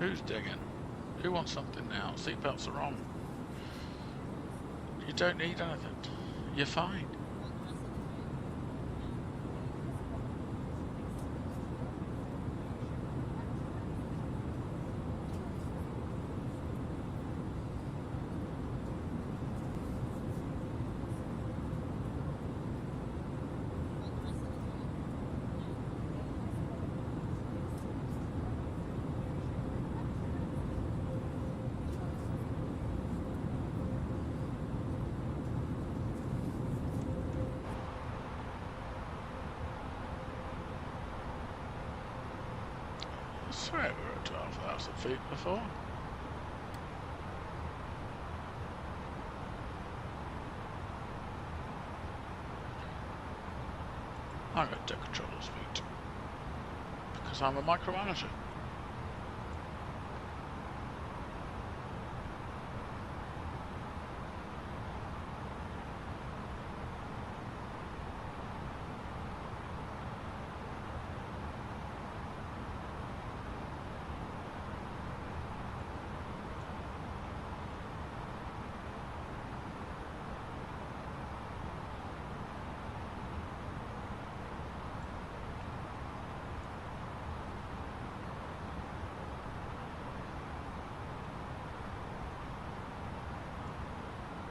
S1: Who's digging? Who wants something now? Seatbelts are on. You don't need anything. You're fine. we were at 12,000 feet before. I'm going to take control of speed because I'm a micromanager.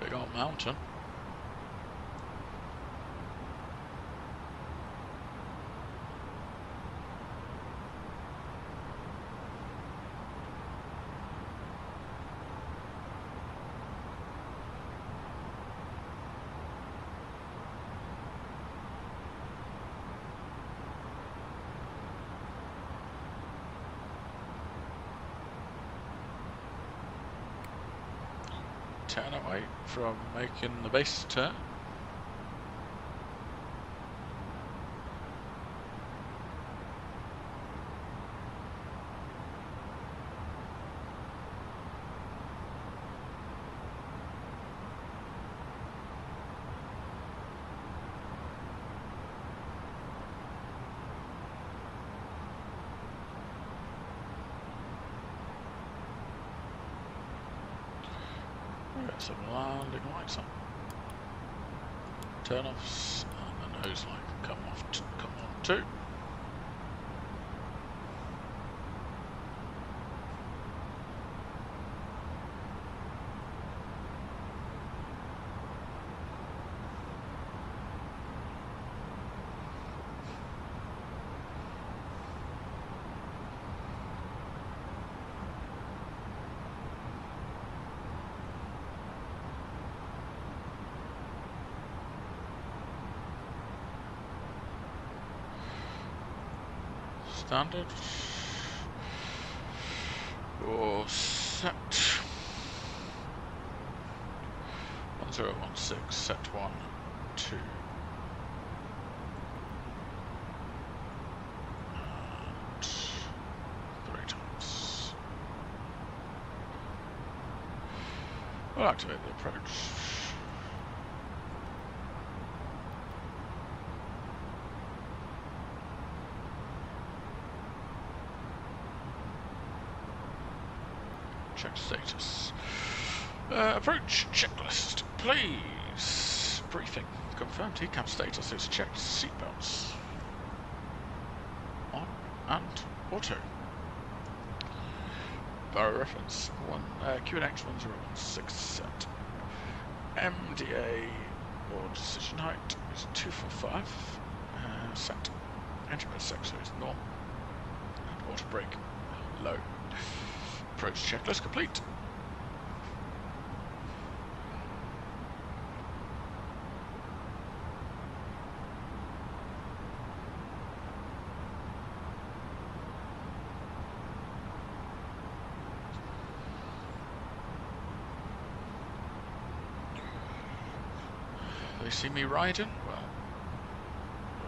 S1: Big old mountain. Turn away from making the base turn. We've got some landing lights on. Turn offs and the nose light can come on too. Standard or set 1016, set 1, 2 and 3 times. We'll activate the approach. Check status. Approach checklist, please. Briefing. Confirmed TCAP status is checked. Seatbelts on and auto. Barrow reference QNX 1016 set. MDA or decision height is 245. Set. Engine sector is norm. And auto brake low. Approach checklist complete. They see me riding? Well,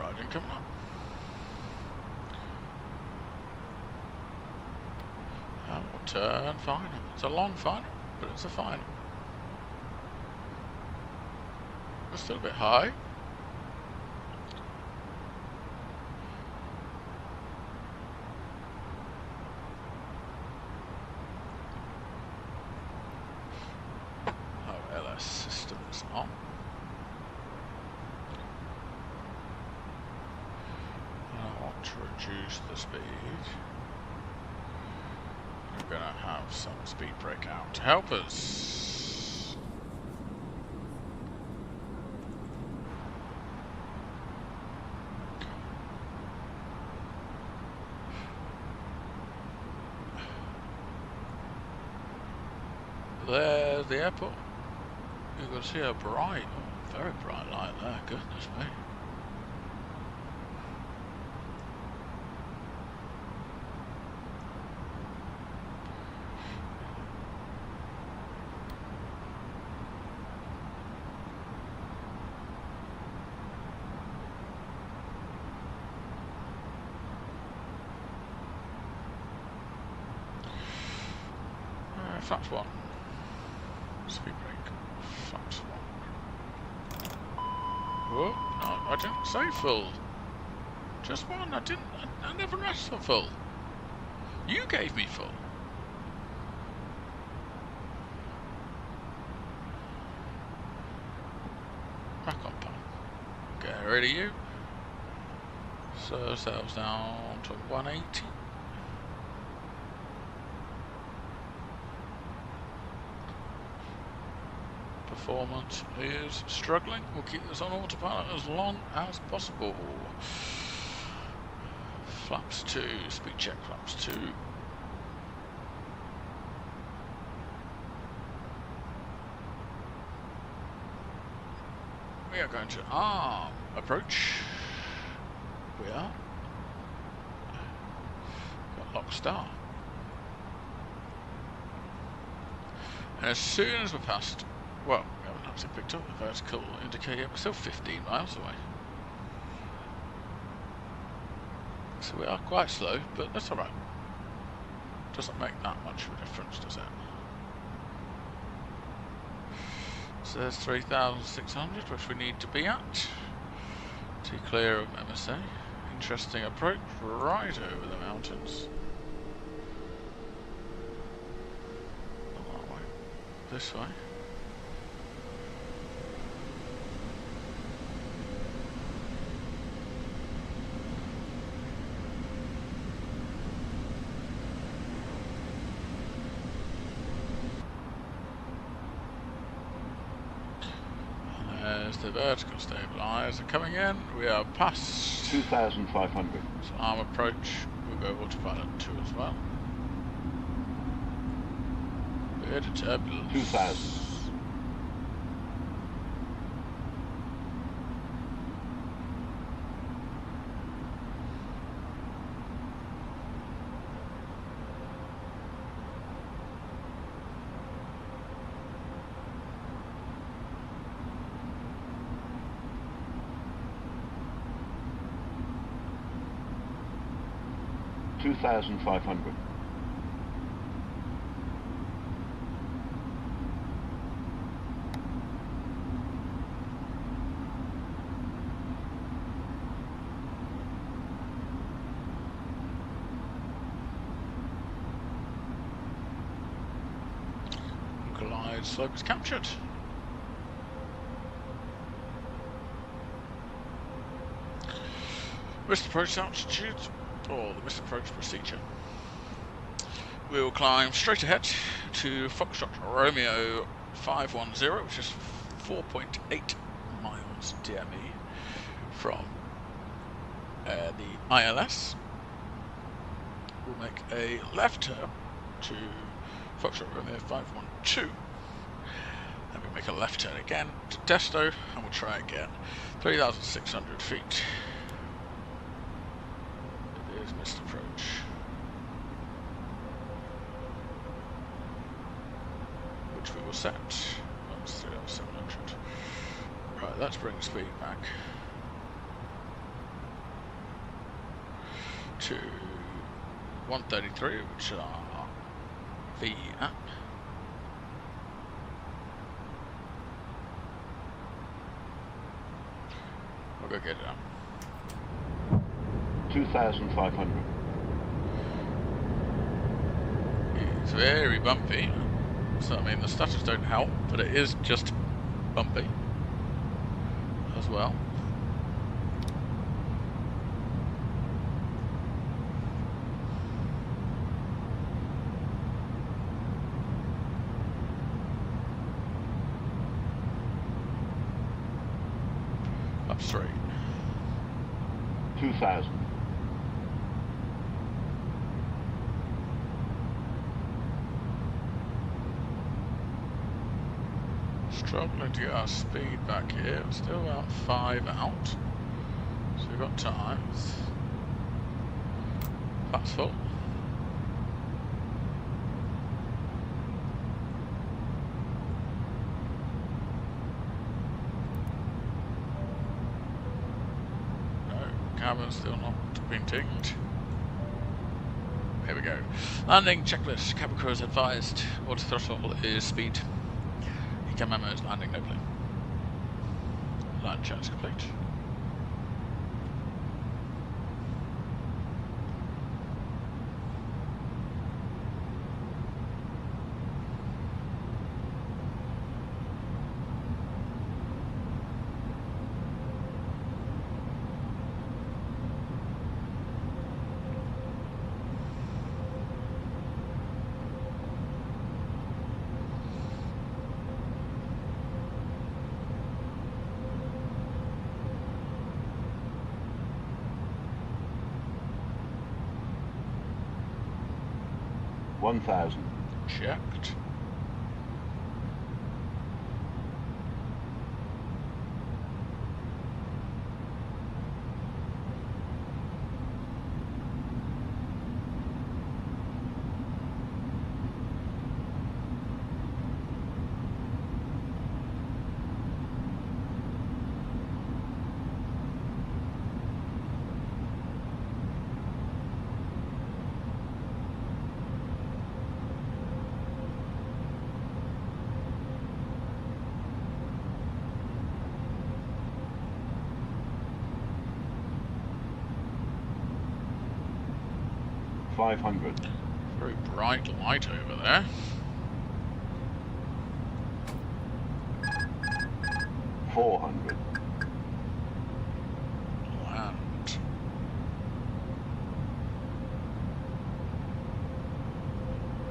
S1: riding coming up. Turn final. It's a long final, but it's a final. It's still a bit high. Oh, LS systems on. I want to reduce the speed. We're gonna have some speed brake out to help us. There's the airport. You can see a bright, very bright light there, goodness me. flaps 1. Speed brake. Flaps 1. Whoa, no, I didn't say full. Just 1, I never asked for full. You gave me full. Back on pan. Get rid of you. So ourselves down to 180. Performance is struggling. We'll keep this on autopilot as long as possible. Flaps 2, speed check, flaps 2. We are going to arm approach. We are. Got lock star. And as soon as we're past, well, we haven't actually picked up the vertical indicator yet, we're still 15 miles away. So we are quite slow, but that's alright. Doesn't make that much of a difference, does it? So there's 3,600, which we need to be at to clear of MSA. Interesting approach, right over the mountains. Not that way. This way. There's the vertical stabilizer coming in. We are past
S2: 2,500.
S1: So arm approach. We'll go autopilot 2 as well. Bit of turbulence.
S2: 2,000. 2,500.
S1: Glide slope is captured. Missed approach altitude, or the missed approach procedure. We will climb straight ahead to Foxtrot Romeo 510, which is 4.8 miles DME from the ILS. We'll make a left turn to Foxtrot Romeo 512, and we'll make a left turn again to Desto, and we'll try again. 3,600 feet. It is missed approach. Which we will set. That's 3,700. Right, let's bring speed back to 133, which are the app. I'll go get it up.
S2: 2,500.
S1: It's very bumpy. So I mean the stutters don't help, but it is just bumpy as well. Up straight.
S2: 2,000.
S1: Struggling to get our speed back here. We're still about 5 out. So we've got time. That's full. No, cabin's still not been tinged. Here we go. Landing checklist. Cabin crew is advised. Auto throttle is speed. Ecam memo is landing no plane. Land checks complete.
S2: $1,000.
S1: Checked.
S2: $500.
S1: Very bright light over there.
S2: $400.
S1: Land.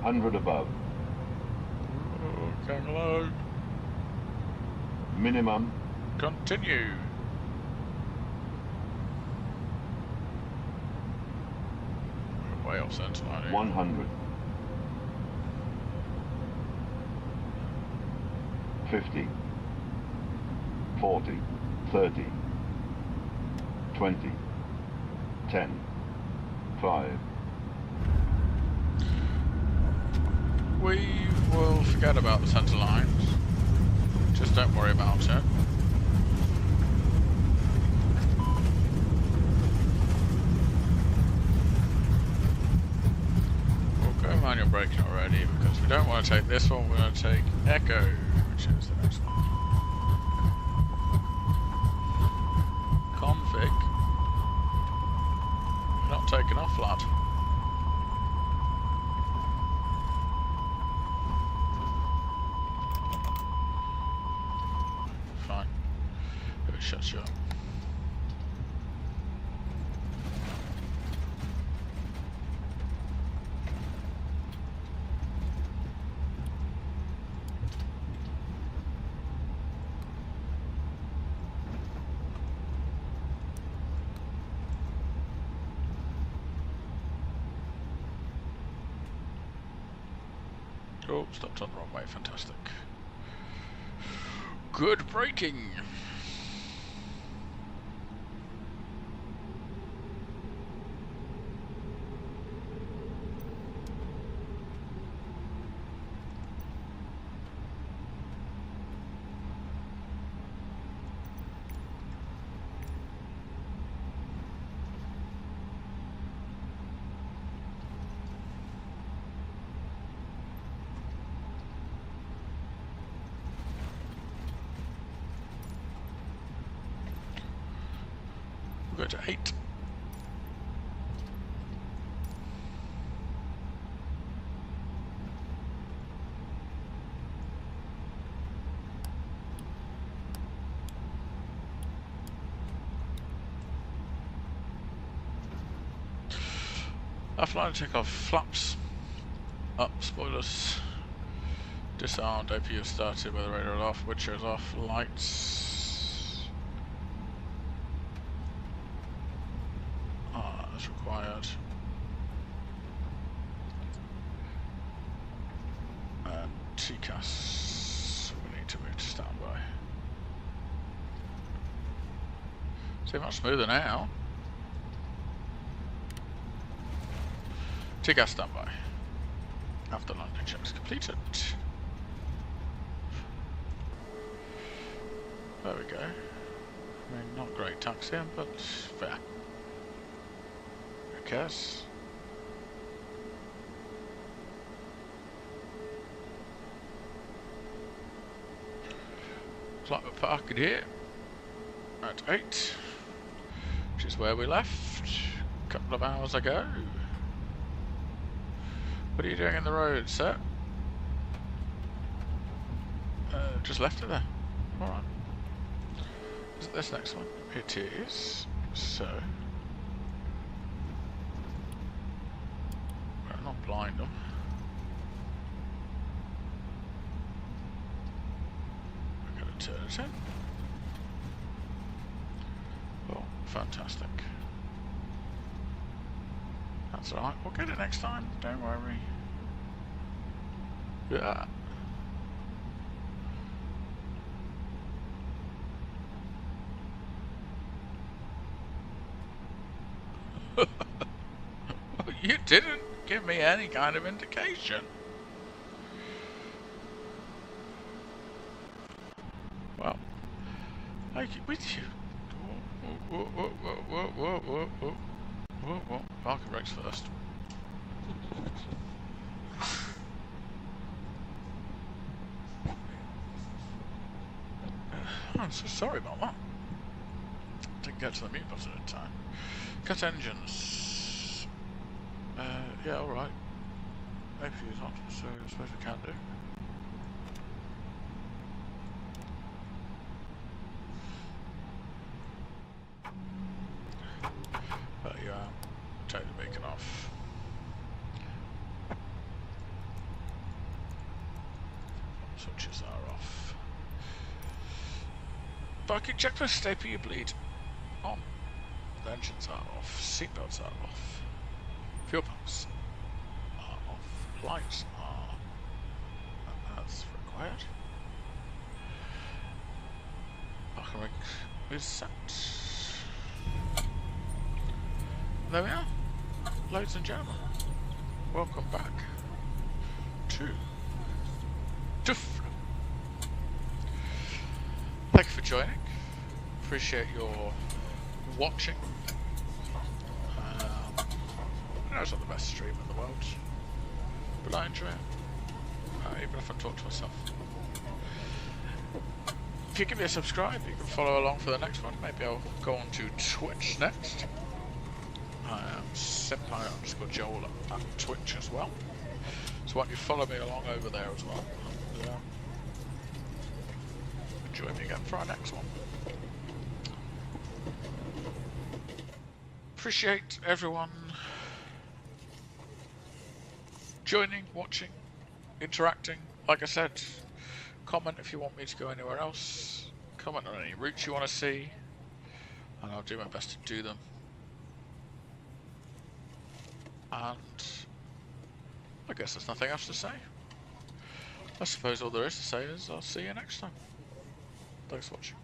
S2: $100 above.
S1: Oh, going low.
S2: Minimum.
S1: Continue. We're way off centre line here.
S2: 100. 50. 40. 30. 20. 10. 5.
S1: We will forget about the centre lines. Just don't worry about it. We'll go manual braking already because we don't want to take this one, we're going to take Echo, which is the next one. Config. You're not taking off, lad. Fine. If it shuts you up. Oh, stopped on the wrong way, fantastic. Good braking! We'll go to 8. Left line to take off flaps, up, spoilers, disarmed, APU started, weather radar off, wind shears off, lights. As required. And TCAS, we need to move to standby. See, much smoother now. TCAS standby. After landing checks completed. There we go. I mean, not great taxiing, but fair. Who cares? Looks like we're parking here at 8, which is where we left a couple of hours ago. What are you doing in the road, sir? Just left it there. Alright. Is it this next one? It is. So. Well, not blind them. We're going to turn it in. Oh, fantastic. That's alright. We'll get it next time. Don't worry. Yeah. You didn't give me any kind of indication. Well, I keep with you. Whoa. Parking brakes first. I'm so sorry about that. Didn't get to the mute button in time. Cut engines. Yeah, alright. Maybe he's not, so I suppose we can do. But yeah, take the beacon off. Switches are off. Parking checklist, stay per your bleed. On. The engines are off. Seatbelts are off. Fuel pumps are off. Lights are as required. Parking rig is set. There we are. Ladies and gentlemen, welcome back to Duff. Thank you for joining. Appreciate your watching. I know it's not the best stream in the world, but I enjoy it, even if I talk to myself. If you give me a subscribe, you can follow along for the next one. Maybe I'll go on to Twitch next. I am Senpai_Joel at Twitch as well. So why don't you follow me along over there as well. And, join me again for our next one. Appreciate everyone joining, watching, interacting. Like I said, comment if you want me to go anywhere else. Comment on any routes you want to see, and I'll do my best to do them. And I guess there's nothing else to say. I suppose all there is to say is I'll see you next time. Thanks for watching.